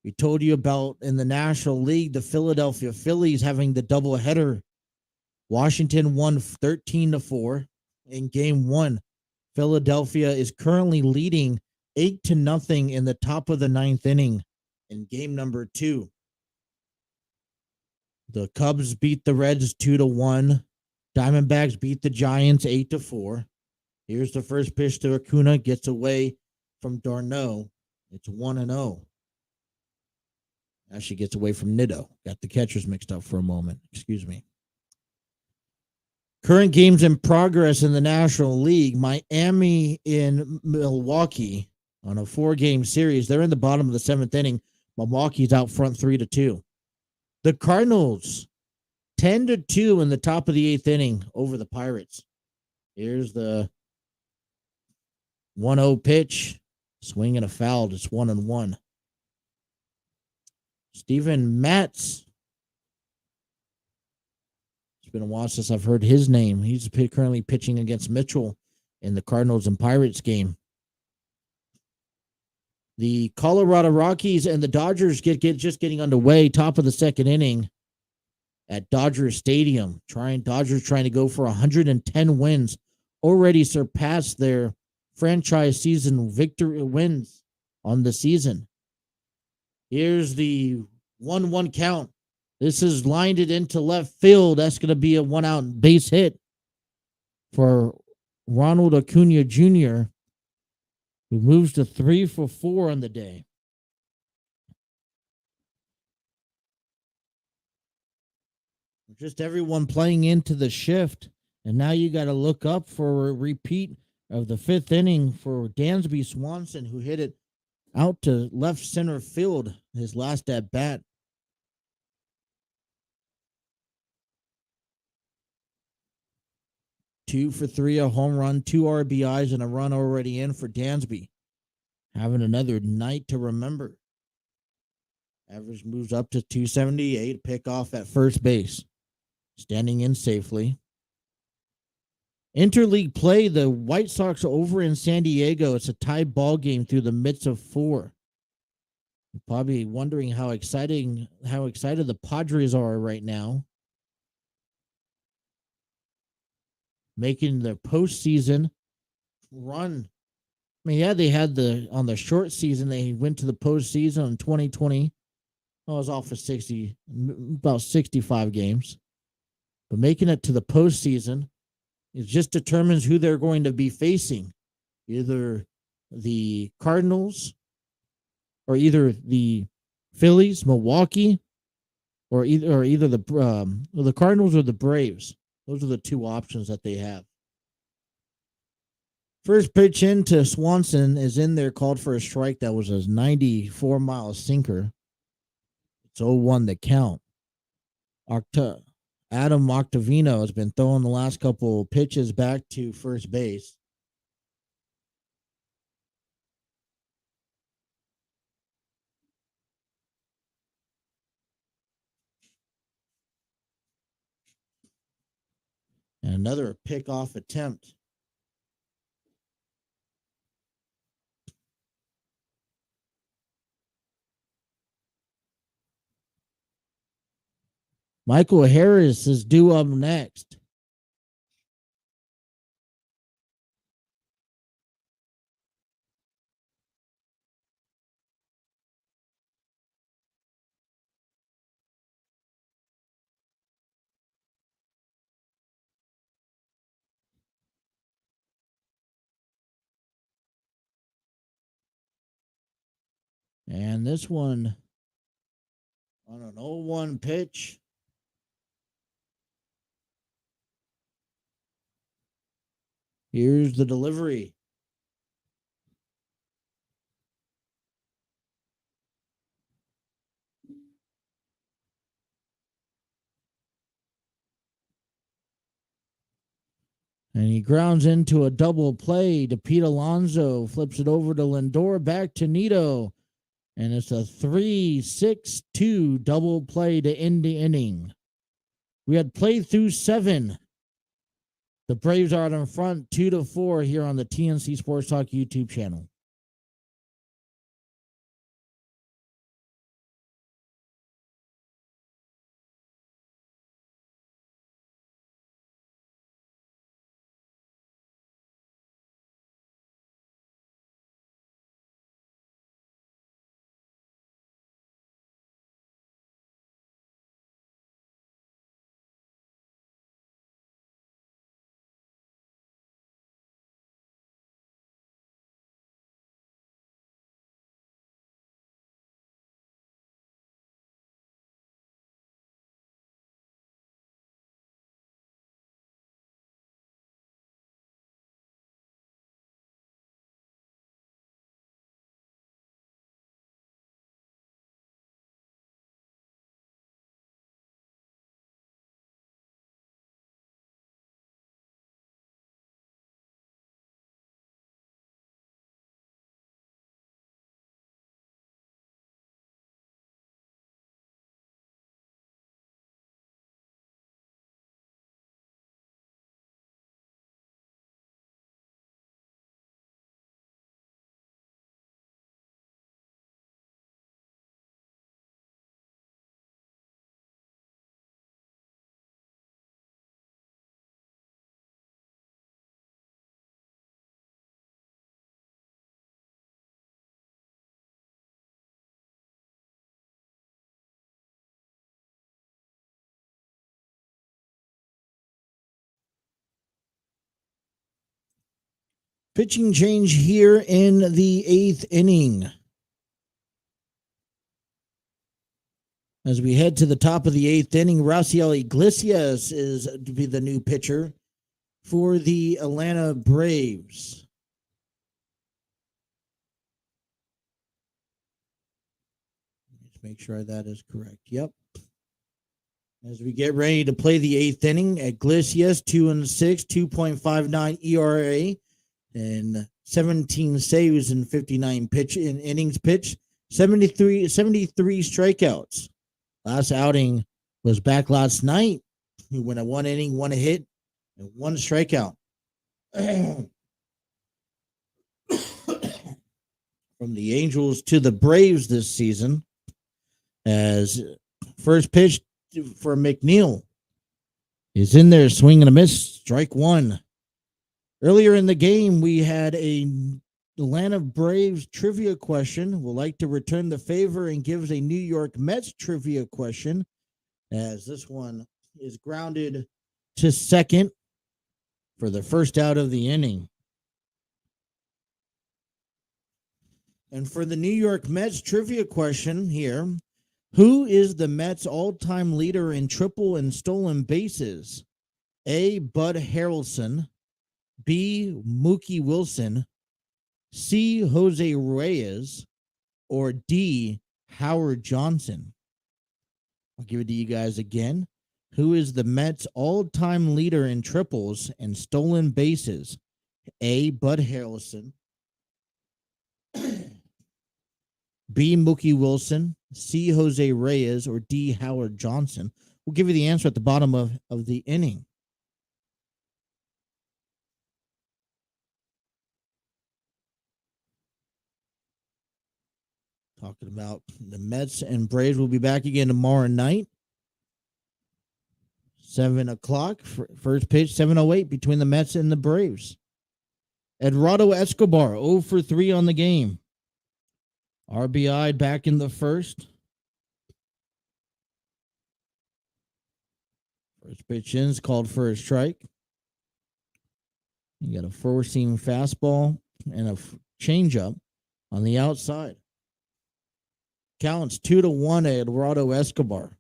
We told you about in the National League, the Philadelphia Phillies having the doubleheader. Washington won 13-4 in game one. Philadelphia is currently leading 8-0 in the top of the ninth inning in game number 2. The Cubs beat the Reds 2-1. Diamondbacks beat the Giants 8-4. Here's the first pitch to Acuna, gets away from d'Arnaud. It's 1-0. Actually gets away from Nido. Got the catchers mixed up for a moment. Excuse me. Current games in progress in the National League. Miami in Milwaukee on a 4-game series. They're in the bottom of the seventh inning. Milwaukee's out front 3-2. The Cardinals 10-2 in the top of the eighth inning over the Pirates. Here's the 1-0 pitch. Swing and a foul. It's 1-1. Steven Matz. It's been a while since I've heard his name. He's currently pitching against Mitchell in the Cardinals and Pirates game. The Colorado Rockies and the Dodgers just getting underway. Top of the second inning at Dodger Stadium. Dodgers trying to go for 110 wins. Already surpassed their franchise season victory wins on the season. Here's the 1-1 count. This is lined it into left field. That's going to be a 1-out base hit for Ronald Acuna Jr., who moves to 3 for 4 on the day. Just everyone playing into the shift. And now you got to look up for a repeat of the fifth inning for Dansby Swanson, who hit it out to left center field his last at bat. Two for 3, a home run, 2 RBIs, and a run already in for Dansby. Having another night to remember. Average moves up to 278. Pick off at first base. Standing in safely. Interleague play, the White Sox are over in San Diego. It's a tie ball game through the midst of 4. You're probably wondering how excited the Padres are right now. Making their postseason run. I mean, yeah, they had on the short season, they went to the postseason in 2020. I was off for about 65 games. But making it to the postseason, it just determines who they're going to be facing. Either the Cardinals or either the Phillies, Milwaukee, or either the Cardinals or the Braves. Those are the two options that they have. First pitch into Swanson is in there, called for a strike. That was a 94-mile sinker. It's 0-1 the count. Adam Octavino has been throwing the last couple pitches back to first base. And another pickoff attempt. Michael Harris is due up next. And this one on an 0-1 pitch. Here's the delivery. And he grounds into a double play to Pete Alonso. Flips it over to Lindor. Back to Nito. And it's a 3-6-2 double play to end the inning. We had played through 7. The Braves are out in front 2-4 here on the TNC Sports Talk YouTube channel. Pitching change here in the 8th inning. As we head to the top of the 8th inning, Raciel Iglesias is to be the new pitcher for the Atlanta Braves. Let's make sure that is correct. Yep. As we get ready to play the 8th inning, Iglesias 2-6, 2.59 ERA, and 17 saves in 59 innings pitched, 73 strikeouts. Last outing was back last night. He went a 1 inning, 1 hit, and 1 strikeout. From the Angels to the Braves this season, as first pitch for McNeil is in there, swing and a miss, strike 1. Earlier in the game, we had a Atlanta Braves trivia question. We'll like to return the favor and gives a New York Mets trivia question, as this one is grounded to second for the first out of the inning. And for the New York Mets trivia question here, who is the Mets' all-time leader in triple and stolen bases? A, Bud Harrelson. B. Mookie Wilson, C. Jose Reyes, or D. Howard Johnson? I'll give it to you guys again. Who is the Mets' all-time leader in triples and stolen bases? A. Bud Harrelson, B. Mookie Wilson, C. Jose Reyes, or D. Howard Johnson? We'll give you the answer at the bottom of the inning. Talking about the Mets and Braves will be back again tomorrow night. 7 o'clock. First pitch, 7:08 between the Mets and the Braves. Eduardo Escobar, 0 for 3 on the game. RBI back in the first. First pitch in is called for a strike. You got a four-seam fastball and a changeup on the outside. Counts 2-1 Eduardo Escobar.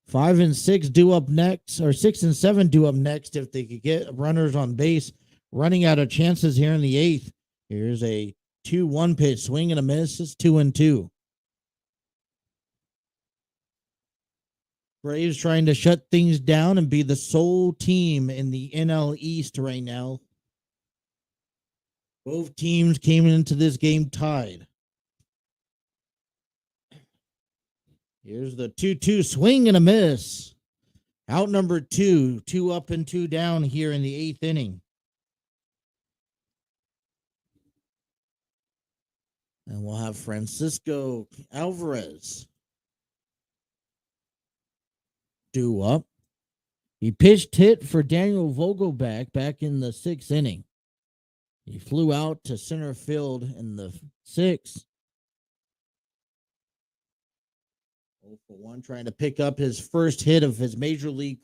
5 and 6 due up next, or 6 and 7 due up next if they could get runners on base. Running out of chances here in the eighth. Here's a 2-1 pitch, swing and a miss. It's 2-2. Braves trying to shut things down and be the sole team in the NL East right now. Both teams came into this game tied. Here's the 2-2 swing and a miss. Out number 2, 2 up and 2 down here in the eighth inning. And we'll have Francisco Alvarez due up. He pitched hit for Daniel Vogelbach back in the 6th inning. He flew out to center field in the 6th. 0 for 1, trying to pick up his first hit of his major league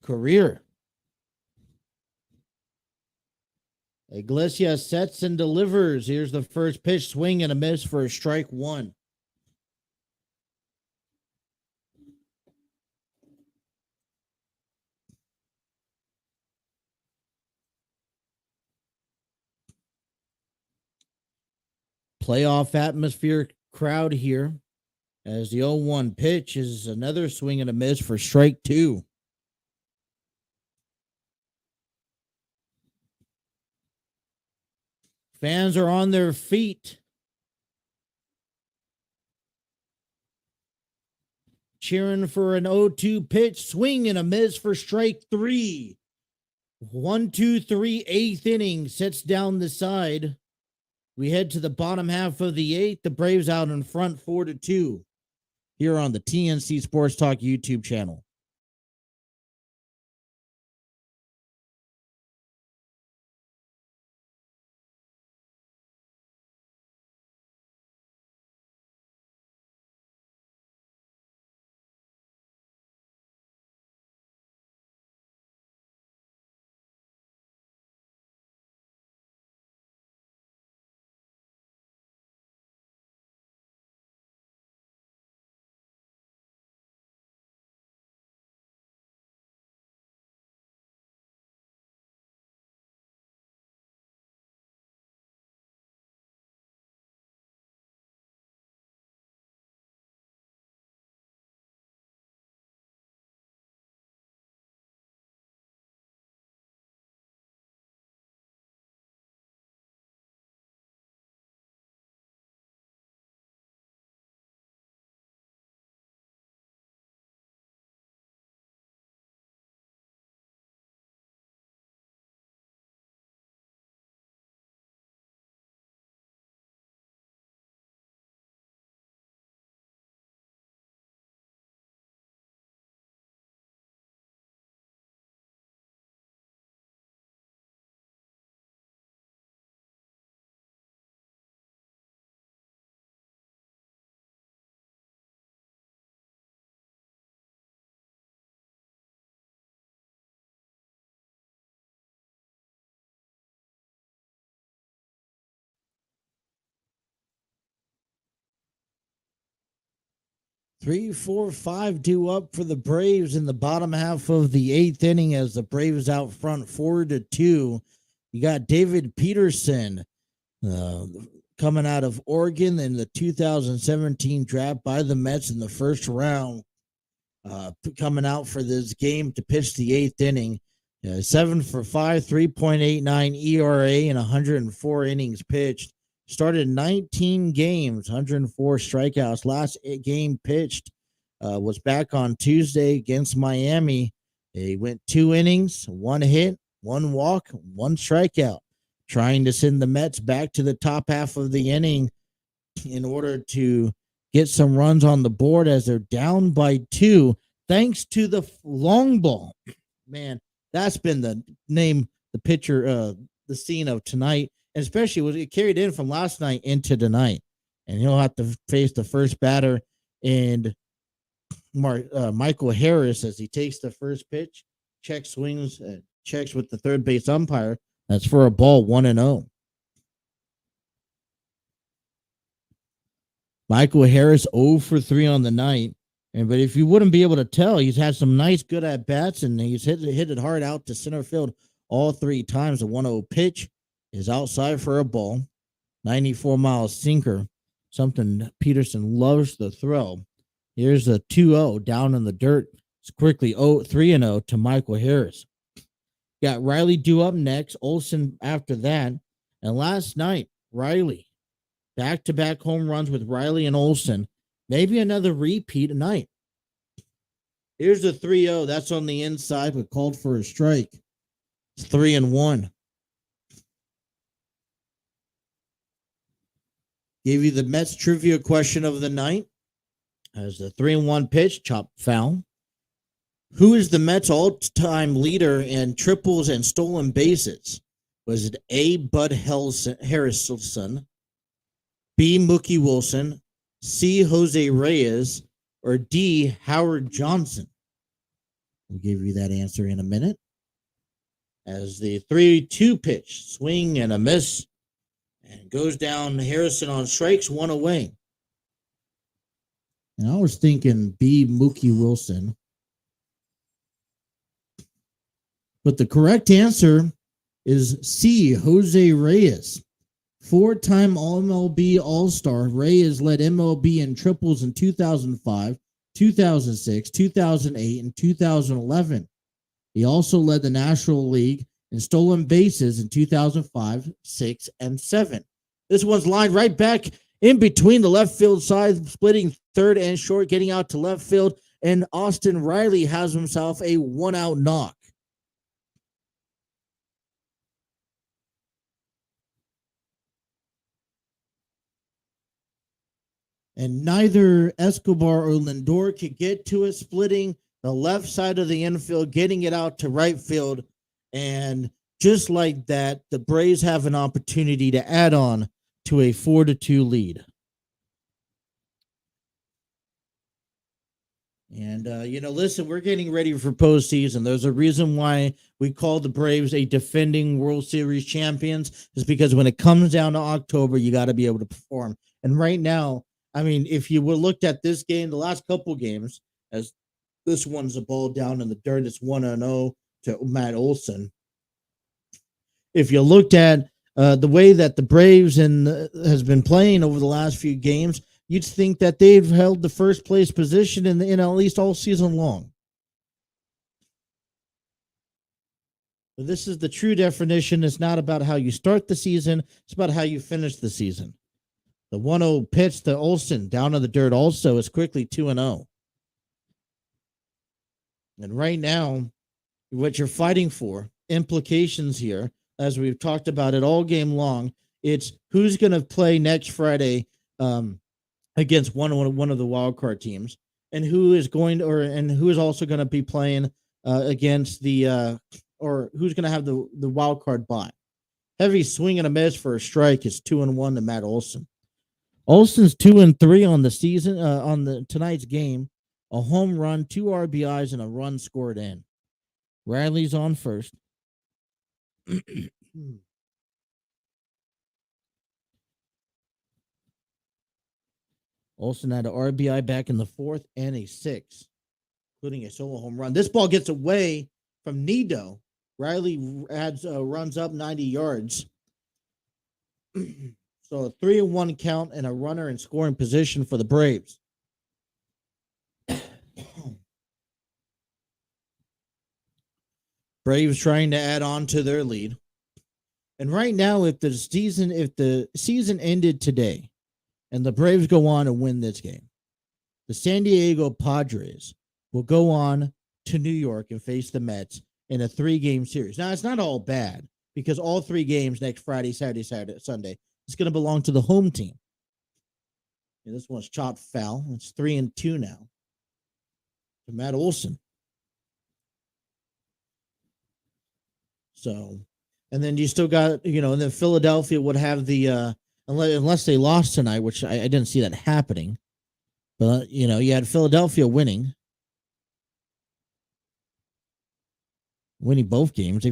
career. Iglesias sets and delivers. Here's the first pitch, swing and a miss for a strike 1. Playoff atmosphere crowd here as the 0-1 pitch is another swing and a miss for strike 2. Fans are on their feet, cheering for an 0-2 pitch, swing and a miss for strike 3. 1-2-3 eighth inning sets down the side. We head to the bottom half of the eighth. The Braves out in front 4-2 here on the TNC Sports Talk YouTube channel. 3, 4, 5 due up for the Braves in the bottom half of the eighth inning as the Braves out front 4-2. You got David Peterson uh, coming out of Oregon in the 2017 draft by the Mets in the first round, coming out for this game to pitch the eighth inning. 7 for 5, 3.89 ERA, and 104 innings pitched. Started 19 games, 104 strikeouts. Last game pitched was back on Tuesday against Miami. He went 2 innings, 1 hit, 1 walk, 1 strikeout, trying to send the Mets back to the top half of the inning in order to get some runs on the board as they're down by 2, thanks to the long ball. Man, that's been the name, the picture, the scene of tonight, and especially was it carried in from last night into tonight. And he'll have to face the first batter and Michael Harris as he takes the first pitch, checks swings, checks with the third base umpire. That's for a ball, 1-0. Michael Harris 0 for 3 on the night. But if you wouldn't be able to tell, he's had some nice good at bats, and he's hit it hard out to center field all 3 times. The 1-0 pitch is outside for a ball, 94-mile sinker, something Peterson loves to throw. Here's a 2-0 down in the dirt. It's quickly 3-0 to Michael Harris. Got Riley due up next, Olson after that. And last night, Riley, back-to-back home runs with Riley and Olson. Maybe another repeat tonight. Here's the 3-0. That's on the inside, but called for a strike. It's 3-1. Gave you the Mets trivia question of the night. As the 3-1 pitch, chopped foul. Who is the Mets all-time leader in triples and stolen bases? Was it A, Bud Harrelson, B, Mookie Wilson, C, Jose Reyes, or D, Howard Johnson? We'll give you that answer in a minute. As the 3-2 pitch, swing and a miss, and goes down Harrison on strikes, 1 away. And I was thinking B, Mookie Wilson. But the correct answer is C, Jose Reyes. 4-time All-MLB All-Star, Reyes led MLB in triples in 2005, 2006, 2008, and 2011. He also led the National League in stolen bases in 2005, 6, and 7. This one's lined right back in between the left field side, splitting third and short, getting out to left field, and Austin Riley has himself a 1-out knock. And neither Escobar or Lindor could get to it, splitting the left side of the infield, getting it out to right field. And just like that, the Braves have an opportunity to add on to a 4-2 lead. And, listen, we're getting ready for postseason. There's a reason why we call the Braves a defending World Series champions, is because when it comes down to October, you got to be able to perform. And right now, I mean, if you would looked at this game, the last couple games, as this one's a ball down in the dirt, it's 1-0 to Matt Olson. If you looked at the way that the Braves has been playing over the last few games, you'd think that they've held the first place position in at least all season long. But this is the true definition. It's not about how you start the season. It's about how you finish the season. The 1-0 pitch to Olson down in the dirt also is quickly 2-0. And right now, what you're fighting for, implications here, as we've talked about it all game long, it's who's going to play next Friday against one of the wild card teams, and who is also going to be playing against the or who's going to have the wild card bye. Heavy swing and a miss for a strike is 2-1 to Matt Olson. Olson's 2-3 on the season, on the tonight's game. A home run, 2 RBIs, and a run scored in. Riley's on first. Olsen had an RBI back in the fourth and a six, including a solo home run. This ball gets away from Nido. Riley runs up 90 yards. So a 3-1 count and a runner in scoring position for the Braves. Braves trying to add on to their lead. And right now, if the season ended today and the Braves go on and win this game, the San Diego Padres will go on to New York and face the Mets in a 3-game series. Now, it's not all bad because all 3 games next Friday, Saturday, Sunday, it's going to belong to the home team. And this one's chopped foul. It's 3-2 now to Matt Olson. So, and then you still got, and then Philadelphia would have the, unless they lost tonight, which I didn't see that happening. But, you had Philadelphia winning both games. They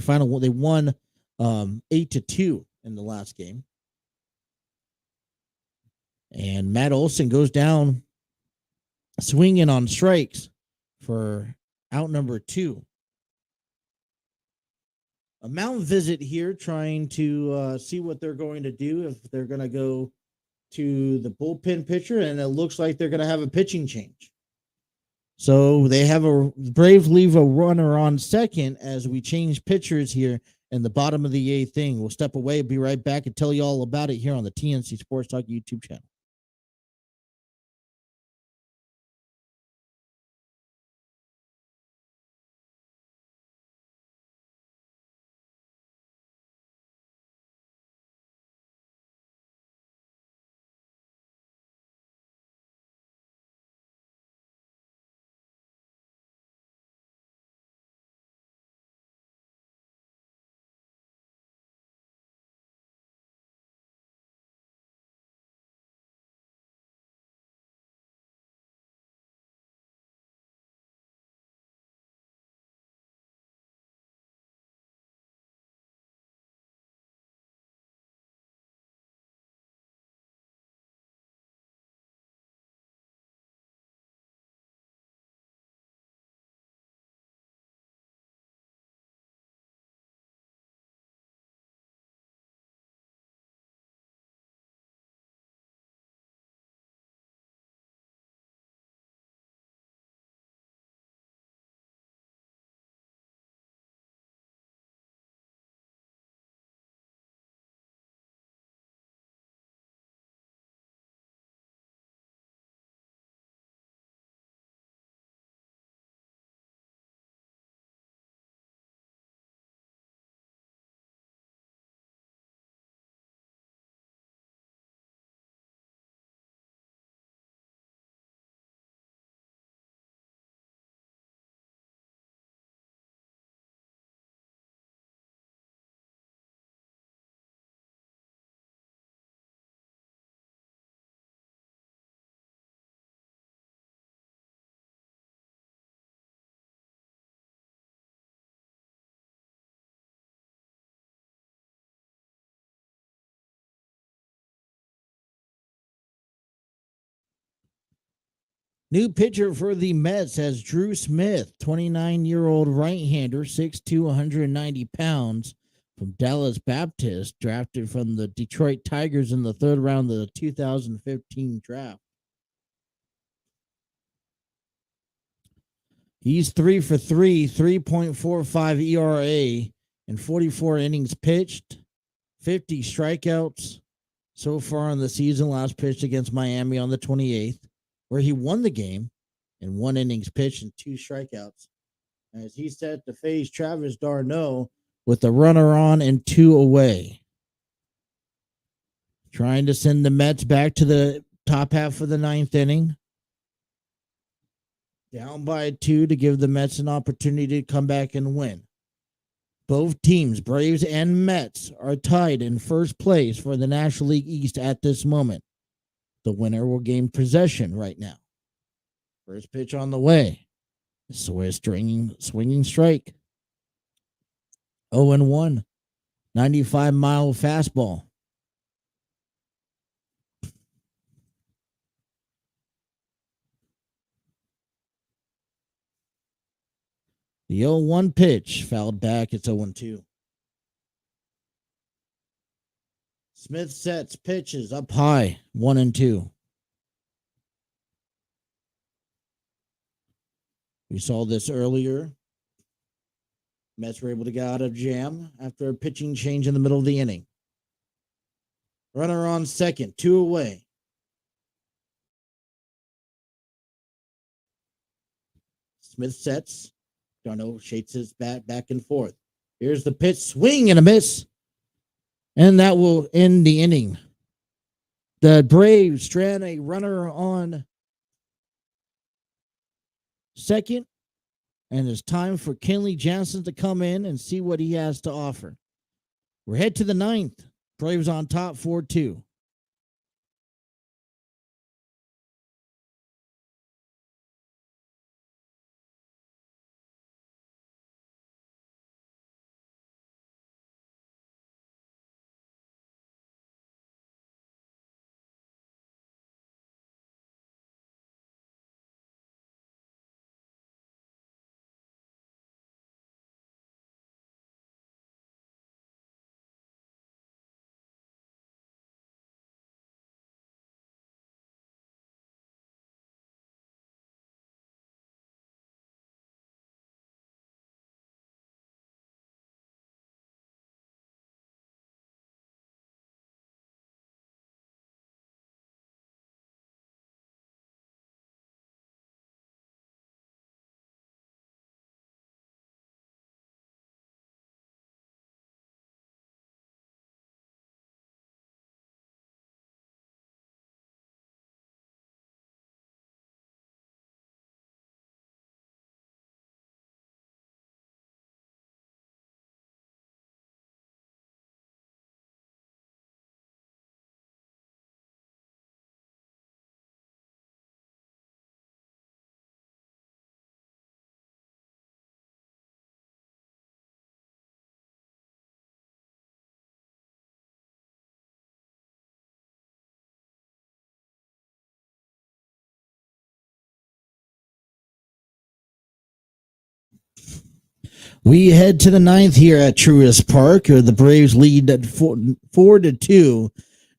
won 8-2 in the last game. And Matt Olson goes down swinging on strikes for out number 2. A mound visit here, trying to see what they're going to do, if they're going to go to the bullpen pitcher, and it looks like they're going to have a pitching change. So they have Braves leave a runner on second as we change pitchers here in the bottom of the 8th inning. We'll step away, be right back, and tell you all about it here on the TNC Sports Talk YouTube channel. New pitcher for the Mets has Drew Smith, 29-year-old right-hander, 6'2", 190 pounds, from Dallas Baptist, drafted from the Detroit Tigers in the 3rd round of the 2015 draft. He's 3 for 3, 3.45 ERA, and 44 innings pitched, 50 strikeouts so far in the season. Last pitched against Miami on the 28th, where he won the game in 1 innings pitched and 2 strikeouts, as he set to face Travis d'Arnaud with a runner on and 2 away. Trying to send the Mets back to the top half of the 9th inning. Down by 2 to give the Mets an opportunity to come back and win. Both teams, Braves and Mets, are tied in first place for the National League East at this moment. The winner will gain possession right now. First pitch on the way. Swiss swinging strike. 0-1. 95-mile fastball. The 0-1 pitch fouled back. It's 0-2. Smith sets, pitches up high, 1-2. We saw this earlier. Mets were able to get out of jam after a pitching change in the middle of the inning. Runner on second, 2 away. Smith sets. Darno shakes his bat back and forth. Here's the pitch, swing and a miss. And that will end the inning. The Braves strand a runner on second. And it's time for Kenley Jansen to come in and see what he has to offer. We're head to the ninth. Braves on top, 4-2. We head to the ninth here at Truist Park. The Braves lead at 4-2.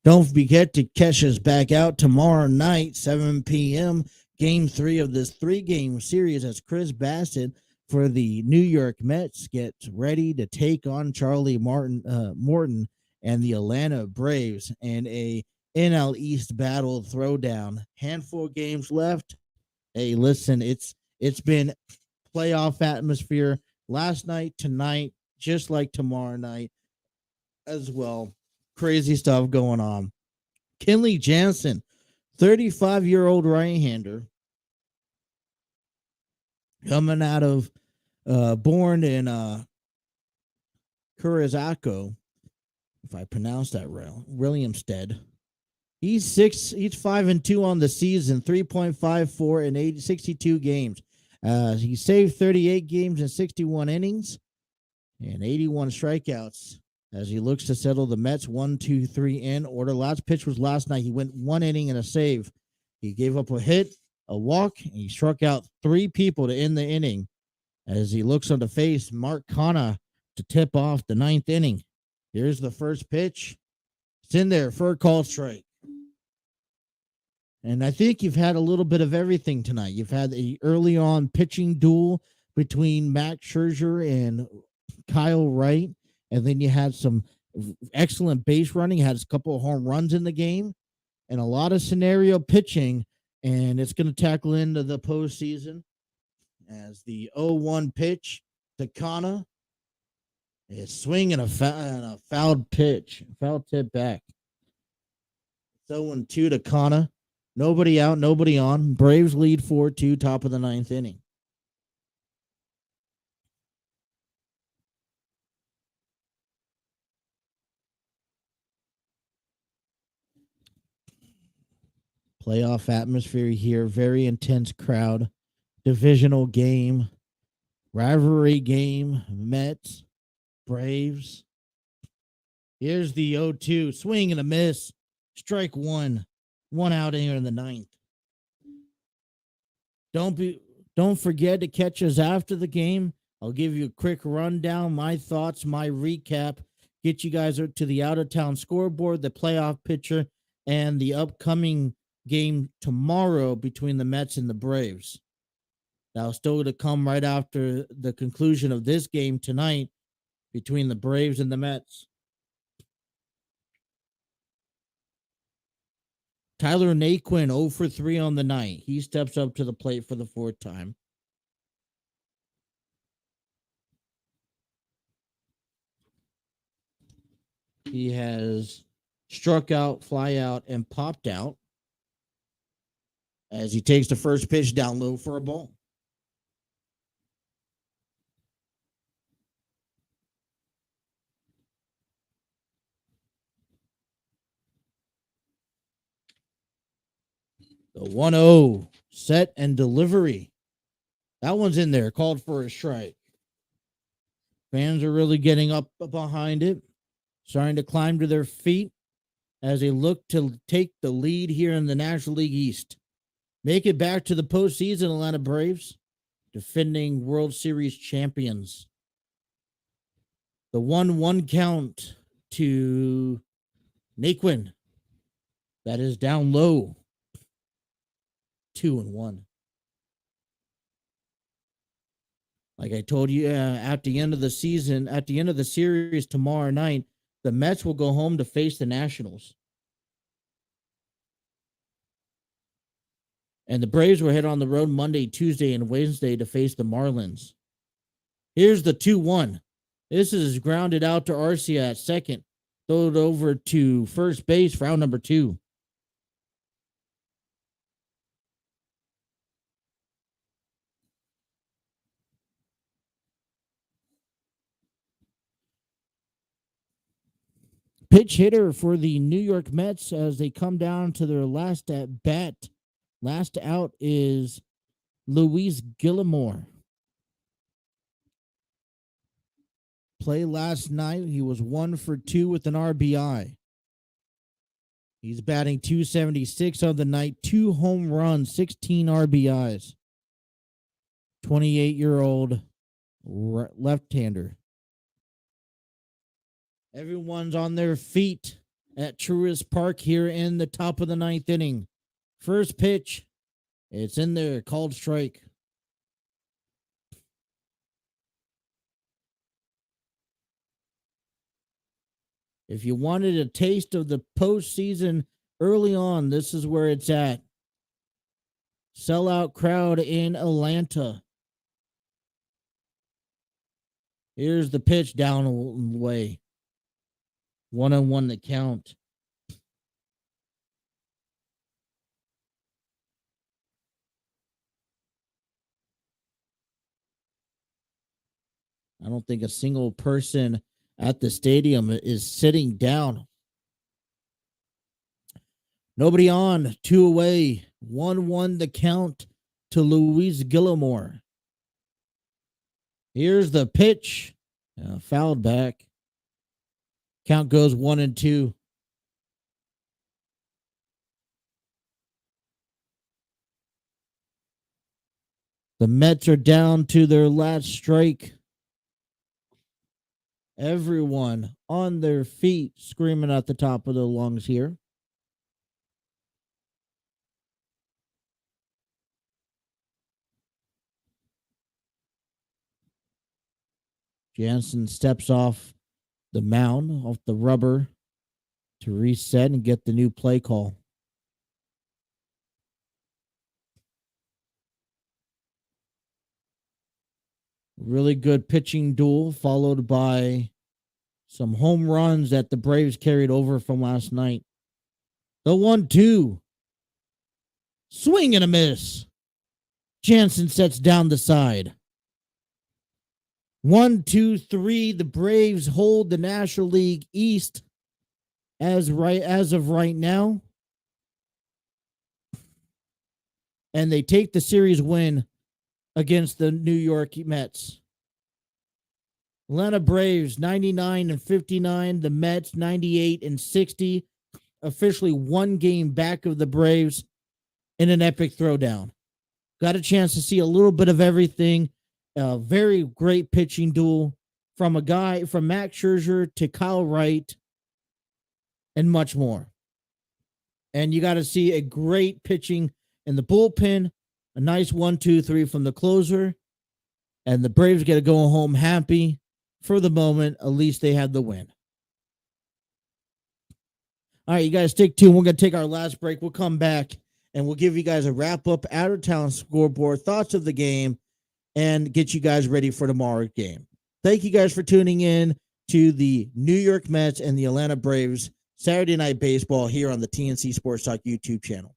Don't forget to catch us back out tomorrow night, 7 p.m. Game 3 of this 3-game series as Chris Bassett for the New York Mets gets ready to take on Charlie Morton and the Atlanta Braves in a NL East battle throwdown. Handful of games left. Hey, listen, it's been playoff atmosphere last night, tonight, just like tomorrow night as well. Crazy stuff going on. Kenley Jansen, 35-year-old right-hander, coming out of born in Curazao, if I pronounce that right, Williamstead. He's 5-2 on the season, 3.54 in 62 games. He saved 38 games in 61 innings and 81 strikeouts as he looks to settle the Mets 1-2-3 in order. Last pitch was last night. He went 1 inning and a save. He gave up a hit, a walk, and he struck out 3 people to end the inning as he looks on to face Mark Canha to tip off the 9th inning. Here's the first pitch. It's in there for a called strike. And I think you've had a little bit of everything tonight. You've had a early on pitching duel between Max Scherzer and Kyle Wright. And then you had some excellent base running. You had a couple of home runs in the game and a lot of scenario pitching. And it's going to tackle into the postseason as the 0-1 pitch to Canha is swinging a fouled pitch, foul tip back. 0-2 to Canha. Nobody out, nobody on. Braves lead 4-2, top of the 9th inning. Playoff atmosphere here, very intense crowd. Divisional game, rivalry game, Mets, Braves. Here's the 0-2, swing and a miss. Strike 1. 1 out here in the 9th. Don't forget to catch us after the game, I'll give you a quick rundown, my thoughts, my recap, get you guys to the out of town scoreboard, the playoff picture, and the upcoming game tomorrow between the Mets and the Braves. Now, still to come right after the conclusion of this game tonight between the Braves and the Mets. Tyler Naquin 0 for 3 on the night. He steps up to the plate for the fourth time. He has struck out, fly out, and popped out as he takes the first pitch down low for a ball. The 1-0 set and delivery. That one's in there, called for a strike. Fans are really getting up behind it, starting to climb to their feet as they look to take the lead here in the National League East. Make it back to the postseason, Atlanta Braves, defending World Series champions. The 1-1 count to Naquin. That is down low. 2-1. Like I told you, at the end of the season, at the end of the series tomorrow night, the Mets will go home to face the Nationals. And the Braves will head on the road Monday, Tuesday, and Wednesday to face the Marlins. Here's the 2-1. This is grounded out to Arcia at second. Throw it over to first base for out number 2. Pitch hitter for the New York Mets as they come down to their last at bat. Last out is Luis Gilmore. Play last night, he was 1 for 2 with an RBI. He's batting .276 on the night, 2 home runs, 16 RBIs. 28-year-old left-hander. Everyone's on their feet at Truist Park here in the top of the 9th inning. First pitch, it's in there, called strike. If you wanted a taste of the postseason early on, this is where it's at. Sellout crowd in Atlanta. Here's the pitch down away. 1-1 the count. I don't think a single person at the stadium is sitting down. Nobody on, 2 away. 1-1 the count to Luis Gilmore. Here's the pitch. Fouled back. Count goes 1-2. The Mets are down to their last strike. Everyone on their feet screaming at the top of their lungs here. Jansen steps off the mound, off the rubber, to reset and get the new play call. Really good pitching duel, followed by some home runs that the Braves carried over from last night. The 1-2. Swing and a miss. Jansen sets down the side. 1-2-3. The Braves hold the National League East as of right now. And they take the series win against the New York Mets. Atlanta Braves 99-59. The Mets 98-60. Officially 1 game back of the Braves in an epic throwdown. Got a chance to see a little bit of everything A very great pitching duel from a guy from Max Scherzer to Kyle Wright and much more. And you got to see a great pitching in the bullpen, a nice 1-2-3 from the closer, and the Braves get to go home happy for the moment. At least they had the win. All right, you guys stick tuned. We're going to take our last break. We'll come back and we'll give you guys a wrap up out of town scoreboard, thoughts of the game, and get you guys ready for tomorrow's game. Thank you guys for tuning in to the New York Mets and the Atlanta Braves Saturday Night Baseball here on the TNC Sports Talk YouTube channel.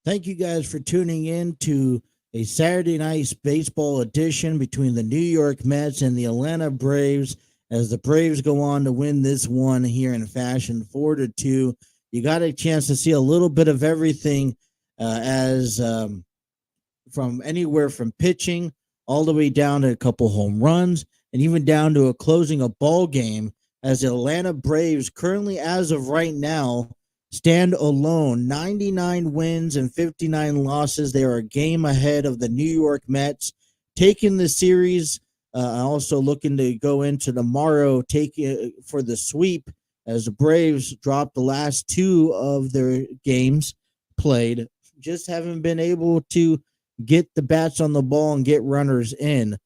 Thank you guys for tuning in to a Saturday night baseball edition between the New York Mets and the Atlanta Braves as the Braves go on to win this one here in fashion 4-2. You got a chance to see a little bit of everything as from anywhere from pitching all the way down to a couple home runs and even down to a closing a ball game as the Atlanta Braves currently as of right now stand alone 99 wins and 59 losses. They are a game ahead of the New York Mets taking the series, also looking to go into tomorrow take for the sweep as the Braves dropped the last two of their games played, just haven't been able to get the bats on the ball and get runners in.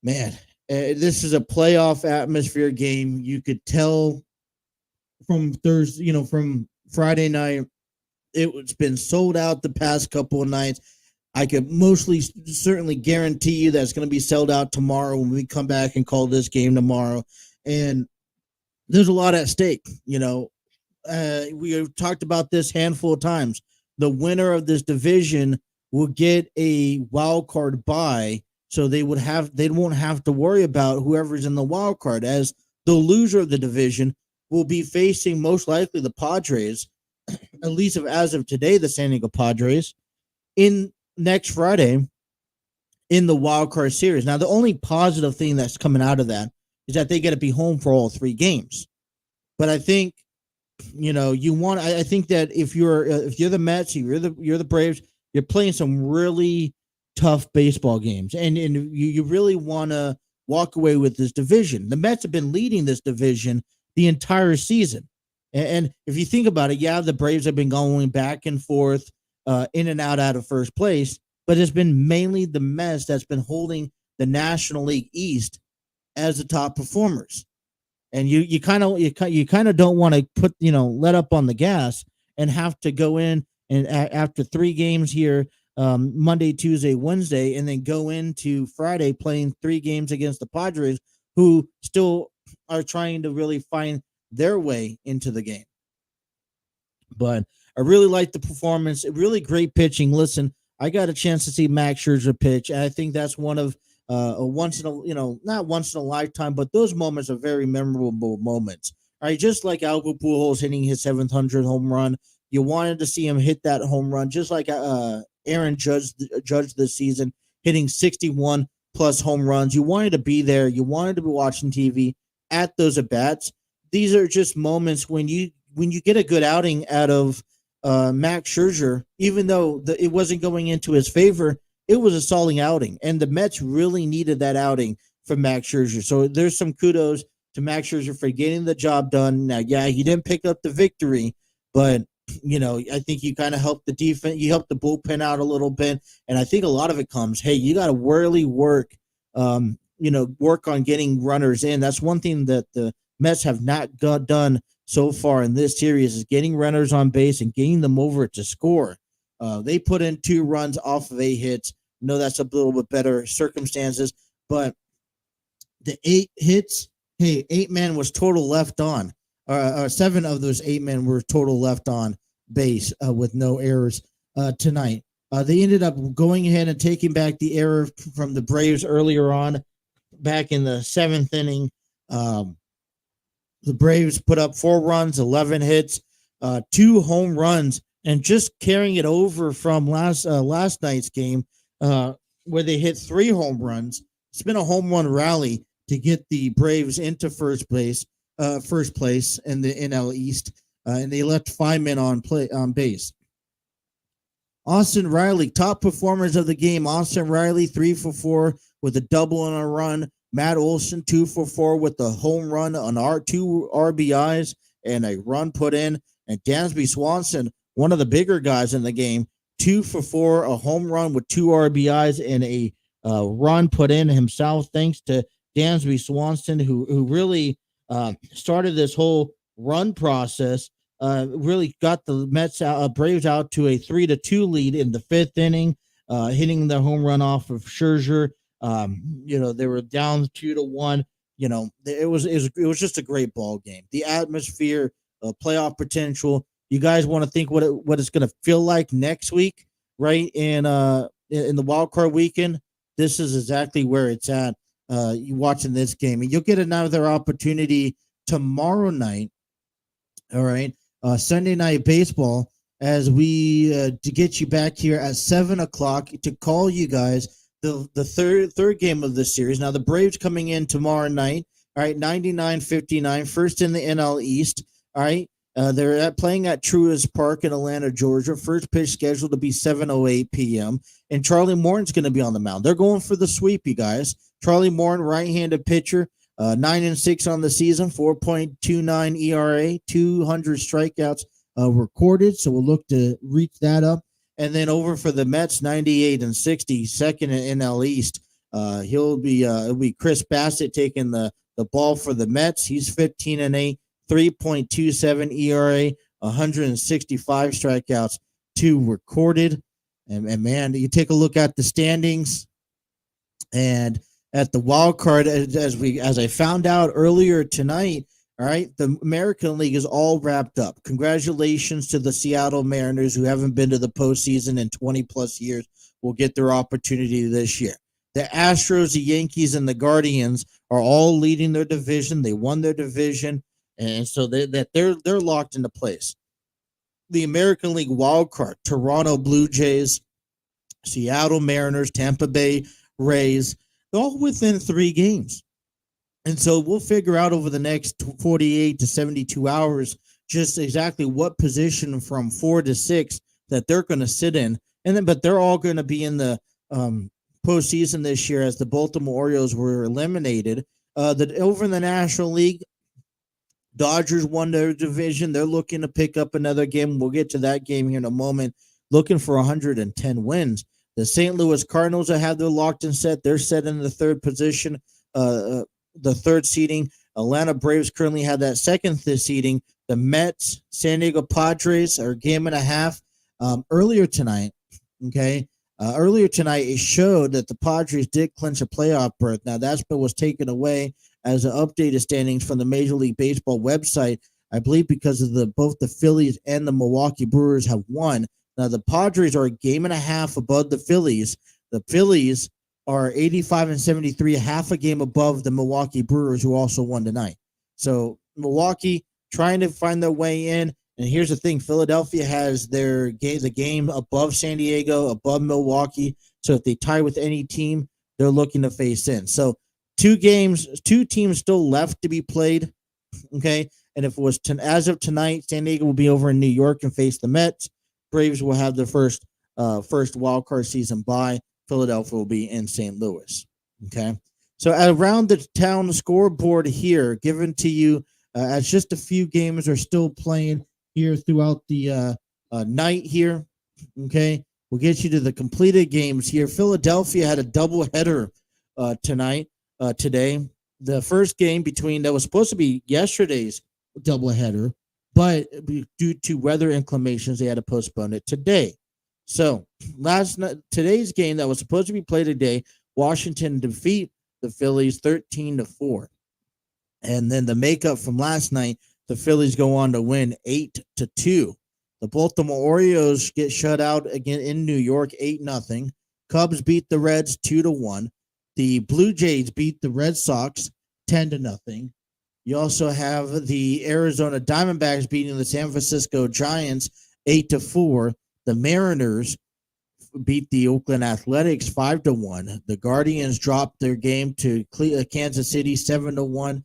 Man, this is a playoff atmosphere game. You could tell from Thursday, from Friday night, it's been sold out the past couple of nights. I could mostly certainly guarantee you that it's going to be sold out tomorrow when we come back and call this game tomorrow. And there's a lot at stake. We have talked about this handful of times. The winner of this division will get a wild card bye, so they won't have to worry about whoever's in the wild card, as the loser of the division will be facing most likely the Padres, at least as of today, the San Diego Padres, in next Friday in the wild card series. Now, the only positive thing that's coming out of that is that they get to be home for all three games. But I think, I think that if you're the Mets, you're the Braves, you're playing some really tough baseball games, and you really want to walk away with this division. The Mets have been leading this division the entire season, and if you think about it, the Braves have been going back and forth, in and out of first place, but it's been mainly the Mets that's been holding the National League East as the top performers. and you kind of don't want to put let up on the gas and have to go in and after 3 games here, Monday, Tuesday, Wednesday, and then go into Friday playing 3 games against the Padres, who still are trying to really find their way into the game. But I really like the performance. Really great pitching. Listen, I got a chance to see Max Scherzer pitch, and I think that's one of a once in a not once in a lifetime, but those moments are very memorable moments. All right, just like Albert Pujols hitting his 700th home run, you wanted to see him hit that home run, just like Aaron Judge this season hitting 61 plus home runs. You wanted to be there. You wanted to be watching TV at those at bats. These are just moments when you get a good outing out of Max Scherzer, even though it wasn't going into his favor, it was a solid outing, and the Mets really needed that outing from Max Scherzer. So there's some kudos to Max Scherzer for getting the job done. Now, yeah, he didn't pick up the victory, but I think you kind of helped the defense, you helped the bullpen out a little bit, and I think a lot of it comes, hey, you got to really work, work on getting runners in. That's one thing that the Mets have not done so far in this series is getting runners on base and getting them over to score. They put in 2 runs off of 8 hits. No, that's a little bit better circumstances, but the 8 hits, hey, 8 men was total left on. 7 of those 8 men were total left on base with no errors tonight. They ended up going ahead and taking back the error from the Braves earlier on, back in the 7th inning. The Braves put up 4 runs, 11 hits, 2 home runs, and just carrying it over from last night's game, where they hit 3 home runs. It's been a home run rally to get the Braves into first place in the NL East, and they left 5 men on base. Austin Riley, top performers of the game. Austin Riley, 3 for 4 with a double and a run. Matt Olson, 2 for 4 with a home run on 2 RBIs and a run put in. And Dansby Swanson, one of the bigger guys in the game, 2 for 4, a home run with 2 RBIs and a run put in himself. Thanks to Dansby Swanson, who really started this whole run process. Really got the Braves out to a 3-2 lead in the 5th inning, hitting the home run off of Scherzer. They were down 2-1. It was just a great ball game. The atmosphere, playoff potential. You guys want to think what it's going to feel like next week, right? In the wild card weekend, this is exactly where it's at. You watching this game, and you'll get another opportunity tomorrow night. All right, Sunday Night Baseball, as we to get you back here at 7:00 to call you guys the third game of the series. Now the Braves coming in tomorrow night. All right, 99-59, first in the NL East. All right, they're playing at Truist Park in Atlanta, Georgia. First pitch scheduled to be 7:08 p.m. And Charlie Morton's going to be on the mound. They're going for the sweep, you guys. Charlie Morton, right-handed pitcher, 9-6 on the season, 4.29 ERA, 200 strikeouts recorded. So we'll look to reach that up. And then over for the Mets, 98-60, second in NL East. It'll be Chris Bassett taking the ball for the Mets. He's 15-8, 3.27 ERA, 165 strikeouts, 2 recorded. And man, you take a look at the standings and at the wild card, as I found out earlier tonight. All right, the American League is all wrapped up. Congratulations to the Seattle Mariners, who haven't been to the postseason in 20-plus years, will get their opportunity this year. The Astros, the Yankees, and the Guardians are all leading their division. They won their division, and so they're locked into place. The American League wild card, Toronto Blue Jays, Seattle Mariners, Tampa Bay Rays, all within 3 games. And so we'll figure out over the next 48 to 72 hours just exactly what position from 4 to 6 that they're going to sit in. But they're all going to be in the postseason this year, as the Baltimore Orioles were eliminated. Over in the National League, Dodgers won their division. They're looking to pick up another game. We'll get to that game here in a moment, looking for 110 wins. The St. Louis Cardinals have their locked and set. They're set in the 3rd position, the 3rd seeding. Atlanta Braves currently have that second seeding. The Mets, San Diego Padres are a game and a half. Earlier tonight, okay, earlier tonight it showed that the Padres did clinch a playoff berth. Now that was taken away as an updated standings from the Major League Baseball website. I believe because of both the Phillies and the Milwaukee Brewers have won. Now the Padres are a game and a half above the Phillies. The Phillies are 85 and 73, half a game above the Milwaukee Brewers, who also won tonight. So Milwaukee trying to find their way in. And here's the thing: Philadelphia has the game above San Diego, above Milwaukee. So if they tie with any team, they're looking to face in. So two teams still left to be played. Okay, and if it was as of tonight, San Diego will be over in New York and face the Mets. Braves will have the first wild card season bye. Philadelphia will be in St. Louis. Okay, so around the town scoreboard here, given to you as just a few games are still playing here throughout the night here. Okay, we'll get you to the completed games here. Philadelphia had a doubleheader today. The first game that was supposed to be yesterday's doubleheader, but due to weather inclinations, they had to postpone it today. So today's game that was supposed to be played today, Washington defeat the Phillies 13-4. And then the makeup from last night, the Phillies go on to win 8-2. The Baltimore Orioles get shut out again in New York 8-0. Cubs beat the Reds 2-1. The Blue Jays beat the Red Sox 10-0. You also have the Arizona Diamondbacks beating the San Francisco Giants 8-4. The Mariners beat the Oakland Athletics 5-1. The Guardians dropped their game to Kansas City 7-1.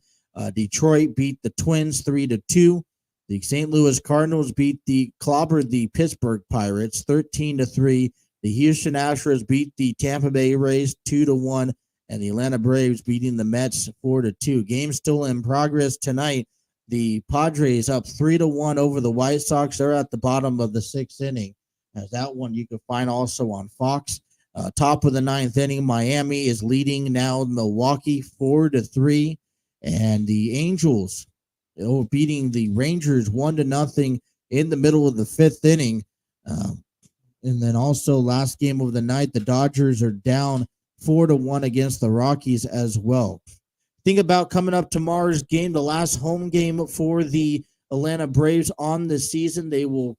Detroit beat the Twins 3-2. The St. Louis Cardinals clobbered the Pittsburgh Pirates 13-3. The Houston Astros beat the Tampa Bay Rays 2-1, and the Atlanta Braves beating the Mets 4-2. Game still in progress tonight. The Padres up 3-1 over the White Sox. They're at the bottom of the sixth inning. As that one you can find also on Fox. Top of the ninth inning, Miami is leading now Milwaukee 4-3, and the Angels beating the Rangers 1-0 in the middle of the fifth inning. And then also last game of the night, the Dodgers are down 4-1 against the Rockies as well. Think about coming up tomorrow's game, the last home game for the Atlanta Braves on the season. They will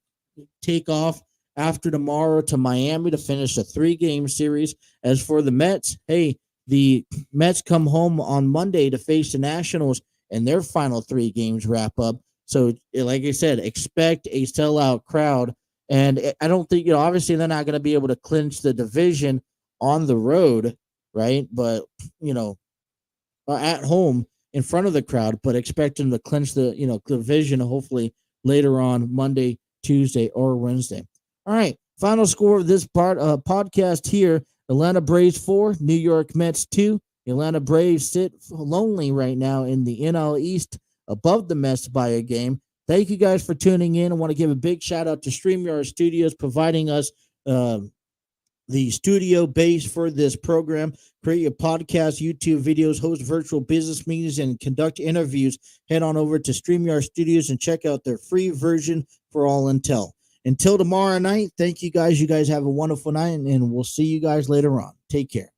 take off after tomorrow to Miami to finish a 3-game series. As for the Mets, the Mets come home on Monday to face the Nationals, and their final 3 games wrap up. So, like I said, expect a sellout crowd. And I don't think, obviously they're not going to be able to clinch the division on the road, right? But, at home in front of the crowd, but expect them to clinch the, division hopefully later on Monday, Tuesday, or Wednesday. All right, final score of this podcast here, Atlanta Braves 4, New York Mets 2. The Atlanta Braves sit lonely right now in the NL East above the Mets by a game. Thank you guys for tuning in. I want to give a big shout out to StreamYard Studios providing us the studio base for this program. Create your podcast, YouTube videos, host virtual business meetings, and conduct interviews. Head on over to StreamYard Studios and check out their free version for all intel. Until tomorrow night, thank you guys. You guys have a wonderful night, and we'll see you guys later on. Take care.